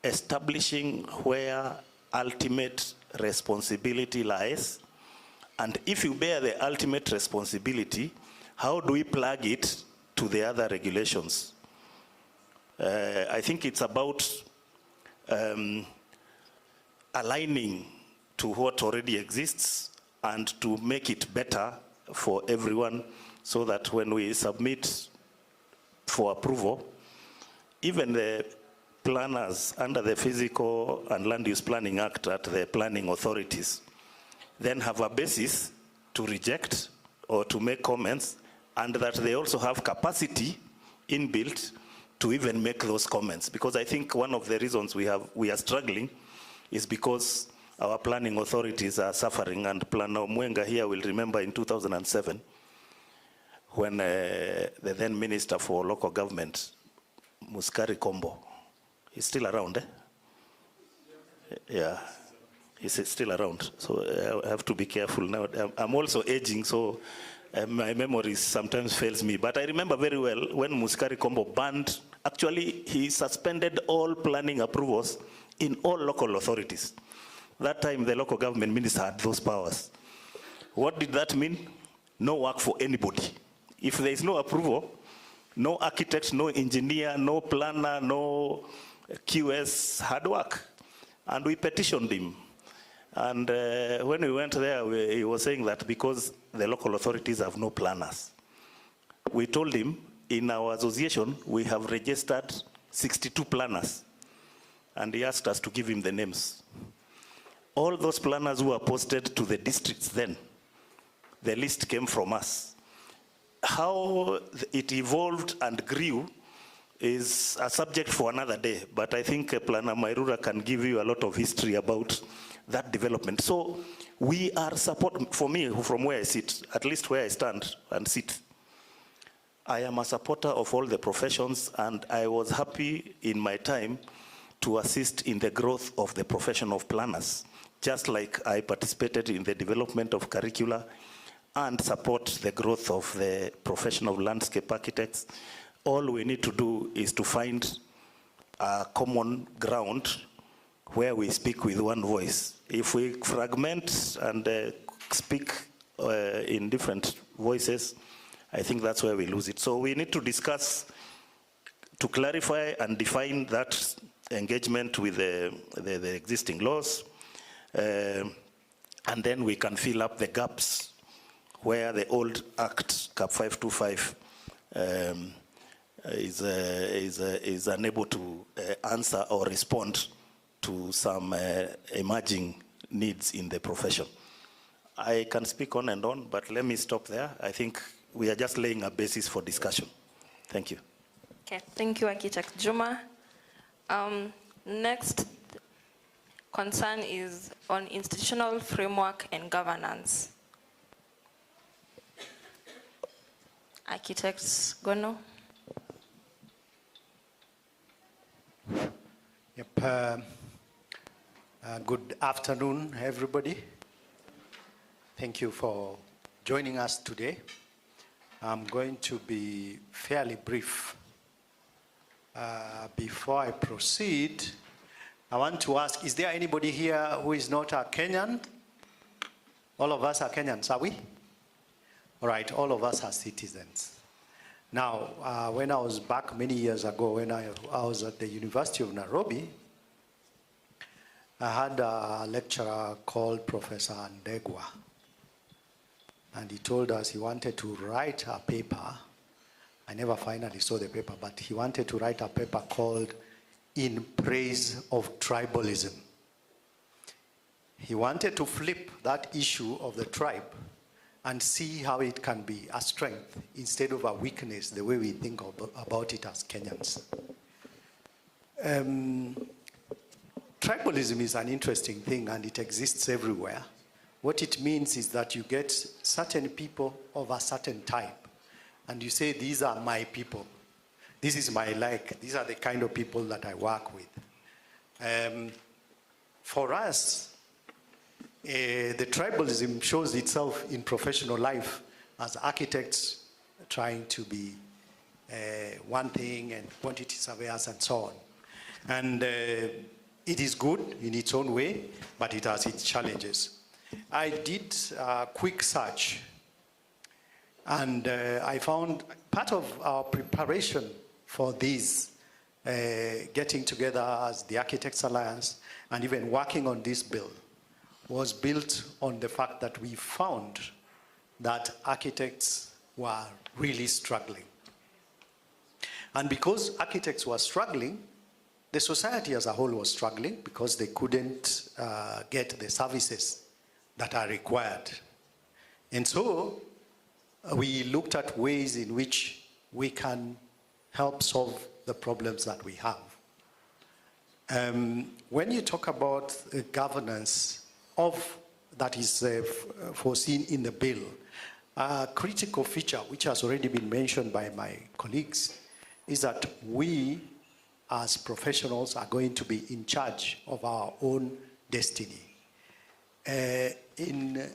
[SPEAKER 15] establishing where ultimate responsibility lies, and if you bear the ultimate responsibility, how do we plug it to the other regulations? I think it's about aligning to what already exists and to make it better for everyone, so that when we submit for approval, even the planners under the Physical and Land Use Planning Act at the planning authorities then have a basis to reject or to make comments, and that they also have capacity inbuilt to even make those comments. Because I think one of the reasons we are struggling is because our planning authorities are suffering, and Planner Mwenga here will remember in 2007, when the then Minister for Local Government, Muskari Kombo, he's still around, eh? Yeah, he's still around. So I have to be careful now. I'm also aging, so my memory sometimes fails me. But I remember very well when Muskari Kombo banned, actually he suspended all planning approvals in all local authorities. That time the local government minister had those powers. What did that mean? No work for anybody. If there is no approval, no architect, no engineer, no planner, no QS had work. And we petitioned him. And when we went there, he was saying that because the local authorities have no planners. We told him, in our association, we have registered 62 planners. And he asked us to give him the names. All those planners who were posted to the districts then, the list came from us. How it evolved and grew is a subject for another day, but I think Planner Mairura can give you a lot of history about that development. So we are for me, from where I sit, at least where I stand and sit, I am a supporter of all the professions, and I was happy in my time to assist in the growth of the profession of planners, just like I participated in the development of curricula and support the growth of the profession of landscape architects. All we need to do is to find a common ground where we speak with one voice. If we fragment and speak in different voices, I think that's where we lose it. So we need to discuss, to clarify and define that engagement with the existing laws, and then we can fill up the gaps where the old Act, CAP 525, is unable to answer or respond to some emerging needs in the profession. I can speak on and on, but let me stop there. I think we are just laying a basis for discussion. Thank you.
[SPEAKER 2] Okay, thank you, Architect Juma. Next concern is on institutional framework and governance. Architects Gono.
[SPEAKER 16] Yep. Good afternoon, everybody. Thank you for joining us today. I'm going to be fairly brief. Before I proceed, I want to ask, is there anybody here who is not a Kenyan? All of us are Kenyans, are we? All right, all of us are citizens. Now, when I was back many years ago, when I was at the University of Nairobi, I had a lecturer called Professor Ndegwa. And he told us he wanted to write a paper. I never finally saw the paper, but he wanted to write a paper called In Praise of Tribalism. He wanted to flip that issue of the tribe and see how it can be a strength instead of a weakness, the way we think about it as Kenyans. Tribalism is an interesting thing and it exists everywhere. What it means is that you get certain people of a certain type and you say, these are my people. This is my like. These are the kind of people that I work with. For us, the tribalism shows itself in professional life as architects trying to be one thing and quantity surveyors and so on. And it is good in its own way, but it has its challenges. I did a quick search and I found part of our preparation for this, getting together as the Architects Alliance and even working on this bill, was built on the fact that we found that architects were really struggling. And because architects were struggling, the society as a whole was struggling because they couldn't get the services that are required. And so we looked at ways in which we can help solve the problems that we have. When you talk about governance of that is foreseen in the bill, a critical feature, which has already been mentioned by my colleagues, is that we as professionals are going to be in charge of our own destiny. In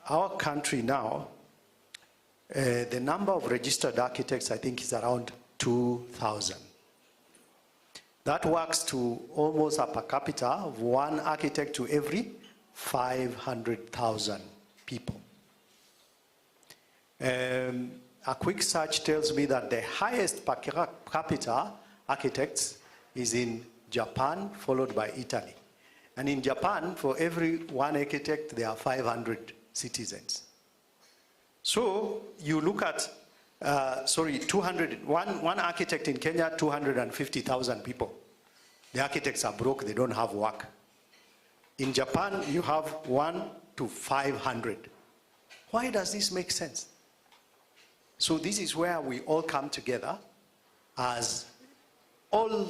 [SPEAKER 16] our country now, the number of registered architects, I think, is around 2,000. That works to almost a per capita of one architect to every 500,000 people. A quick search tells me that the highest per capita architects is in Japan, followed by Italy. And in Japan, for every one architect, there are 500 citizens. So you look at, one architect in Kenya, 250,000 people. The architects are broke, they don't have work. In Japan, you have 1 to 500. Why does this make sense? So this is where we all come together as all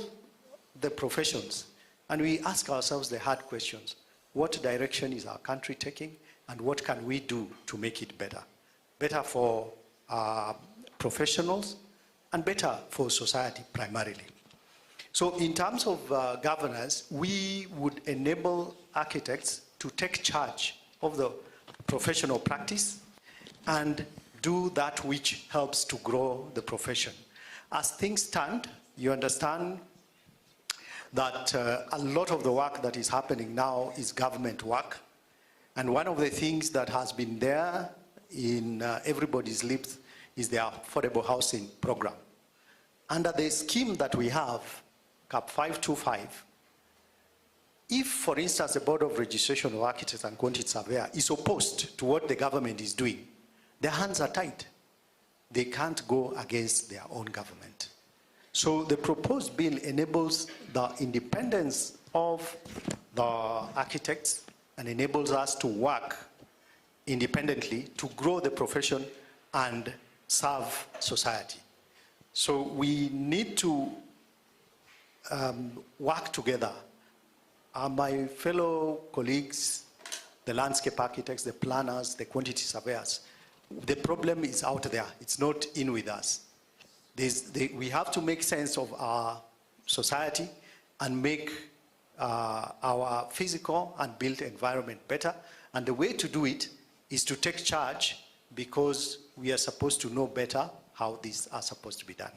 [SPEAKER 16] the professions, and we ask ourselves the hard questions. What direction is our country taking, and what can we do to make it better? Better for professionals, and better for society primarily. So in terms of governance, we would enable architects to take charge of the professional practice and do that which helps to grow the profession. As things stand, you understand that a lot of the work that is happening now is government work. And one of the things that has been there in everybody's lips is the affordable housing program. Under the scheme that we have, CAP 525, if, for instance, the Board of Registration of Architects and Quantity Surveyor is opposed to what the government is doing, their hands are tied. They can't go against their own government. So the proposed bill enables the independence of the architects and enables us to work independently to grow the profession and serve society. So we need to work together. My fellow colleagues, the landscape architects, the planners, the quantity surveyors, the problem is out there. It's not in with us. We have to make sense of our society and make our physical and built environment better. And the way to do it is to take charge, because we are supposed to know better how these are supposed to be done.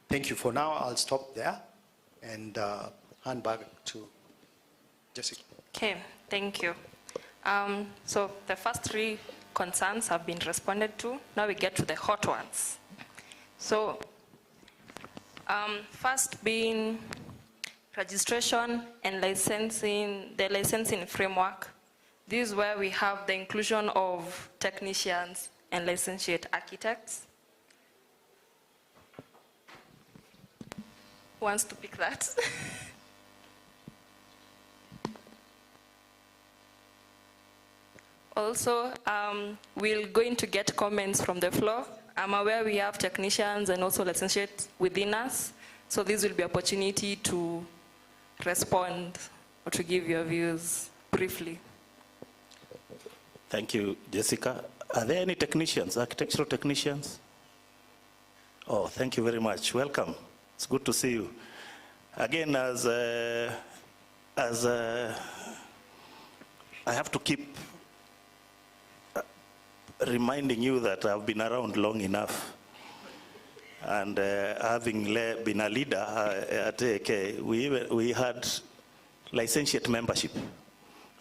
[SPEAKER 16] Thank you. For now, I'll stop there and hand back to Jessica.
[SPEAKER 2] Okay, thank you. So the first three concerns have been responded to. Now we get to the hot ones. So first being registration and licensing, the licensing framework. This is where we have the inclusion of technicians and licentiate architects. Who wants to pick that? Also, we're going to get comments from the floor. I'm aware we have technicians and also licentiates within us, so this will be an opportunity to respond or to give your views briefly.
[SPEAKER 15] Thank you, Jessica. Are there any technicians, architectural technicians? Oh, thank you very much. Welcome. It's good to see you. Again, as I have to keep reminding you that I've been around long enough. And having been a leader at AK, we had licentiate membership,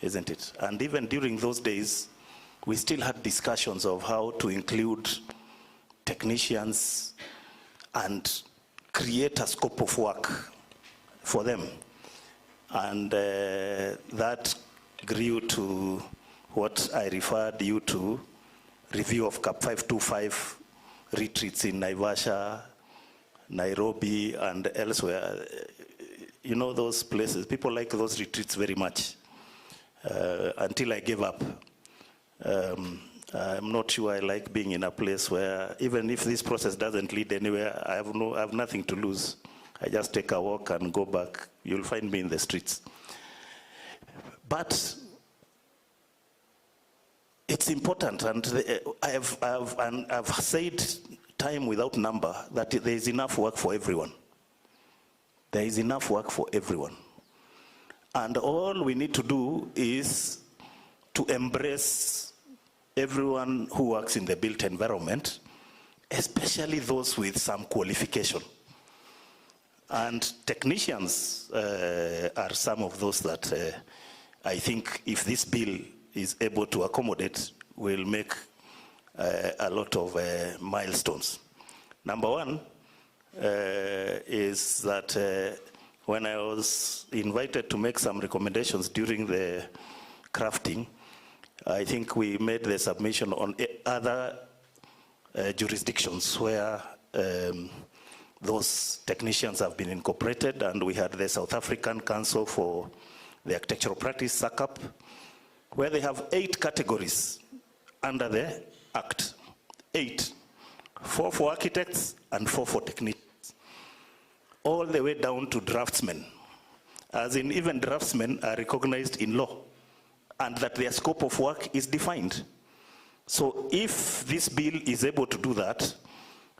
[SPEAKER 15] isn't it? And even during those days, we still had discussions of how to include technicians and create a scope of work for them. And that grew to what I referred you to, review of CAP 525 retreats in Naivasha, Nairobi, and elsewhere. You know those places, people like those retreats very much, until I gave up. I'm not sure I like being in a place where, even if this process doesn't lead anywhere, I have nothing to lose. I just take a walk and go back. You'll find me in the streets. But it's important, and I've said time without number that there is enough work for everyone. There is enough work for everyone. And all we need to do is to embrace everyone who works in the built environment, especially those with some qualification. And technicians are some of those that I think if this bill is able to accommodate, will make a lot of milestones. Number one is that when I was invited to make some recommendations during the crafting, I think we made the submission on other jurisdictions where those technicians have been incorporated, and we had the South African Council for the Architectural Practice, SACAP, where they have 8 categories under the Act. 8. 4 for architects and 4 for technicians. All the way down to draftsmen. As in, even draftsmen are recognized in law, and that their scope of work is defined. So if this bill is able to do that,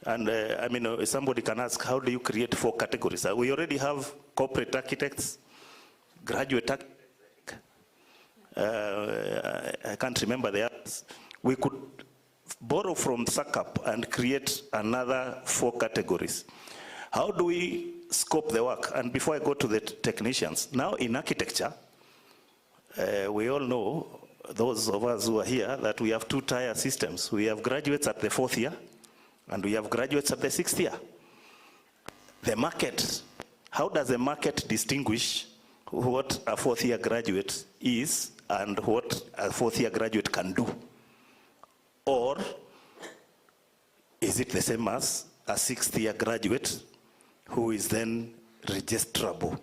[SPEAKER 15] and I mean, somebody can ask, how do you create 4 categories? We already have corporate architects, graduate architects, I can't remember the others. We could borrow from SACAP and create another 4 categories. How do we scope the work? And before I go to the technicians, now in architecture, we all know, those of us who are here, that we have 2-tier systems. We have graduates at the 4th year, and we have graduates at the 6th year. The market, how does the market distinguish what a 4th year graduate is and what a 4th year graduate can do? Or is it the same as a 6th year graduate who is then registrable?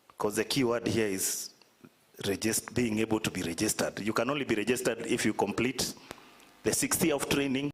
[SPEAKER 15] Because the key word here is being able to be registered. You can only be registered if you complete the 6th year of training,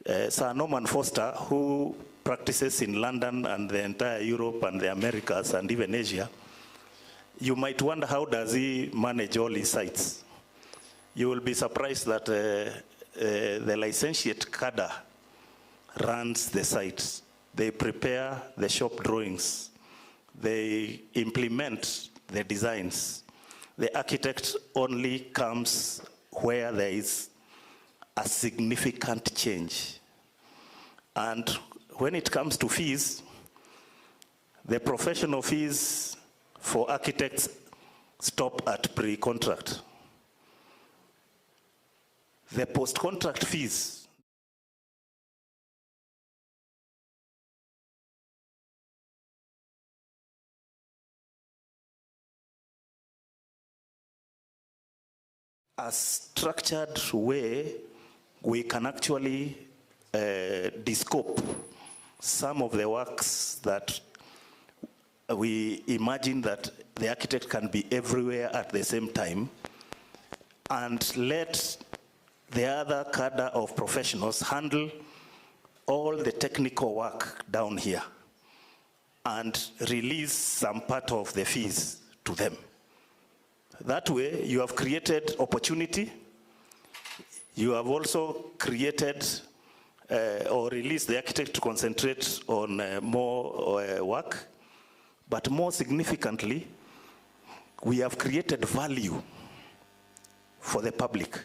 [SPEAKER 15] Sir Norman Foster, who practices in London and the entire Europe and the Americas and even Asia, you might wonder how does he manage all his sites. You will be surprised that the licentiate cadre runs the sites. They prepare the shop drawings. They implement the designs. The architect only comes where there is a significant change. And when it comes to fees, the professional fees for architects stop at pre-contract. The post-contract fees a structured way we can actually descope some of the works that we imagine that the architect can be everywhere at the same time, and let the other cadre of professionals handle all the technical work down here and release some part of the fees to them. That way, you have created opportunity. You have also created or released the architect to concentrate on more work. But more significantly, we have created value for the public.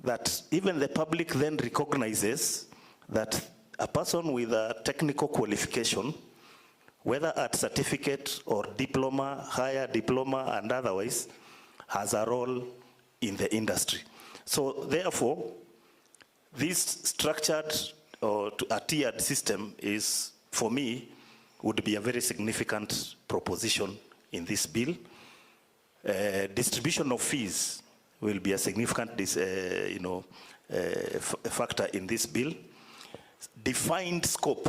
[SPEAKER 15] That even the public then recognizes that a person with a technical qualification, whether at certificate or diploma, higher diploma and otherwise, has a role in the industry. So therefore, this structured or a tiered system is, for me, would be a very significant proposition in this bill. Distribution of fees will be a significant factor in this bill. Defined scope,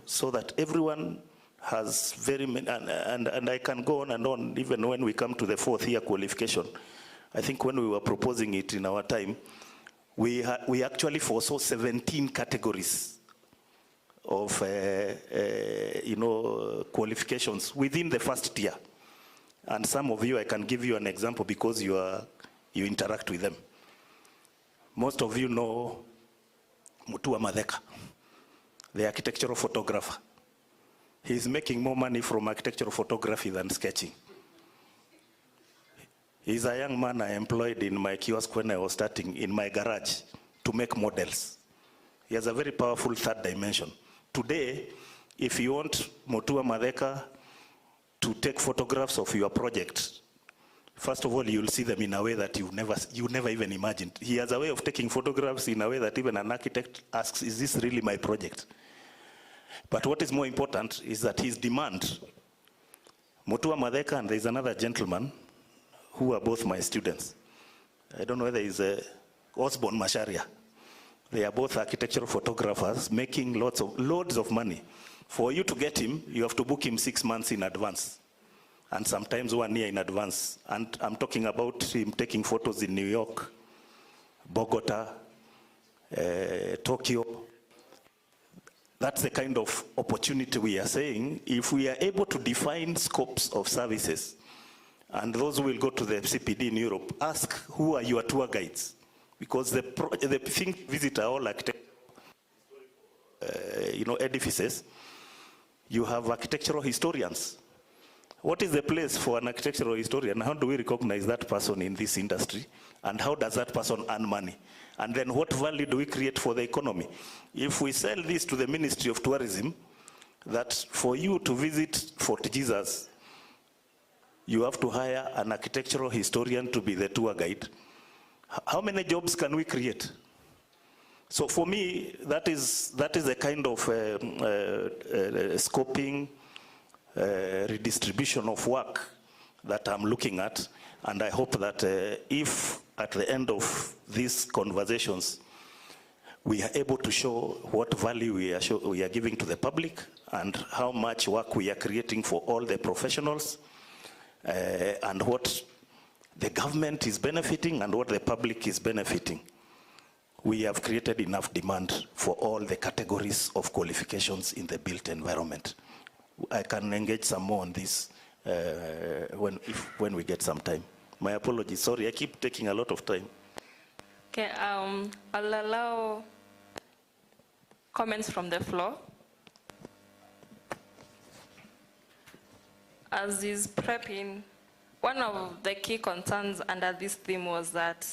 [SPEAKER 15] so that everyone has very many, and I can go on and on, even when we come to the 4th year qualification. I think when we were proposing it in our time, we actually foresaw 17 categories of qualifications within the first tier. And some of you, I can give you an example because you interact with them. Most of you know Mutua Madheka, the architectural photographer. He's making more money from architectural photography than sketching. He's a young man I employed in my kiosk when I was starting in my garage to make models. He has a very powerful third dimension. Today, if you want Mutua Madheka to take photographs of your project, first of all, you'll see them in a way that you never even imagined. He has a way of taking photographs in a way that even an architect asks, is this really my project? But what is more important is that his demand. Mutua Madheka and there's another gentleman who are both my students. I don't know whether he's Osborne Masharia. They are both architectural photographers making loads of money. For you to get him, you have to book him 6 months in advance, and sometimes 1 year in advance. And I'm talking about him taking photos in New York, Bogota, Tokyo. That's the kind of opportunity we are saying. If we are able to define scopes of services, and those who will go to the CPD in Europe, ask who are your tour guides, because the thing visitor all architectural edifices. You have architectural historians. What is the place for an architectural historian? How do we recognize that person in this industry? And how does that person earn money? And then what value do we create for the economy? If we sell this to the Ministry of Tourism, that for you to visit Fort Jesus, you have to hire an architectural historian to be the tour guide. How many jobs can we create? So for me, that is a kind of scoping, redistribution of work that I'm looking at. And I hope that if at the end of these conversations, we are able to show what value we are giving to the public and how much work we are creating for all the professionals, and what the government is benefiting and what the public is benefiting. we have created enough demand for all the categories of qualifications in the built environment. I can engage some more on this when we get some time. My apologies, sorry, I keep taking a lot of time.
[SPEAKER 2] Okay, I'll allow comments from the floor. As is prepping, one of the key concerns under this theme was that,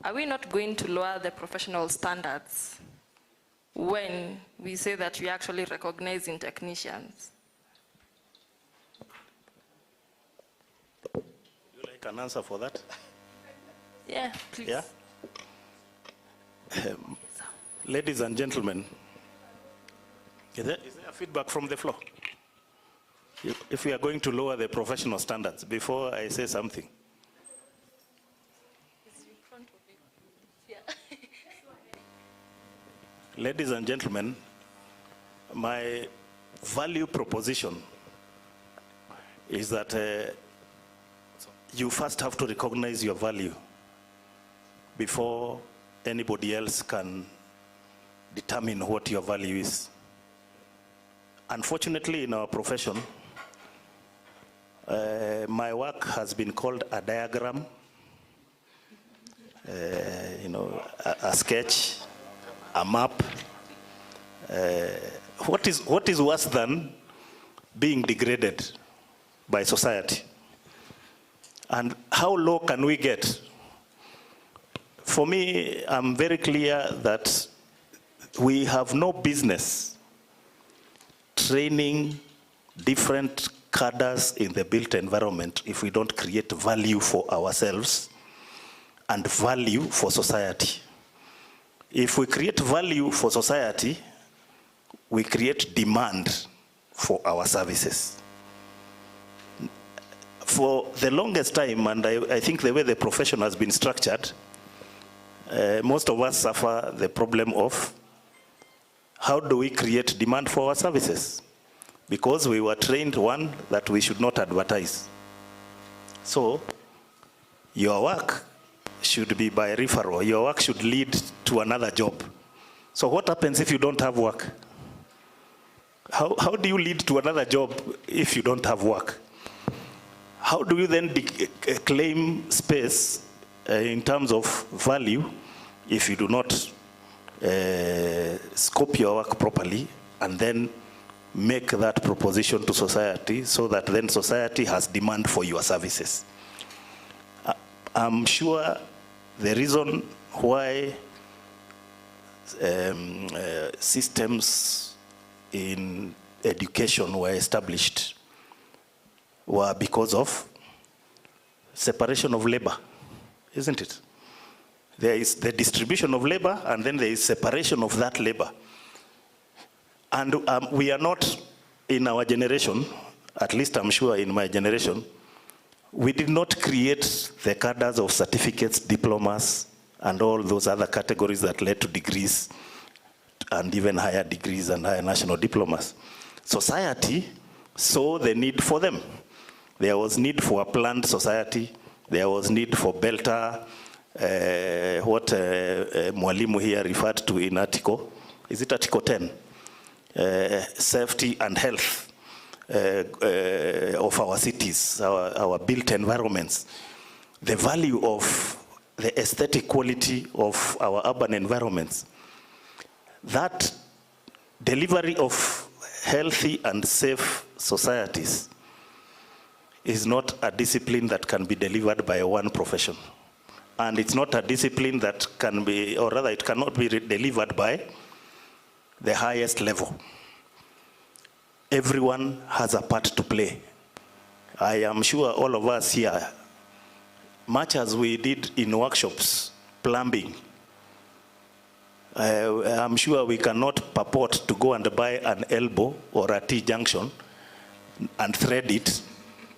[SPEAKER 2] are we not going to lower the professional standards when we say that we actually recognize in technicians?
[SPEAKER 15] You like an answer for that?
[SPEAKER 2] Yeah, please.
[SPEAKER 15] Yeah? Ladies and gentlemen, is there feedback from the floor? If we are going to lower the professional standards, before I say something. Ladies and gentlemen, my value proposition is that you first have to recognize your value before anybody else can determine what your value is. Unfortunately, in our profession, my work has been called a diagram, a sketch, a map. What is worse than being degraded by society? And how low can we get? For me, I'm very clear that we have no business training different cadres in the built environment if we don't create value for ourselves and value for society. If we create value for society, we create demand for our services. For the longest time, and I think the way the profession has been structured, most of us suffer the problem of how do we create demand for our services? Because we were trained, one, that we should not advertise. So, your work should be by referral. Your work should lead to another job. So what happens if you don't have work? How do you lead to another job if you don't have work? How do you then claim space in terms of value if you do not scope your work properly and then make that proposition to society so that then society has demand for your services? I'm sure the reason why systems in education were established were because of separation of labor, isn't it? There is the distribution of labor, and then there is separation of that labor. And we are not, in our generation, at least I'm sure in my generation, we did not create the cadres of certificates, diplomas, and all those other categories that led to degrees, and even higher degrees and higher national diplomas. Society saw the need for them. There was need for a planned society. There was need for belter, what Mwalimu here referred to in article, is it article 10? Safety and health of our cities, our built environments. The value of the aesthetic quality of our urban environments. That delivery of healthy and safe societies is not a discipline that can be delivered by one profession. And it's not a discipline that can be, or rather it cannot be delivered by the highest level. Everyone has a part to play. I am sure all of us here, much as we did in workshops, plumbing, I'm sure we cannot purport to go and buy an elbow or a T-junction and thread it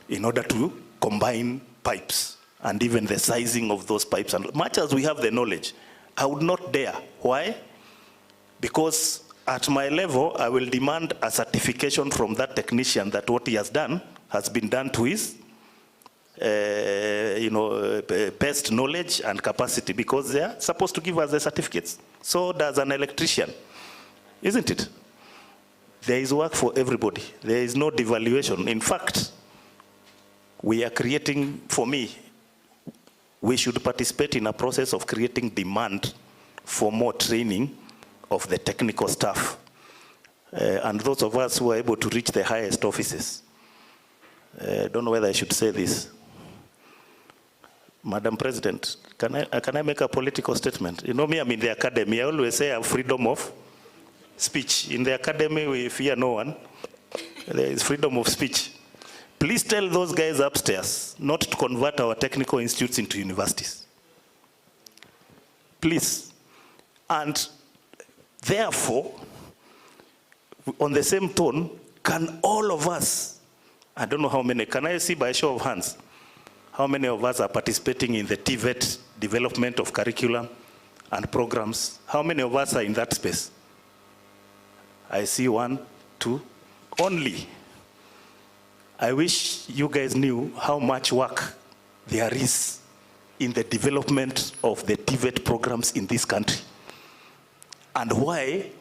[SPEAKER 15] in order to combine pipes and even the sizing of those pipes. And much as we have the knowledge, I would not dare. Why? Because at my level, I will demand a certification from that technician that what he has done has been done to his best knowledge and capacity, because they are supposed to give us the certificates. So does an electrician, isn't it? There is work for everybody. There is no devaluation. In fact, we are creating, for me, we should participate in a process of creating demand for more training of the technical staff. And those of us who are able to reach the highest offices. I don't know whether I should say this. Madam President, can I make a political statement? You know me, I'm in the academy. I always say I have freedom of speech. In the academy, we fear no one. There is freedom of speech. Please tell those guys upstairs not to convert our technical institutes into universities. Please. And therefore, on the same tone, can all of us, I don't know how many, can I see by show of hands, how many of us are participating in the TVET development of curriculum and programs? How many of us are in that space? I see 1, 2, only. I wish you guys knew how much work there is in the development of the TVET programs in this country, and why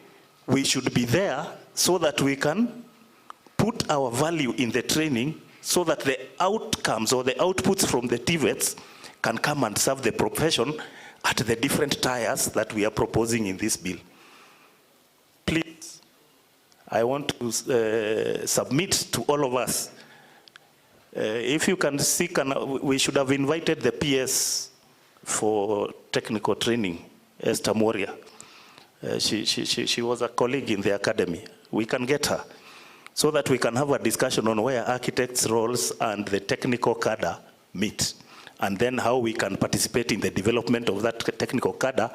[SPEAKER 15] we should be there so that we can put our value in the training so that the outcomes or the outputs from the TVETs can come and serve the profession at the different tiers that we are proposing in this bill. Please, I want to submit to all of us. If you can seek, we should have invited the PS for technical training, Esther Moria. She was a colleague in the academy. We can get her so that we can have a discussion on where architects' roles and the technical cadre meet, and then how we can participate in the development of that technical cadre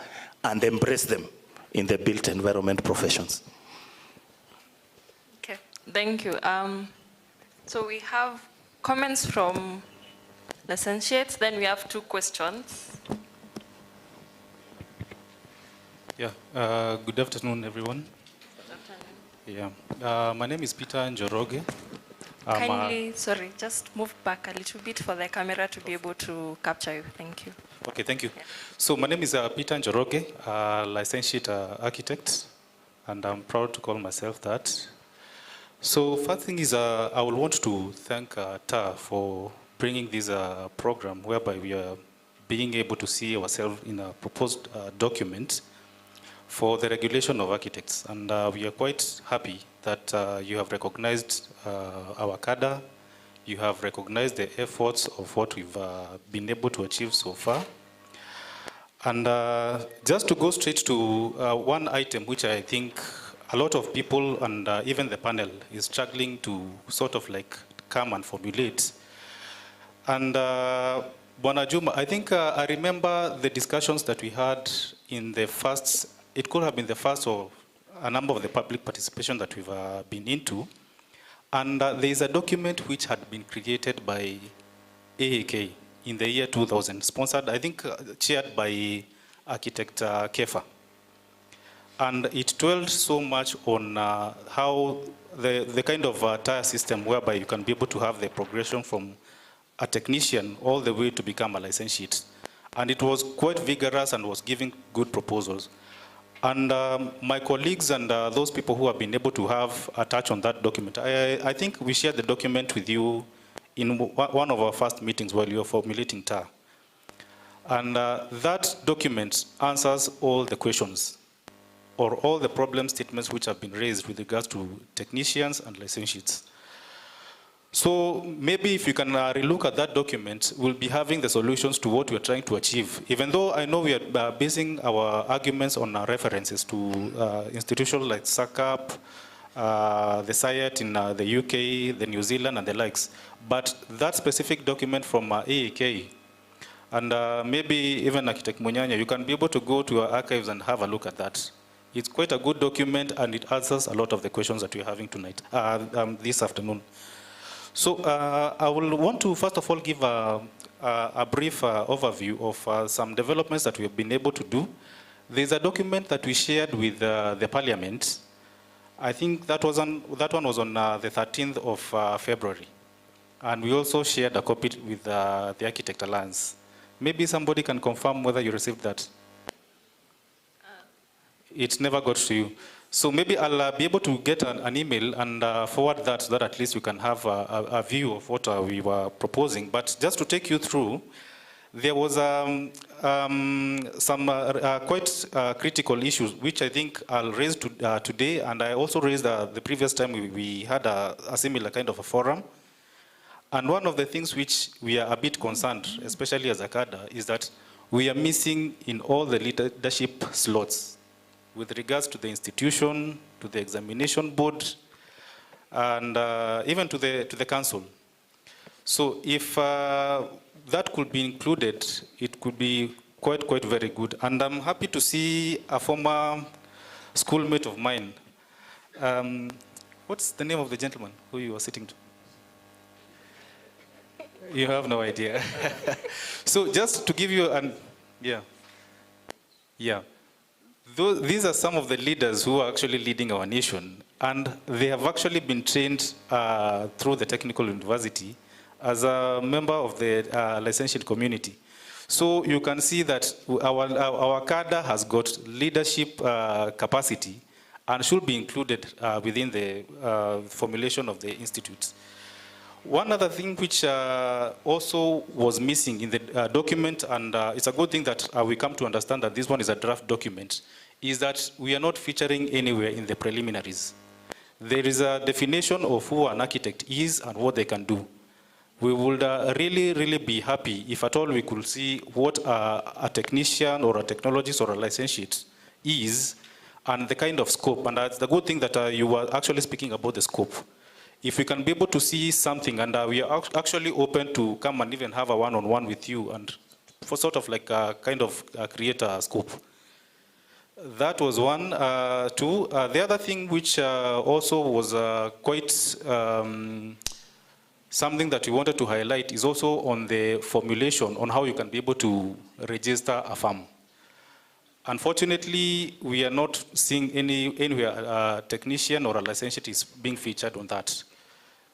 [SPEAKER 15] and embrace them in the built environment professions.
[SPEAKER 2] Okay, thank you. So we have comments from licentiates, then we have 2 questions.
[SPEAKER 17] Yeah, good afternoon, everyone. Yeah, my name is Peter Njoroge.
[SPEAKER 2] Kindly, sorry, just move back a little bit for the camera to be able to capture you. Thank you.
[SPEAKER 17] Okay, thank you. So my name is Peter Njoroge, licentiate architect, and I'm proud to call myself that. So first thing is, I will want to thank TAR for bringing this program whereby we are being able to see ourselves in a proposed document for the regulation of architects. And we are quite happy that you have recognized our cadre, you have recognized the efforts of what we've been able to achieve so far. And just to go straight to one item which I think a lot of people and even the panel is struggling to sort of like come and formulate. And Bwana Juma, I think I remember the discussions that we had in the first, it could have been the first or a number of the public participation that we've been into. And there is a document which had been created by AAK in the year 2000, sponsored, I think, chaired by architect Kefa. And it dwelled so much on how the kind of tier system whereby you can be able to have the progression from a technician all the way to become a licentiate. And it was quite vigorous and was giving good proposals. And my colleagues and those people who have been able to have a touch on that document, I think we shared the document with you in one of our first meetings while you were formulating TAR. And that document answers all the questions or all the problem statements which have been raised with regards to technicians and licentiates. So maybe if you can relook at that document, we'll be having the solutions to what we're trying to achieve. Even though I know we are basing our arguments on our references to institutions like SACAP, the SIAT in the UK, the New Zealand and the likes. But that specific document from AAK, and maybe even Architect Munyanya, you can be able to go to our archives and have a look at that. It's quite a good document and it answers a lot of the questions that we're having tonight, this afternoon. So I will want to first of all give a brief overview of some developments that we have been able to do. There's a document that we shared with the Parliament. I think that one was on the 13th of February. and we also shared a copy with the Architect Alliance. Maybe somebody can confirm whether you received that. It never got to you. So maybe I'll be able to get an email and forward that so that at least we can have a view of what we were proposing. But just to take you through, there was some quite critical issues, which I think I'll raise today, and I also raised the previous time we had a similar kind of a forum. And one of the things which we are a bit concerned, especially as a cadre, is that we are missing in all the leadership slots with regards to the institution, to the examination board, and even to the council. So if that could be included, it could be quite very good. And I'm happy to see a former schoolmate of mine. What's the name of the gentleman who you are sitting to? You have no idea. So just to give you an, these are some of the leaders who are actually leading our nation, and they have actually been trained through the technical university as a member of the licentiate community. So you can see that our cadre has got leadership capacity and should be included within the formulation of the institutes. One other thing which also was missing in the document, and it's a good thing that we come to understand that this one is a draft document, is that we are not featuring anywhere in the preliminaries. There is a definition of who an architect is and what they can do. We would really be happy if at all we could see what a technician or a technologist or a licentiate is and the kind of scope. And that's the good thing that you were actually speaking about the scope. If we can be able to see something, and we are actually open to come and even have a one-on-one with you and for sort of like kind of create a scope. That was one. Two, the other thing which also was quite something that we wanted to highlight is also on the formulation on how you can be able to register a firm. Unfortunately, we are not seeing anywhere a technician or a licentiate is being featured on that.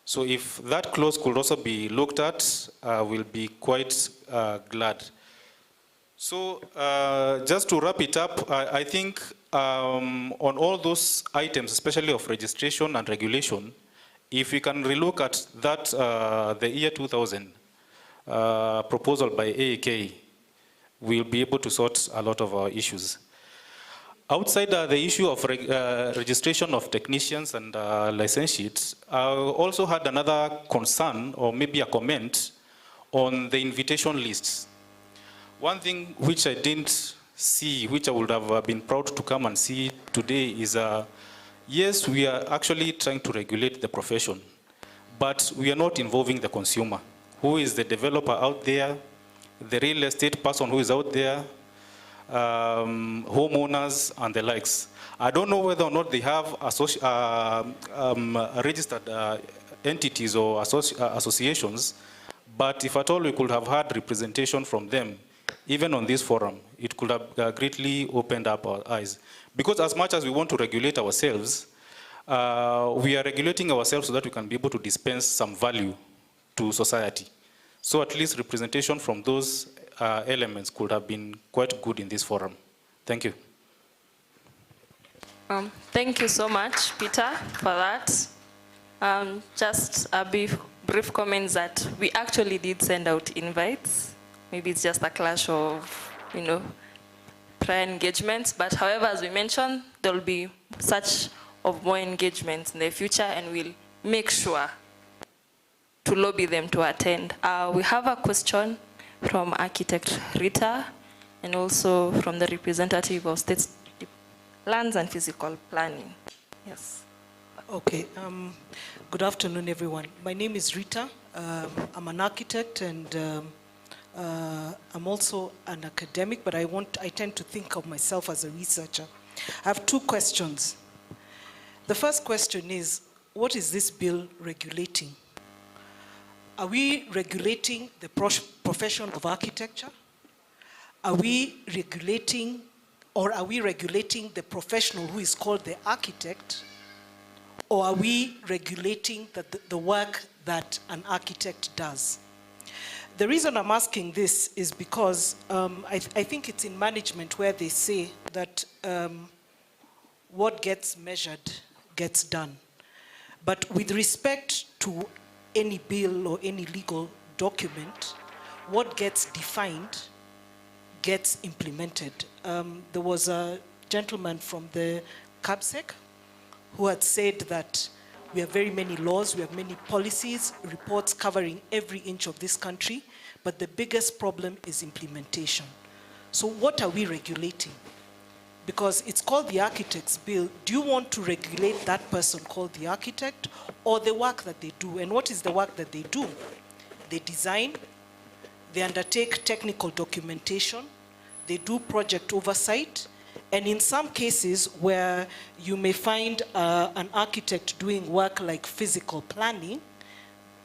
[SPEAKER 17] So if that clause could also be looked at, we'll be quite glad. So just to wrap it up, I think on all those items, especially of registration and regulation, if we can relook at that, the year 2000 proposal by AAK, we'll be able to sort a lot of our issues. Outside the issue of registration of technicians and licentiates, I also had another concern or maybe a comment on the invitation lists. One thing which I didn't see, which I would have been proud to come and see today is, yes, we are actually trying to regulate the profession, but we are not involving the consumer. Who is the developer out there, the real estate person who is out there, homeowners and the likes. I don't know whether or not they have registered entities or associations, but if at all we could have had representation from them, even on this forum, it could have greatly opened up our eyes. Because as much as we want to regulate ourselves, we are regulating ourselves so that we can be able to dispense some value to society. So at least representation from those elements could have been quite good in this forum. Thank you.
[SPEAKER 2] Thank you so much, Peter, for that. Just a brief comment that we actually did send out invites. Maybe it's just a clash of, prior engagements. But however, as we mentioned, there will be such of more engagements in the future, and we'll make sure to lobby them to attend. We have a question from Architect Rita, and also from the representative of State Lands and Physical Planning. Yes.
[SPEAKER 18] Okay. Good afternoon, everyone. My name is Rita. I'm an architect, and I'm also an academic, but I tend to think of myself as a researcher. I have two questions. The first question is, what is this bill regulating? Are we regulating the profession of architecture? Are we regulating, or are we regulating the professional who is called the architect? or are we regulating the work that an architect does? The reason I'm asking this is because I think it's in management where they say that what gets measured gets done. But with respect to any bill or any legal document, what gets defined gets implemented. There was a gentleman from the CABSEC who had said that we have very many laws, we have many policies, reports covering every inch of this country, but the biggest problem is implementation. So what are we regulating? Because it's called the Architect's Bill. Do you want to regulate that person called the architect or the work that they do? And what is the work that they do? They design, they undertake technical documentation, they do project oversight, and in some cases where you may find an architect doing work like physical planning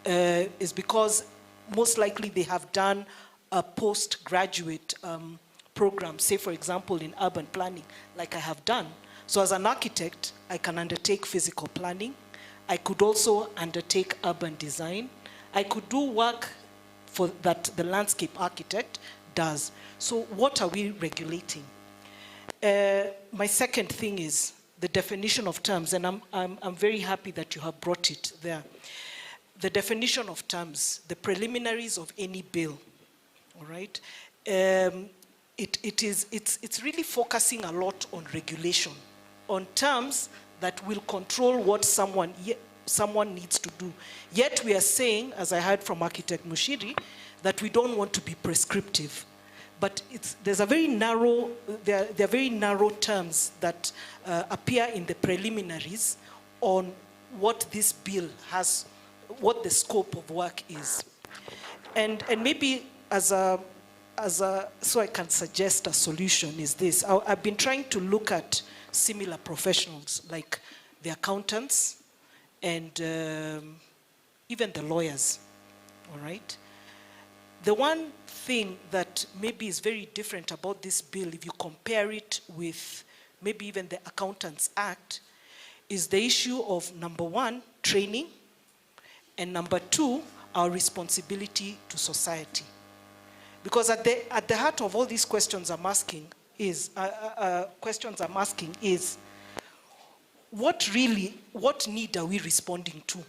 [SPEAKER 18] is because most likely they have done a postgraduate program, say for example in urban planning, like I have done. So as an architect, I can undertake physical planning. I could also undertake urban design. I could do work that the landscape architect does. So what are we regulating? My second thing is the definition of terms, and I'm very happy that you have brought it there. The definition of terms, the preliminaries of any bill, all right? It's really focusing a lot on regulation, on terms that will control what someone needs to do. Yet we are saying, as I heard from Architect Mushiri, that we don't want to be prescriptive. But there are very narrow terms that appear in the preliminaries on what this bill has, what the scope of work is. And maybe so I can suggest a solution is this. I've been trying to look at similar professionals like the accountants and even the lawyers, all right? The one thing that maybe is very different about this bill, if you compare it with maybe even the Accountants Act, is the issue of, number one, training, and number two, our responsibility to society. Because at the heart of all these questions I'm asking is, what need are we responding to?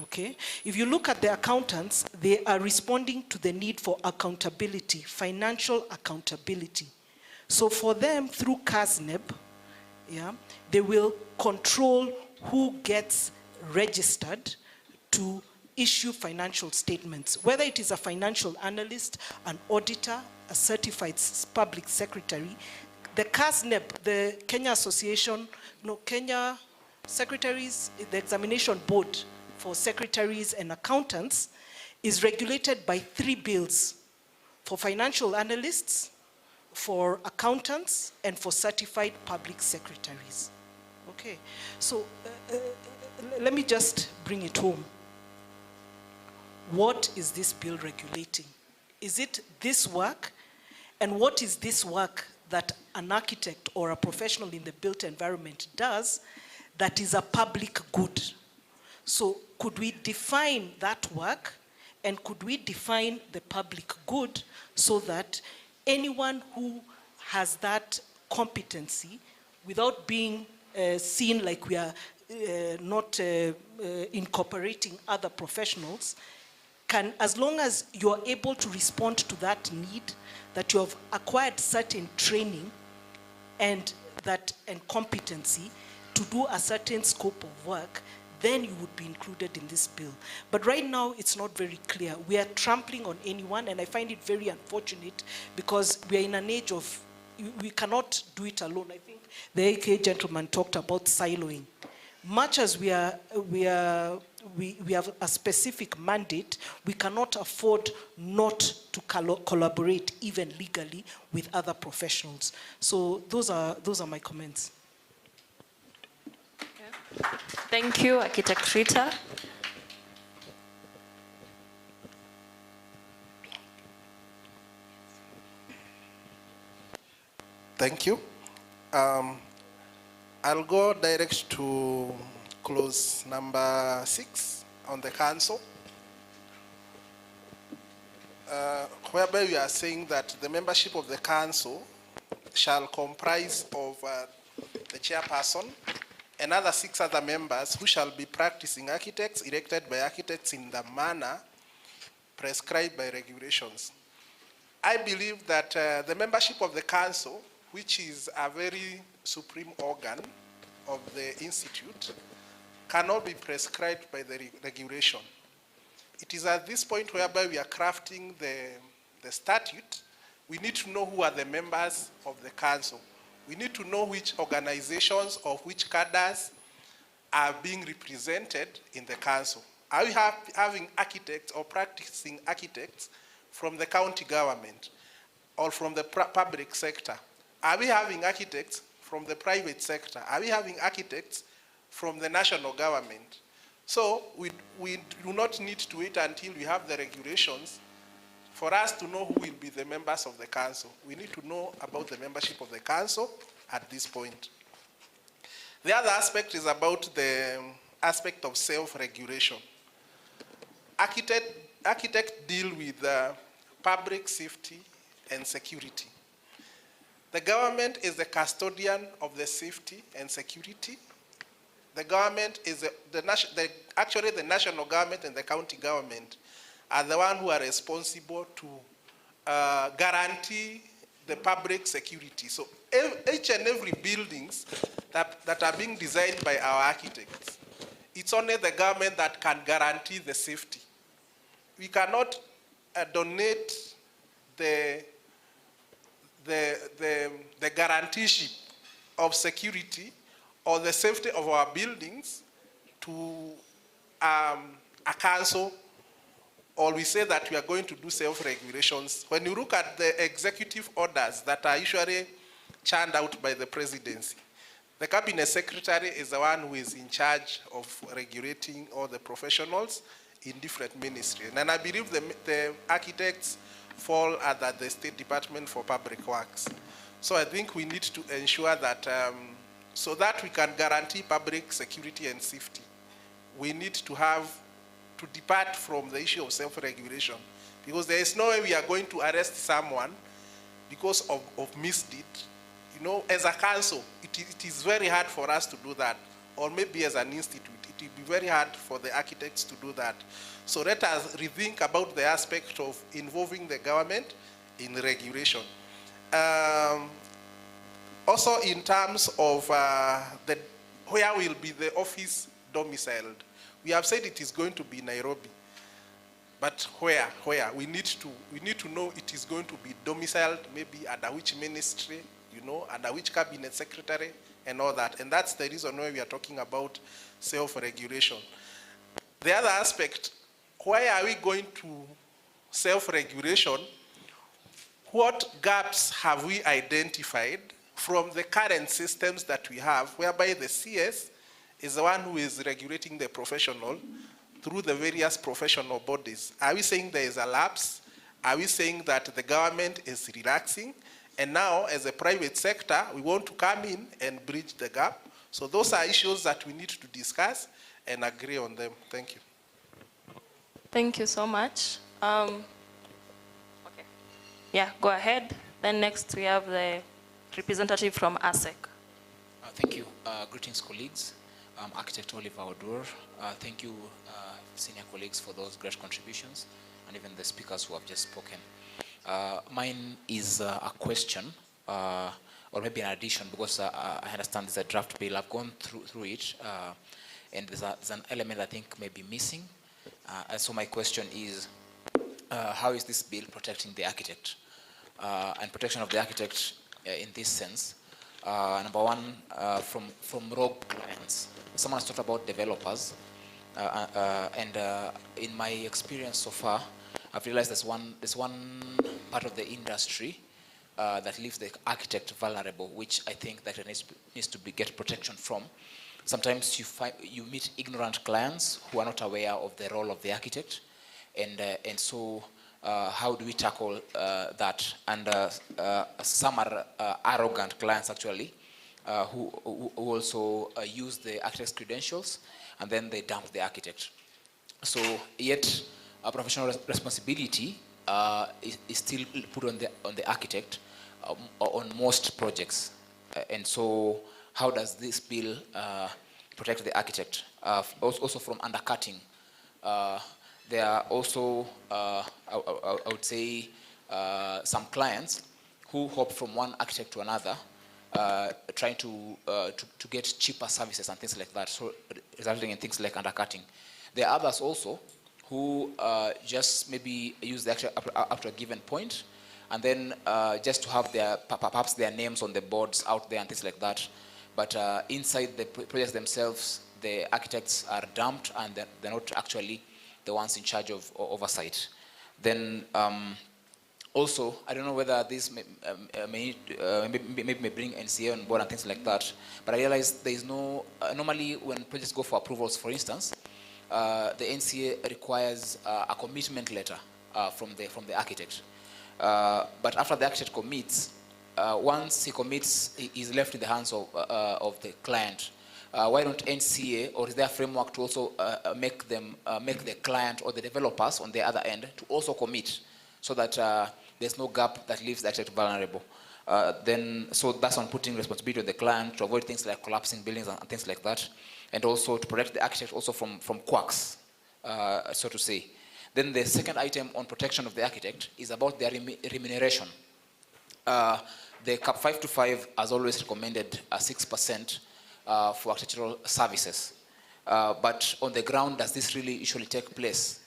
[SPEAKER 18] Okay, if you look at the accountants, they are responding to the need for accountability, financial accountability. So for them, through CASNEB, yeah, they will control who gets registered to issue financial statements, whether it is a financial analyst, an auditor, a certified public secretary. The CASNEB, the Kenya Kenya Secretaries, the Examination Board for secretaries and accountants, is regulated by 3 bills: for financial analysts, for accountants, and for certified public secretaries. Okay, so let me just bring it home. What is this bill regulating? Is it this work? And what is this work that an architect or a professional in the built environment does that is a public good? So could we define that work, and could we define the public good so that anyone who has that competency, without being seen like we are not incorporating other professionals, can, as long as you're able to respond to that need, that you have acquired certain training and competency to do a certain scope of work, then you would be included in this bill. But right now, it's not very clear. We are trampling on anyone, and I find it very unfortunate because we are in an age of, we cannot do it alone. I think the AK gentleman talked about siloing. Much as we have a specific mandate, we cannot afford not to collaborate even legally with other professionals. So those are my comments.
[SPEAKER 2] Thank you, Architect Rita.
[SPEAKER 10] Thank you. I'll go direct to clause number 6 on the council, whereby we are saying that the membership of the council shall comprise of the chairperson and other 6 other members who shall be practicing architects elected by architects in the manner prescribed by regulations. I believe that the membership of the council, which is a very supreme organ of the institute, cannot be prescribed by the regulation. It is at this point whereby we are crafting the statute, we need to know who are the members of the council. We need to know which organizations or which cadres are being represented in the council. Are we having architects or practicing architects from the county government or from the public sector? Are we having architects from the private sector? Are we having architects from the national government? So we do not need to wait until we have the regulations for us to know who will be the members of the council. We need to know about the membership of the council at this point. The other aspect is about the aspect of self-regulation. Architects deal with public safety and security. The government is the custodian of the safety and security. The government is actually the national government and the county government are the ones who are responsible to guarantee the public security. So each and every buildings that are being designed by our architects, it's only the government that can guarantee the safety. We cannot donate the guaranteeship of security or the safety of our buildings to a council, or we say that we are going to do self-regulations. When you look at the executive orders that are usually churned out by the presidency, the cabinet secretary is the one who is in charge of regulating all the professionals in different ministries. And I believe the architects fall under the State Department for Public Works. So I think we need to ensure that, so that we can guarantee public security and safety, we need to depart from the issue of self-regulation, because there is no way we are going to arrest someone because of misdeed. You know, as a council, it is very hard for us to do that, or maybe as an institute, it will be very hard for the architects to do that. So let us rethink about the aspect of involving the government in regulation. Also in terms of where will be the office domiciled. We have said it is going to be Nairobi, but where? We need to know it is going to be domiciled, maybe under which ministry, you know, under which cabinet secretary and all that. And that's the reason why we are talking about self-regulation. The other aspect, why are we going to self-regulation? What gaps have we identified from the current systems that we have, whereby the CS is the one who is regulating the professional through the various professional bodies? Are we saying there is a lapse? Are we saying that the government is relaxing? And now, as a private sector, we want to come in and bridge the gap. So those are issues that we need to discuss and agree on them. Thank you.
[SPEAKER 2] Thank you so much. Okay. Yeah, go ahead. Then next we have the representative from ASEC.
[SPEAKER 19] Thank you. Greetings, colleagues. I'm Architect Oliver Odur. Thank you, senior colleagues, for those great contributions, and even the speakers who have just spoken. Mine is a question, or maybe an addition, because I understand there's a draft bill. I've gone through it, and there's an element I think may be missing. And so my question is, how is this bill protecting the architect? And protection of the architect in this sense. Number one, from rogue clients. Someone has talked about developers, and in my experience so far, I've realized there's one part of the industry that leaves the architect vulnerable, which I think that needs to get protection from. Sometimes you meet ignorant clients who are not aware of the role of the architect, and so how do we tackle that? And some are arrogant clients actually, who also use the architect's credentials, and then they dump the architect. So yet, professional responsibility is still put on the architect on most projects. And so how does this bill protect the architect? Also from undercutting. There are also, I would say, some clients who hop from one architect to another, trying to get cheaper services and things like that, so resulting in things like undercutting. There are others also who just maybe use the architect up to a given point, and then just to have perhaps their names on the boards out there and things like that. But inside the projects themselves, the architects are dumped, and they're not actually the ones in charge of oversight. Then also, I don't know whether this may bring NCA on board and things like that, but I realize there is no, normally when projects go for approvals, for instance, the NCA requires a commitment letter from the architect. But after the architect commits, once he commits, he's left in the hands of the client. Why don't NCA, or is there a framework to also make the client or the developers on the other end to also commit, so that there's no gap that leaves the architect vulnerable? So that's on putting responsibility on the client to avoid things like collapsing buildings and things like that, and also to protect the architect also from quacks, so to say. Then the second item on protection of the architect is about their remuneration. The CAP 525 has always recommended 6% for architectural services. But on the ground, does this really usually take place?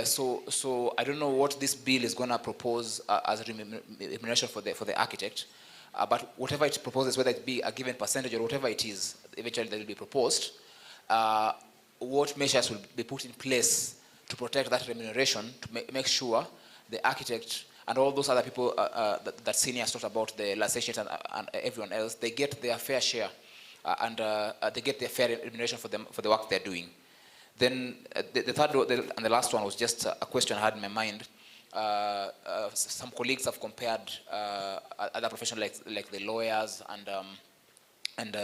[SPEAKER 19] So I don't know what this bill is going to propose as remuneration for the architect. But whatever it proposes, whether it be a given percentage or whatever it is, eventually that will be proposed, what measures will be put in place to protect that remuneration, to make sure the architect and all those other people that seniors talked about, the licentiates and everyone else, they get their fair share and they get their fair remuneration for the work they're doing. Then the third and the last one was just a question I had in my mind. Some colleagues have compared other professions like the lawyers and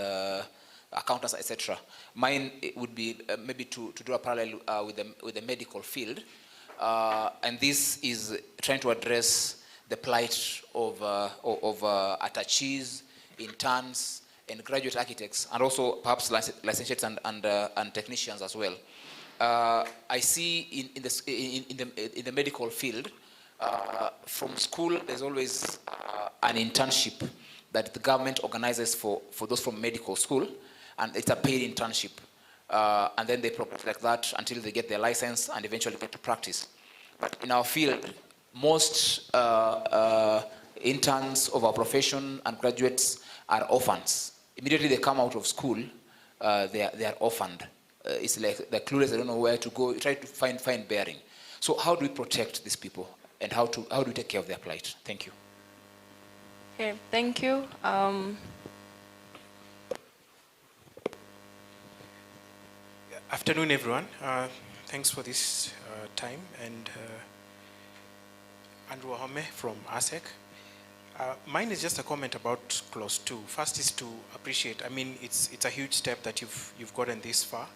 [SPEAKER 19] accountants, etc. Mine would be maybe to draw a parallel with the medical field, and this is trying to address the plight of attaches, interns, and graduate architects, and also perhaps licentiates and technicians as well. I see in the medical field, from school, there's always an internship that the government organizes for those from medical school, and it's a paid internship. And then they progress like that until they get their license and eventually get to practice. But in our field, most interns of our profession and graduates are orphans. Immediately they come out of school, they are orphaned. It's like they're clueless, they don't know where to go, try to find bearing. So how do we protect these people, and how do we take care of their plight? Thank you.
[SPEAKER 2] Okay, thank you.
[SPEAKER 20] Afternoon, everyone. Thanks for this time. And Andrew Ahome from ASEC. Mine is just a comment about Clause 2. First is to appreciate, I mean, it's a huge step that you've gotten this far.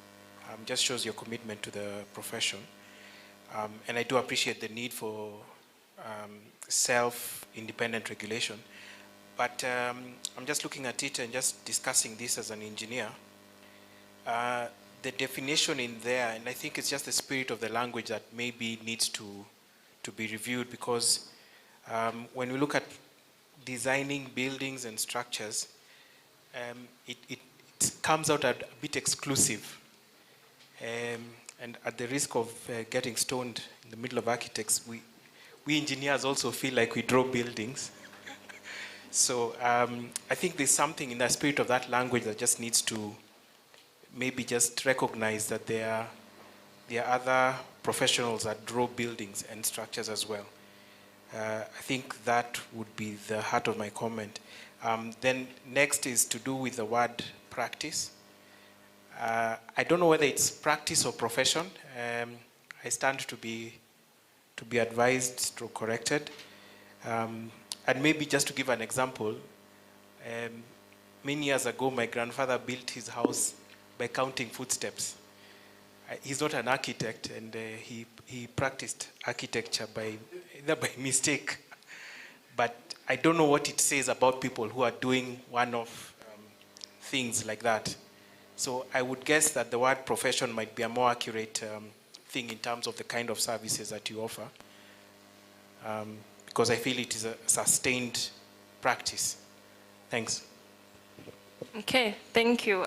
[SPEAKER 20] Just shows your commitment to the profession. And I do appreciate the need for self-independent regulation. But I'm just looking at it and just discussing this as an engineer. The definition in there, and I think it's just the spirit of the language that maybe needs to be reviewed, because when we look at designing buildings and structures, it comes out a bit exclusive. And at the risk of getting stoned in the middle of architects, we engineers also feel like we draw buildings. So I think there's something in the spirit of that language that just needs to maybe just recognize that there are other professionals that draw buildings and structures as well. I think that would be the heart of my comment. Then next is to do with the word practice. I don't know whether it's practice or profession. I stand to be advised or corrected. And maybe just to give an example, many years ago, my grandfather built his house by counting footsteps. He's not an architect, and he practiced architecture either by mistake. But I don't know what it says about people who are doing one-off things like that. So I would guess that the word profession might be a more accurate thing in terms of the kind of services that you offer, because I feel it is a sustained practice. Thanks.
[SPEAKER 2] Okay, thank you.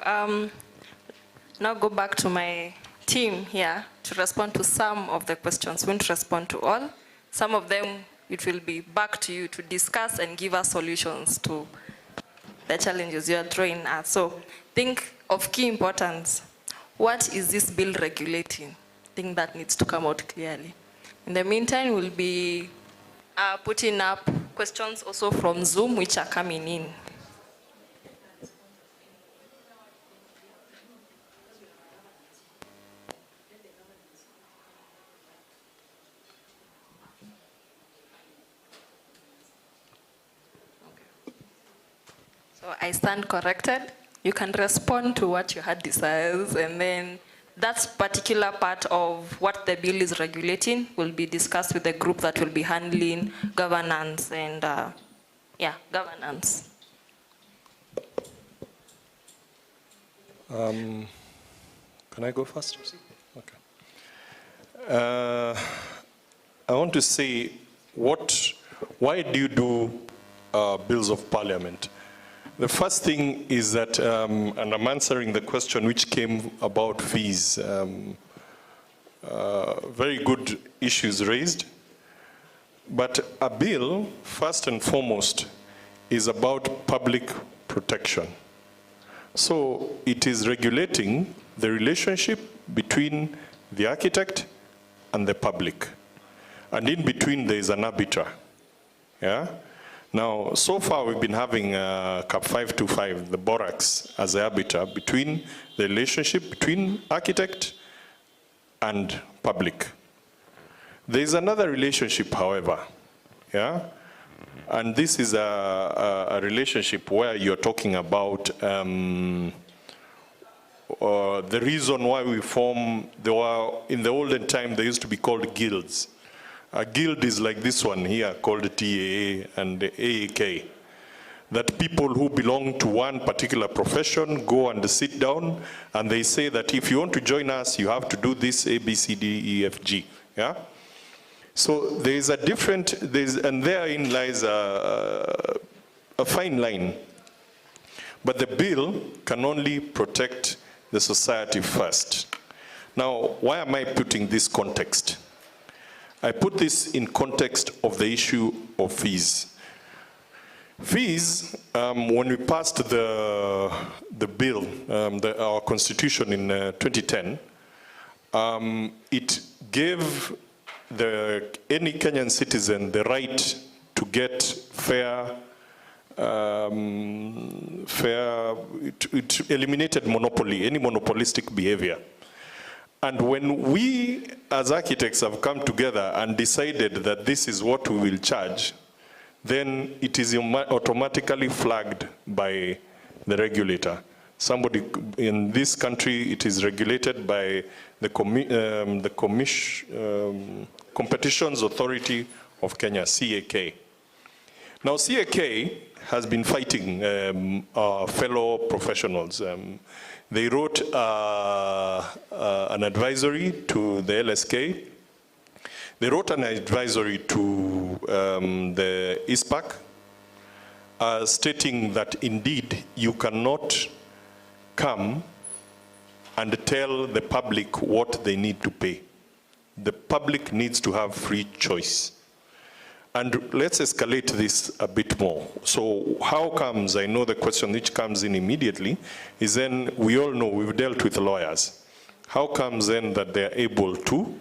[SPEAKER 2] Now go back to my team here to respond to some of the questions. We won't respond to all. Some of them, it will be back to you to discuss and give us solutions to the challenges you are throwing at. So think of key importance. What is this bill regulating? I think that needs to come out clearly. In the meantime, we'll be putting up questions also from Zoom, which are coming in. So I stand corrected. You can respond to what your heart desires, and then that particular part of what the bill is regulating will be discussed with the group that will be handling governance and, governance.
[SPEAKER 14] Can I go first? Okay. I want to say, why do you do bills of parliament? The first thing is that, and I'm answering the question which came about fees, very good issues raised, but a bill, first and foremost, is about public protection. So it is regulating the relationship between the architect and the public. And in between there is an arbiter. Yeah? Now, so far we've been having CAP 525, the borax, as the arbiter between the relationship between architect and public. There is another relationship, however, yeah? And this is a relationship where you're talking about the reason why we form, in the olden time, they used to be called guilds. A guild is like this one here called TAA and AAK. That people who belong to one particular profession go and sit down and they say that if you want to join us, you have to do this A, B, C, D, E, F, G. Yeah? So there is a different, and therein lies a fine line. But the bill can only protect the society first. Now, why am I putting this context? I put this in context of the issue of fees. Fees, when we passed the bill, our constitution in 2010, it gave any Kenyan citizen the right to get fair, it eliminated monopoly, any monopolistic behavior. And when we, as architects, have come together and decided that this is what we will charge, then it is automatically flagged by the regulator. Somebody in this country, it is regulated by the Competitions Authority of Kenya, CAK. Now, CAK has been fighting our fellow professionals. They wrote an advisory to the LSK. They wrote an advisory to the ISPAC stating that indeed you cannot come and tell the public what they need to pay. The public needs to have free choice. And let's escalate this a bit more. So how comes, I know the question which comes in immediately, is then we all know we've dealt with lawyers. How comes then that they're able to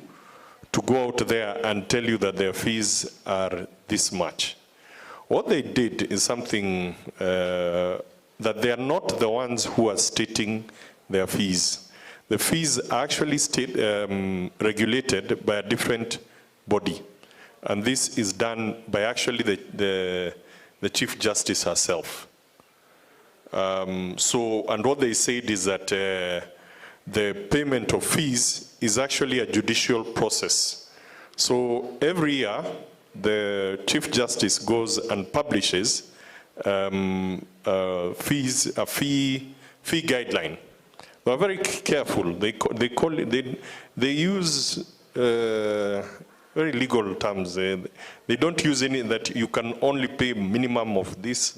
[SPEAKER 14] go out there and tell you that their fees are this much? What they did is something that they are not the ones who are stating their fees. The fees are actually regulated by a different body. And this is done by actually the Chief Justice herself. And what they said is that the payment of fees is actually a judicial process. So every year, the Chief Justice goes and publishes a fee guideline. They are very careful. They use very legal terms. They don't use any that you can only pay minimum of this.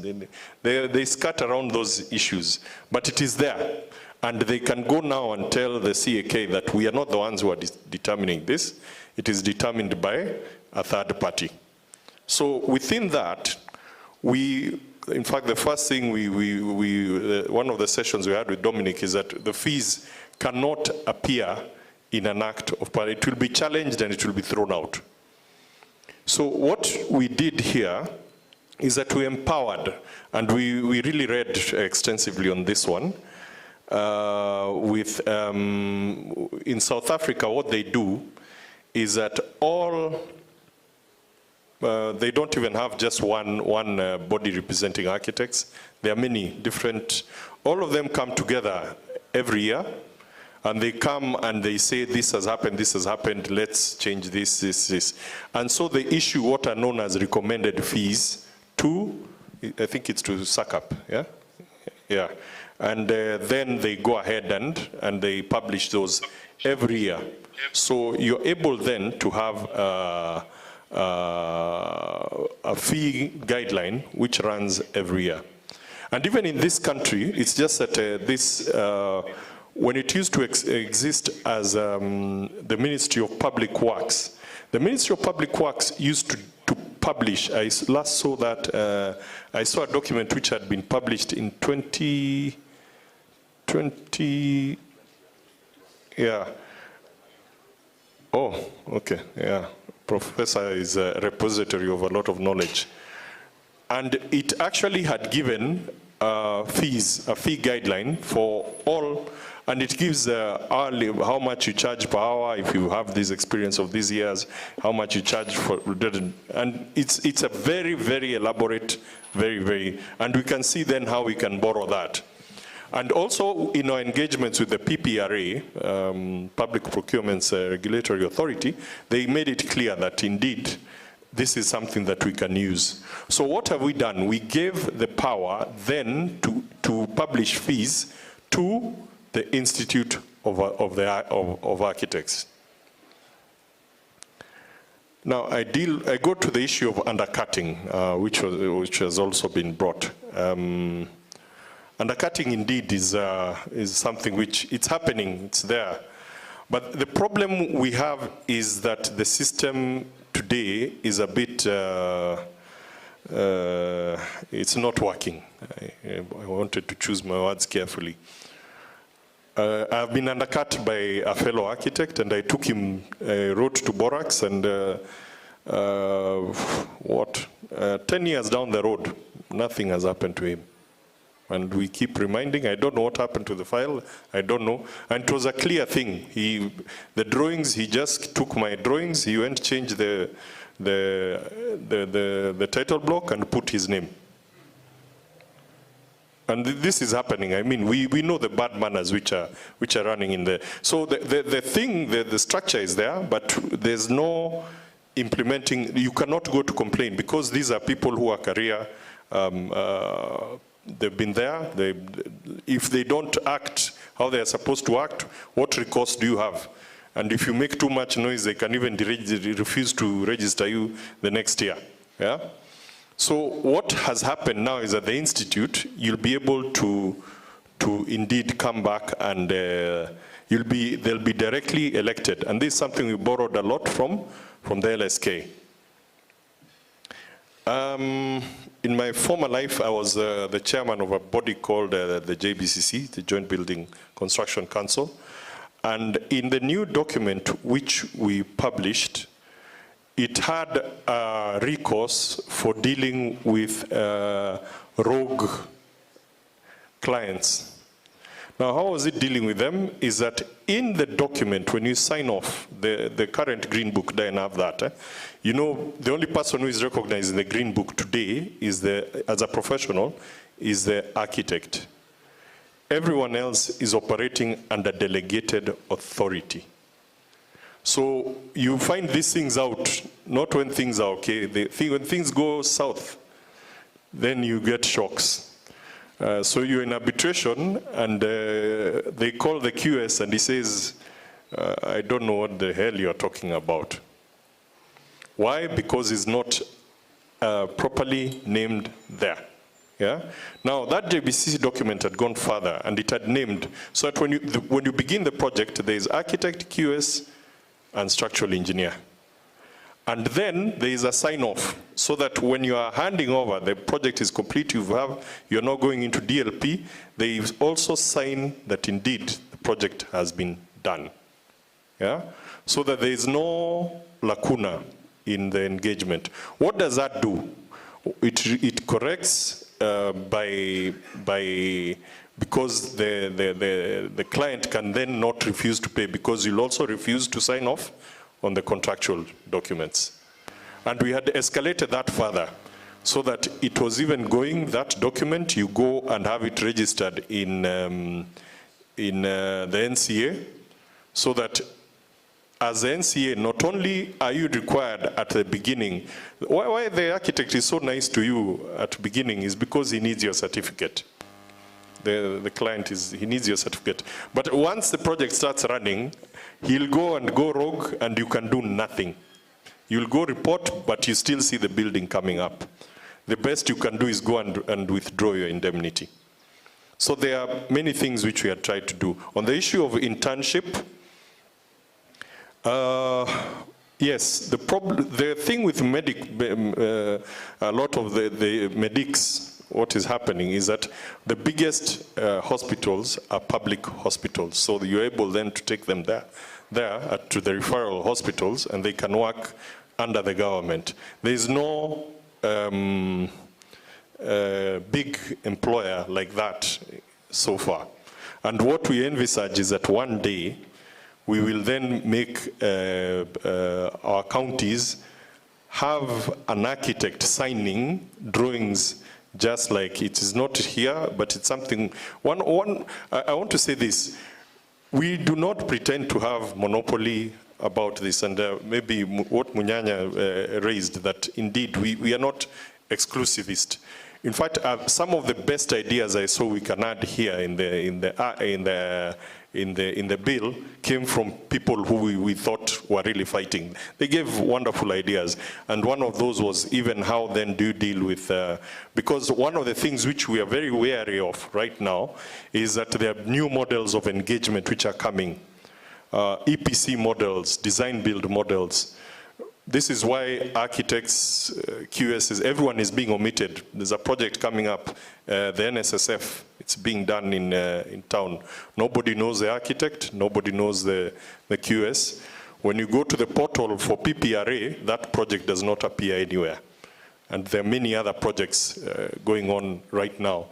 [SPEAKER 14] They skirt around those issues, but it is there. And they can go now and tell the CAK that we are not the ones who are determining this. It is determined by a third party. So within that, in fact, the first thing one of the sessions we had with Dominic is that the fees cannot appear in an act of parliament. It will be challenged and it will be thrown out. So what we did here is that we empowered, and we really read extensively on this one, in South Africa, what they do is that they don't even have just one body representing architects. There are many different, all of them come together every year, and they come and they say, this has happened, let's change this. And so they issue what are known as recommended fees to, I think it's to SACAP, yeah? Yeah. And then they go ahead and they publish those every year. So you're able then to have a fee guideline which runs every year. And even in this country, it's just that when it used to exist as the Ministry of Public Works, the Ministry of Public Works used to publish, I last saw that, I saw a document which had been published in 2020, yeah. Oh, okay, yeah. Professor is a repository of a lot of knowledge. And it actually had given fees, a fee guideline for all, and it gives hourly, how much you charge per hour if you have this experience of these years, how much you charge for, and it's a very, very elaborate, and we can see then how we can borrow that. And also in our engagements with the PPRA, Public Procurement Regulatory Authority, they made it clear that indeed this is something that we can use. So what have we done? We gave the power then to publish fees to the Institute of Architects. Now I go to the issue of undercutting, which has also been brought. Undercutting indeed is something which it's happening, it's there. But the problem we have is that the system today is a bit, it's not working. I wanted to choose my words carefully. I've been undercut by a fellow architect, and I took him, wrote to Borax, and 10 years down the road, nothing has happened to him. And we keep reminding, I don't know what happened to the file, I don't know. And it was a clear thing. The drawings, he just took my drawings, he went change the title block and put his name. And this is happening. I mean, we know the bad manners which are running in there. So the structure is there, but there's no implementing. You cannot go to complain because these are people who are career. They've been there. If they don't act how they are supposed to act, what recourse do you have? And if you make too much noise, they can even refuse to register you the next year. Yeah. So what has happened now is that the institute, you'll be able to indeed come back, and they'll be directly elected. And this is something we borrowed a lot from the LSK. In my former life, I was the chairman of a body called the JBCC, the Joint Building Construction Council. And in the new document which we published, it had a recourse for dealing with rogue clients. Now, how was it dealing with them? Is that in the document, when you sign off, the current Green Book doesn't have that. You know, the only person who is recognized in the Green Book today is as a professional is the architect. Everyone else is operating under delegated authority. So you find these things out, not when things are okay. When things go south, then you get shocks. So you're in arbitration, and they call the QS, and he says, I don't know what the hell you're talking about. Why? Because it's not properly named there. Yeah? Now, that JBCC document had gone further, and it had named, so that when you begin the project, there is architect, QS, and structural engineer. And then there is a sign-off, so that when you are handing over, the project is complete, you're not going into DLP, they also sign that indeed the project has been done. Yeah? So that there is no lacuna in the engagement. What does that do? It corrects because the client can then not refuse to pay, because you'll also refuse to sign off on the contractual documents. And we had escalated that further, so that it was even going, that document, you go and have it registered in the NCA, so that as the NCA, not only are you required at the beginning, why the architect is so nice to you at the beginning is because he needs your certificate. The client he needs your certificate. But once the project starts running, he'll go rogue, and you can do nothing. You'll go report, but you still see the building coming up. The best you can do is go and withdraw your indemnity. So there are many things which we have tried to do. On the issue of internship, yes, the thing with a lot of the medics, what is happening is that the biggest hospitals are public hospitals. So you're able then to take them there to the referral hospitals, and they can work under the government. There is no big employer like that so far. And what we envisage is that one day, we will then make our counties have an architect signing drawings, just like it is not here, but it's something. I want to say this: we do not pretend to have monopoly about this, and maybe what Munyanya raised, that indeed we are not exclusivist. In fact, some of the best ideas I saw we can add here in the bill came from people who we thought were really fighting. They gave wonderful ideas, and one of those was even how then do you deal with, because one of the things which we are very wary of right now is that there are new models of engagement which are coming, EPC models, design build models. This is why architects, QSs, everyone is being omitted. There's a project coming up, the NSSF, it's being done in town. Nobody knows the architect, nobody knows the QS. When you go to the portal for PPRA, that project does not appear anywhere. And there are many other projects going on right now.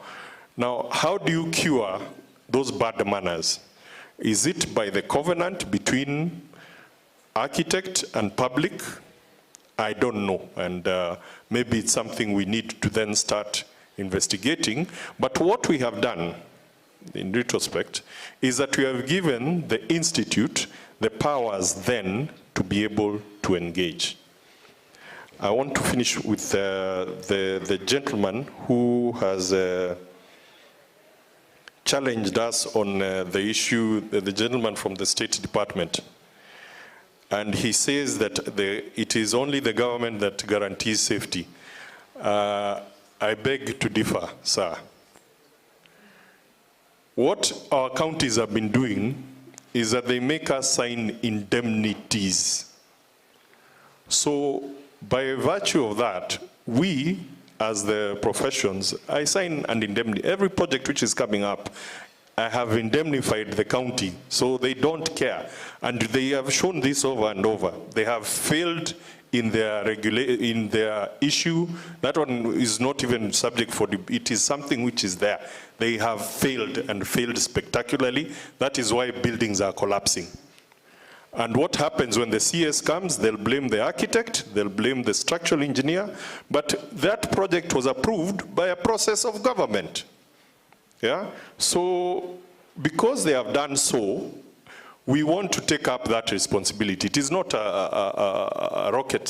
[SPEAKER 14] Now, how do you cure those bad manners? Is it by the covenant between architect and public? I don't know, and maybe it's something we need to then start investigating. But what we have done, in retrospect, is that we have given the Institute the powers then to be able to engage. I want to finish with the gentleman who has challenged us on the issue, the gentleman from the State Department. And he says that it is only the government that guarantees safety. I beg to differ, sir. What our counties have been doing is that they make us sign indemnities. So by virtue of that, we, as the professions, I sign an indemnity. Every project which is coming up, I have indemnified the county, so they don't care. And they have shown this over and over. They have failed in their issue. That one is not even subject for it is something which is there. They have failed and failed spectacularly. That is why buildings are collapsing. And what happens when the CS comes, they'll blame the architect, they'll blame the structural engineer, but that project was approved by a process of government. Yeah? So, because they have done so, we want to take up that responsibility. It is not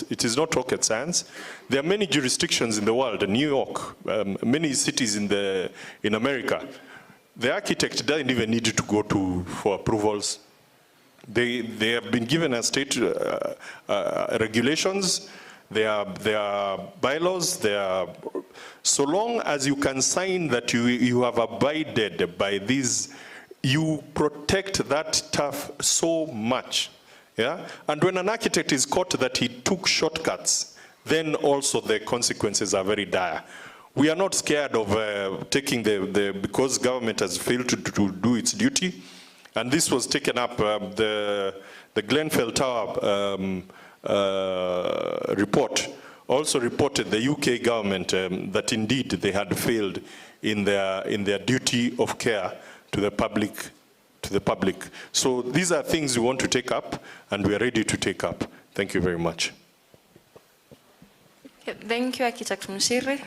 [SPEAKER 14] it is not rocket science. There are many jurisdictions in the world, New York, many cities in America. The architect doesn't even need to go for approvals. They have been given a state regulations, there are bylaws, so long as you can sign that you have abided by these, you protect that turf so much. Yeah? And when an architect is caught that he took shortcuts, then also the consequences are very dire. We are not scared of taking because government has failed to do its duty. And this was taken up, the Glenfell Tower report also reported the UK government that indeed they had failed in their duty of care to the public. So these are things we want to take up, and we are ready to take up. Thank you very much.
[SPEAKER 2] Okay, thank you, Architect Mushiri.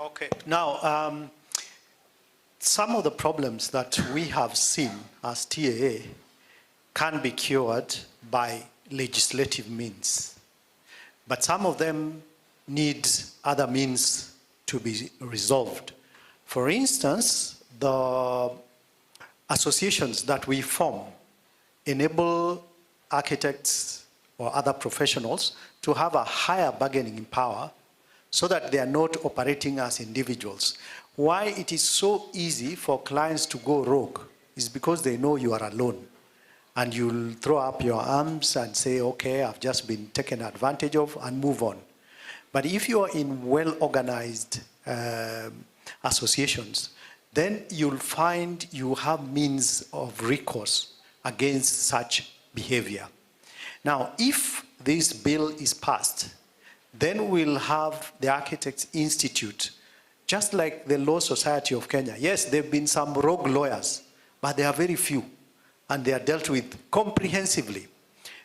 [SPEAKER 16] Okay, now, some of the problems that we have seen as TAA can be cured by legislative means, but some of them need other means to be resolved. For instance, the associations that we form enable architects or other professionals to have a higher bargaining power so that they are not operating as individuals. Why it is so easy for clients to go rogue is because they know you are alone. And you'll throw up your arms and say, okay, I've just been taken advantage of, and move on. But if you are in well-organized associations, then you'll find you have means of recourse against such behavior. Now, if this bill is passed, then we'll have the Architects Institute, just like the Law Society of Kenya. Yes, there have been some rogue lawyers, but they are very few, and they are dealt with comprehensively.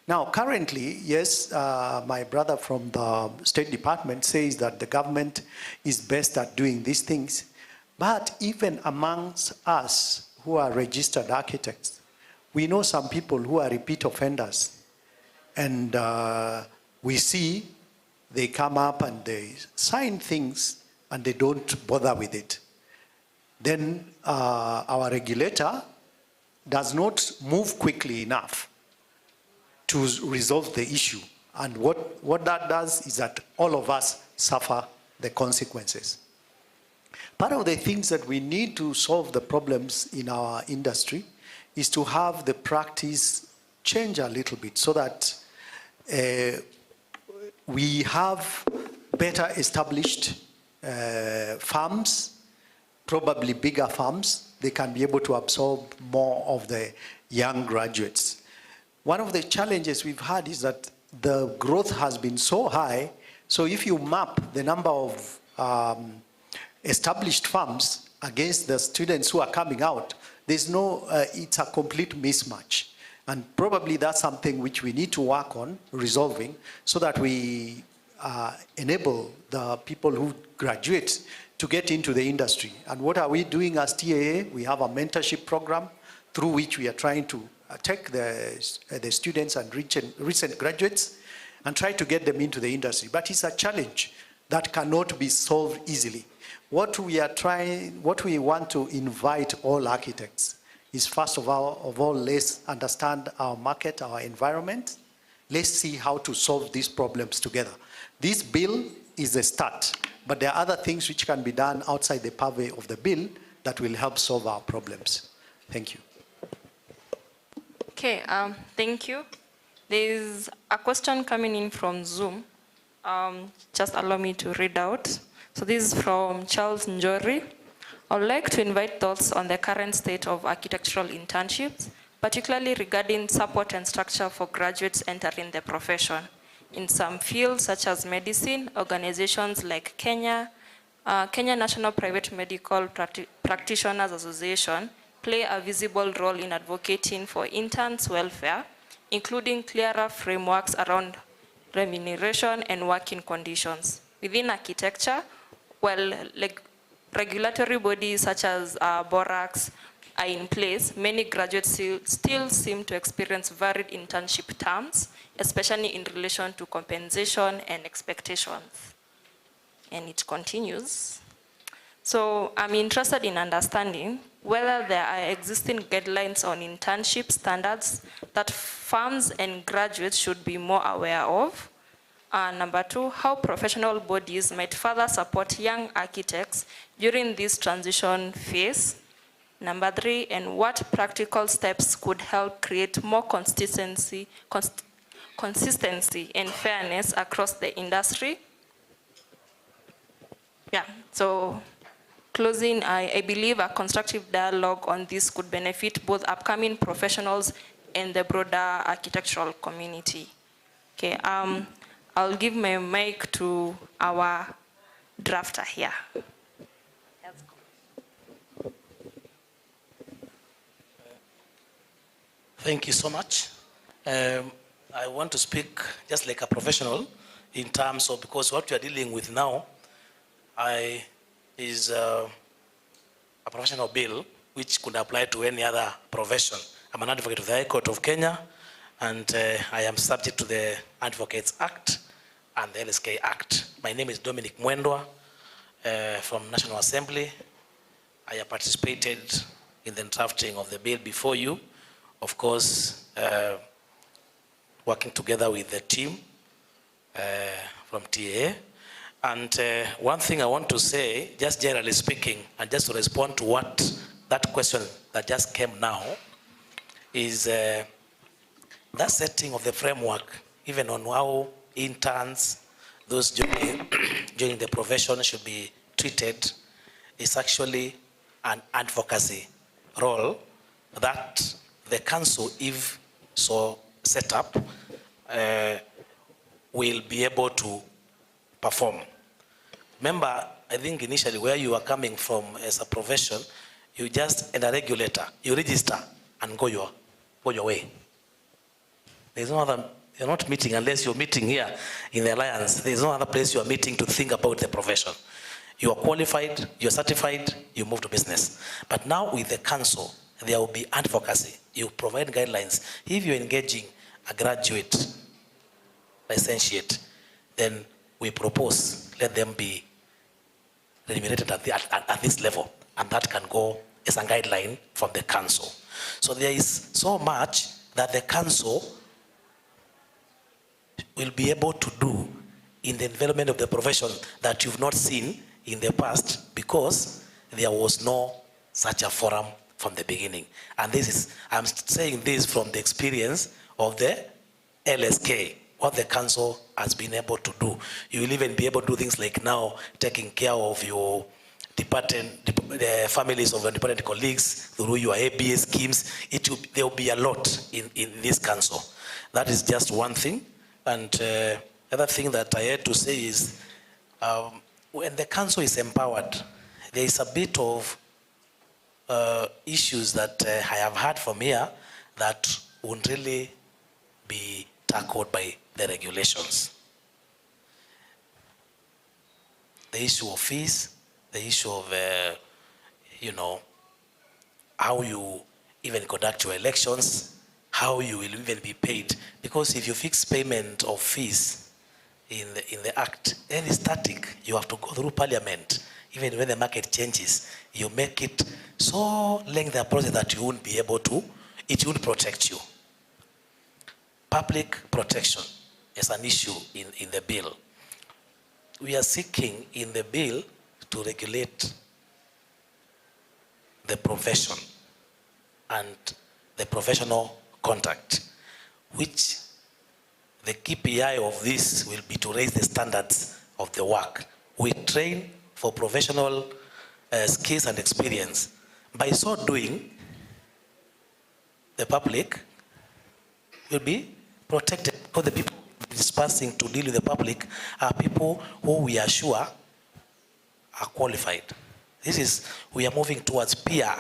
[SPEAKER 16] Now, currently, yes, my brother from the State Department says that the government is best at doing these things, but even amongst us who are registered architects, we know some people who are repeat offenders, and we see they come up and they sign things and they don't bother with it. Then our regulator does not move quickly enough to resolve the issue. And what that does is that all of us suffer the consequences. Part of the things that we need to solve the problems in our industry is to have the practice change a little bit so that we have better established farms, probably bigger farms. They can be able to absorb more of the young graduates. One of the challenges we've had is that the growth has been so high, so if you map the number of established farms against the students who are coming out, there's no, it's a complete mismatch. And probably that's something which we need to work on resolving so that we enable the people who graduate to get into the industry. And what are we doing as TAA? We have a mentorship program through which we are trying to take the students and recent graduates and try to get them into the industry. But it's a challenge that cannot be solved easily. What we want to invite all architects is, first of all, let's understand our market, our environment. Let's see how to solve these problems together. This bill is a start, but there are other things which can be done outside the purview of the bill that will help solve our problems. Thank you.
[SPEAKER 2] Okay, thank you. There's a question coming in from Zoom. Just allow me to read out. So this is from Charles Njori. I would like to invite thoughts on the current state of architectural internships, particularly regarding support and structure for graduates entering the profession. In some fields, such as medicine, organizations like Kenya National Private Medical Practitioners Association play a visible role in advocating for interns' welfare, including clearer frameworks around remuneration and working conditions. Within architecture, while regulatory bodies such as BORACs are in place, many graduates still seem to experience varied internship terms, especially in relation to compensation and expectations. And it continues. So I'm interested in understanding whether there are existing guidelines on internship standards that firms and graduates should be more aware of. Number two, how professional bodies might further support young architects during this transition phase. Number three, and what practical steps could help create more consistency and fairness across the industry. Yeah, so closing, I believe a constructive dialogue on this could benefit both upcoming professionals and the broader architectural community. Okay, I'll give my mic to our drafter here.
[SPEAKER 21] Thank you so much. I want to speak just like a professional in terms of, because what we are dealing with now is a professional bill which could apply to any other profession. I'm an advocate of the High Court of Kenya, and I am subject to the Advocates Act and the LSK Act. My name is Dominic Mwendwa from National Assembly. I have participated in the drafting of the bill before you. Of course, working together with the team from TAA. And one thing I want to say, just generally speaking, and just to respond to what that question that just came now, is that setting of the framework, even on how interns, those joining the profession should be treated, is actually an advocacy role that the council, if so set up, will be able to perform. Remember, I think initially where you are coming from as a profession, you just and a regulator, you register and go your way. There's no other, you're not meeting unless you're meeting here in the Alliance. There's no other place you are meeting to think about the profession. You are qualified, you're certified, you move to business. But now with the council, there will be advocacy. You provide guidelines. If you're engaging a graduate, licentiate, then we propose, let them be remunerated at this level, and that can go as a guideline from the council. So there is so much that the council will be able to do in the development of the profession that you've not seen in the past, because there was no such a forum from the beginning. And this is, I'm saying this from the experience of the LSK, what the council has been able to do. You will even be able to do things like now taking care of your the families of your department colleagues through your ABA schemes. There will be a lot in this council. That is just one thing. And the other thing that I had to say is, when the council is empowered, there is a bit of issues that I have heard from here that won't really be tackled by the regulations. The issue of fees, the issue of, how you even conduct your elections, how you will even be paid. Because if you fix payment of fees in the Act, then it's static. You have to go through Parliament. Even when the market changes, you make it so lengthy a process that you won't be able to, it won't protect you. Public protection is an issue in the bill. We are seeking in the bill to regulate the profession and the professional contact, which the KPI of this will be to raise the standards of the work. We train for professional skills and experience. By so doing, the public will be protected, because the people dispersing to deal with the public are people who we are sure are qualified. We are moving towards peer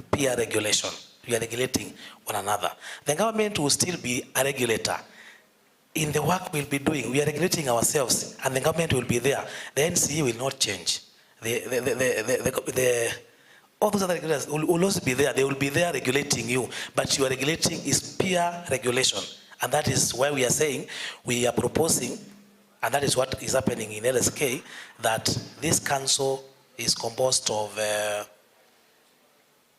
[SPEAKER 21] peer regulation. We are regulating one another. The government will still be a regulator. In the work we'll be doing, we are regulating ourselves, and the government will be there. The NCE will not change. All those other regulators will also be there. They will be there regulating you, but your regulating is peer regulation. And that is why we are saying, we are proposing, and that is what is happening in LSK, that this council is composed of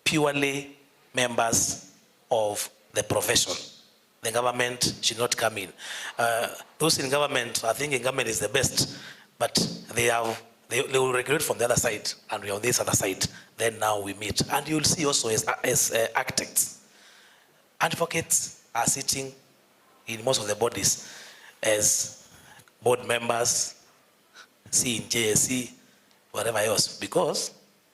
[SPEAKER 21] purely members of the profession. The government should not come in. Those in government, I think in government is the best, but they will regulate from the other side, and we are on this other side. Then now we meet. And you will see also as architects. Advocates are sitting in most of the bodies as board members, see in JSC, whatever else, because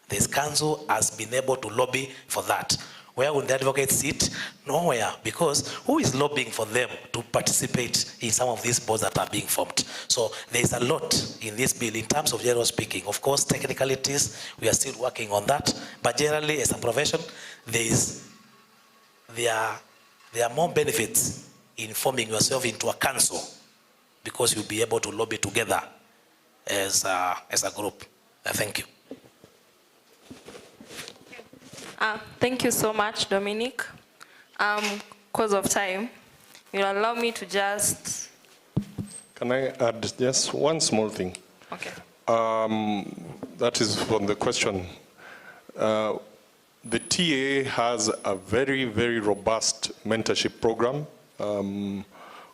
[SPEAKER 21] this council has been able to lobby for that. Where will the advocates sit? Nowhere, because who is lobbying for them to participate in some of these boards that are being formed? So there is a lot in this bill in terms of general speaking. Of course, technicalities, we are still working on that, but generally as a profession, there are more benefits in forming yourself into a council, because you'll be able to lobby together as a group. Thank you.
[SPEAKER 2] Thank you so much, Dominic. Because of time, you'll allow me to just...
[SPEAKER 14] Can I add just one small thing?
[SPEAKER 2] Okay.
[SPEAKER 14] That is from the question. The TA has a very, very robust mentorship program.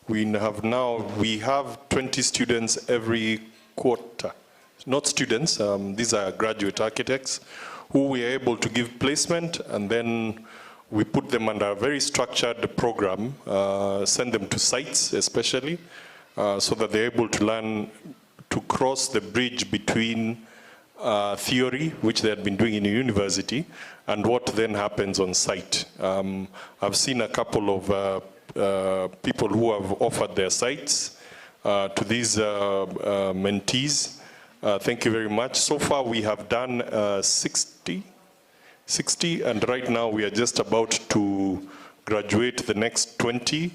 [SPEAKER 14] We have 20 students every quarter. Not students, these are graduate architects who we are able to give placement, and then we put them under a very structured program, send them to sites especially, so that they're able to learn to cross the bridge between theory, which they had been doing in university, and what then happens on site. I've seen a couple of people who have offered their sites to these mentees. Thank you very much. So far we have done 60, and right now we are just about to graduate the next 20.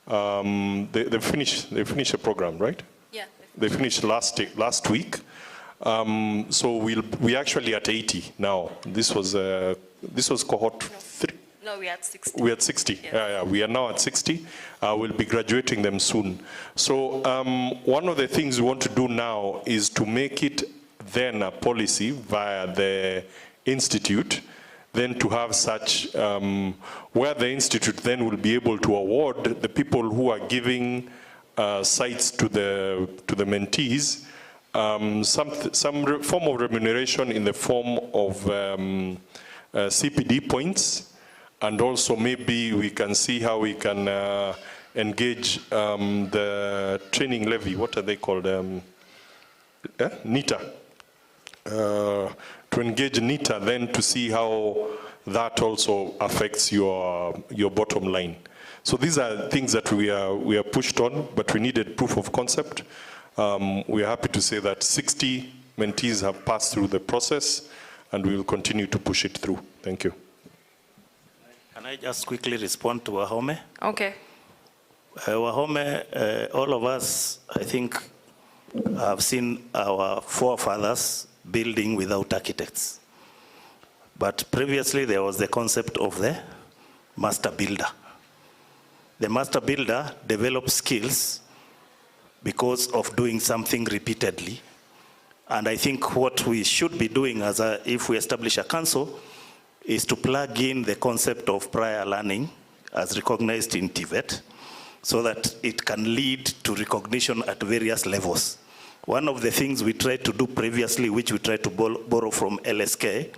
[SPEAKER 14] They finished a program, right?
[SPEAKER 2] Yeah.
[SPEAKER 14] They finished last week. So we're actually at 80 now. This was cohort 3.
[SPEAKER 2] No, we're at 60.
[SPEAKER 14] We're at 60. Yeah, we are now at 60. We'll be graduating them soon. So one of the things we want to do now is to make it then a policy via the institute, then to have such, where the institute then will be able to award the people who are giving sites to the mentees some form of remuneration in the form of CPD points. And also maybe we can see how we can engage the training levy. What are they called? NITA. To engage NITA then to see how that also affects your bottom line. So these are things that we are pushed on, but we needed proof of concept. We are happy to say that 60 mentees have passed through the process, and we will continue to push it through. Thank you.
[SPEAKER 15] Can I just quickly respond to Wahome?
[SPEAKER 2] Okay.
[SPEAKER 15] Wahome, all of us, I think, have seen our forefathers building without architects. But previously there was the concept of the master builder. The master builder develops skills because of doing something repeatedly. And I think what we should be doing if we establish a council is to plug in the concept of prior learning as recognized in TVET, so that it can lead to recognition at various levels. One of the things we tried to do previously, which we tried to borrow from LSK,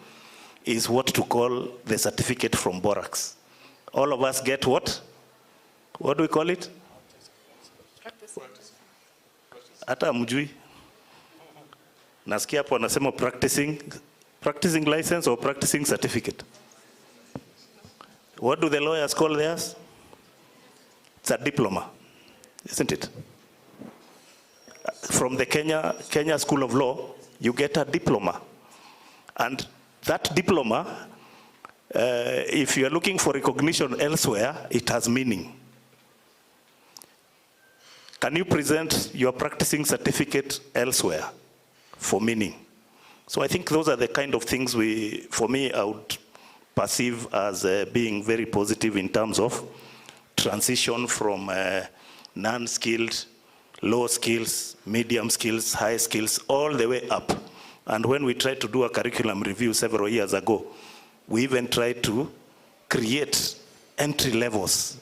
[SPEAKER 15] is what to call the certificate from Borax. All of us get what? What do we call it? Hata mjui. Nasikia hapo wanasema practicing license or practicing certificate. What do the lawyers call theirs? It's a diploma, isn't it? From the Kenya School of Law, you get a diploma. And that diploma If you are looking for recognition elsewhere, it has meaning. Can you present your practicing certificate elsewhere for meaning? So I think those are the kind of things for me, I would perceive as being very positive in terms of transition from non-skilled, low skills, medium skills, high skills, all the way up. And when we tried to do a curriculum review several years ago, we even tried to create entry levels.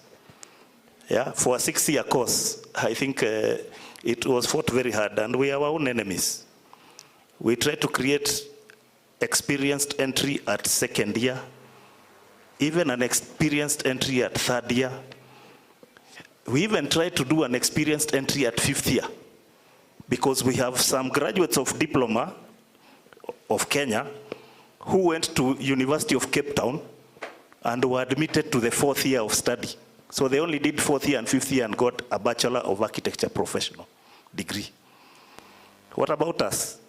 [SPEAKER 15] Yeah, for a 6-year course, I think it was fought very hard, and we are our own enemies. We tried to create experienced entry at 2nd year, even an experienced entry at 3rd year. We even tried to do an experienced entry at 5th year, because we have some graduates of diploma of Kenya who went to University of Cape Town and were admitted to the 4th year of study. So they only did 4th year and 5th year and got a Bachelor of Architecture professional degree. What about us?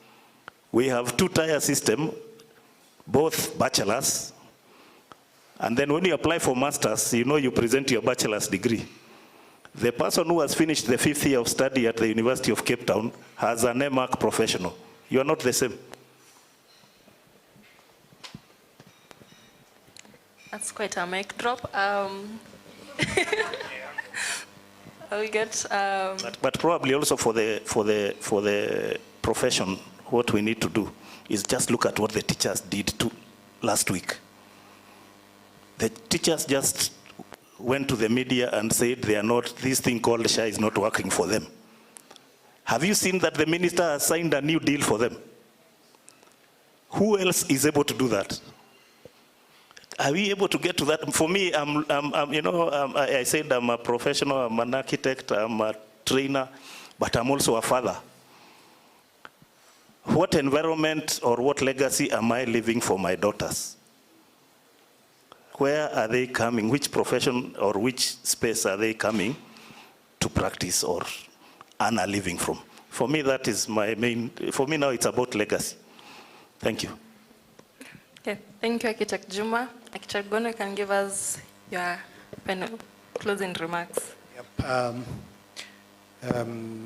[SPEAKER 15] We have 2-tier system, both bachelors, and then when you apply for masters, you know you present your bachelor's degree. The person who has finished the 5th year of study at the University of Cape Town has an MArch professional. You are not the same.
[SPEAKER 2] That's quite a mic drop. I'll get.
[SPEAKER 15] But probably also for the profession, what we need to do is just look at what the teachers did last week. The teachers just went to the media and said this thing called SHA is not working for them. Have you seen that the minister has signed a new deal for them? Who else is able to do that? Are we able to get to that? For me, I said I'm a professional, I'm an architect, I'm a trainer, but I'm also a father. What environment or what legacy am I leaving for my daughters? Where are they coming? Which profession or which space are they coming to practice or earn a living from? For me, that is my main, for me now it's about legacy. Thank you.
[SPEAKER 2] Okay, thank you, Architect Juma. Architect Gono can give us your final closing remarks.
[SPEAKER 16] Yep.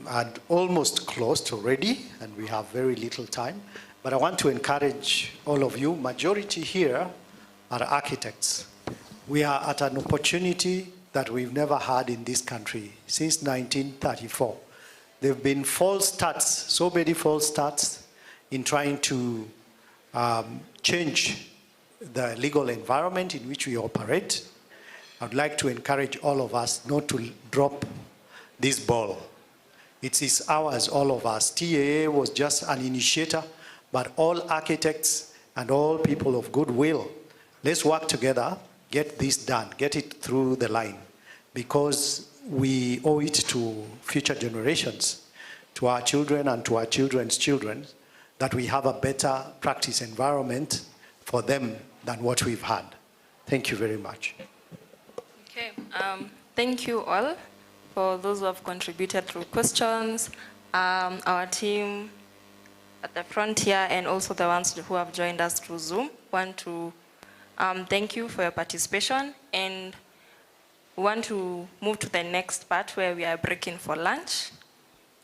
[SPEAKER 16] I'd almost closed already, and we have very little time. But I want to encourage all of you, majority here are architects. We are at an opportunity that we've never had in this country since 1934. There have been false starts, so many false starts in trying to change the legal environment in which we operate. I'd like to encourage all of us not to drop this ball. It is ours, all of us. TAA was just an initiator, but all architects and all people of goodwill, let's work together, get this done, get it through the line, because we owe it to future generations, to our children and to our children's children, that we have a better practice environment for them than what we've had. Thank you very much.
[SPEAKER 2] Okay, thank you all for those who have contributed through questions, our team at the front here, and also the ones who have joined us through Zoom. Want to thank you for your participation, and want to move to the next part where we are breaking for lunch.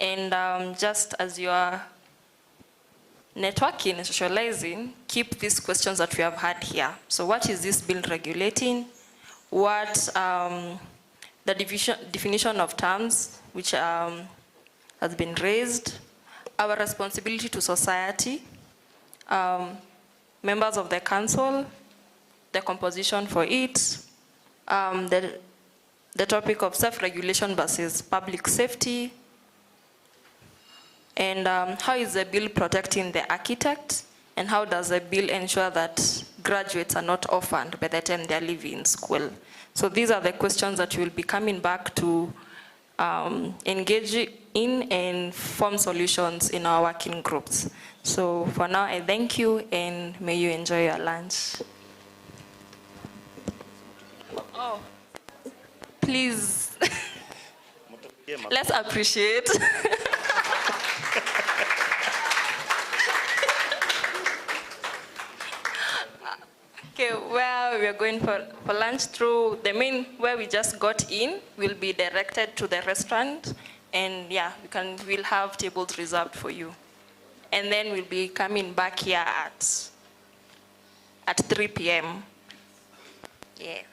[SPEAKER 2] And just as you are networking and socializing, keep these questions that we have had here. So what is this bill regulating? What the definition of terms which has been raised, our responsibility to society, members of the council, the composition for it, the topic of self-regulation versus public safety, and how is the bill protecting the architect, and how does the bill ensure that graduates are not orphaned by the time they are leaving school? So these are the questions that we will be coming back to engage in and form solutions in our working groups. So for now, I thank you, and may you enjoy your lunch. Oh, please, let's appreciate. Okay, well, where we are going for lunch, through the main where we just got in, we'll be directed to the restaurant, and yeah, we'll have tables reserved for you. And then we'll be coming back here at 3 p.m. Yes.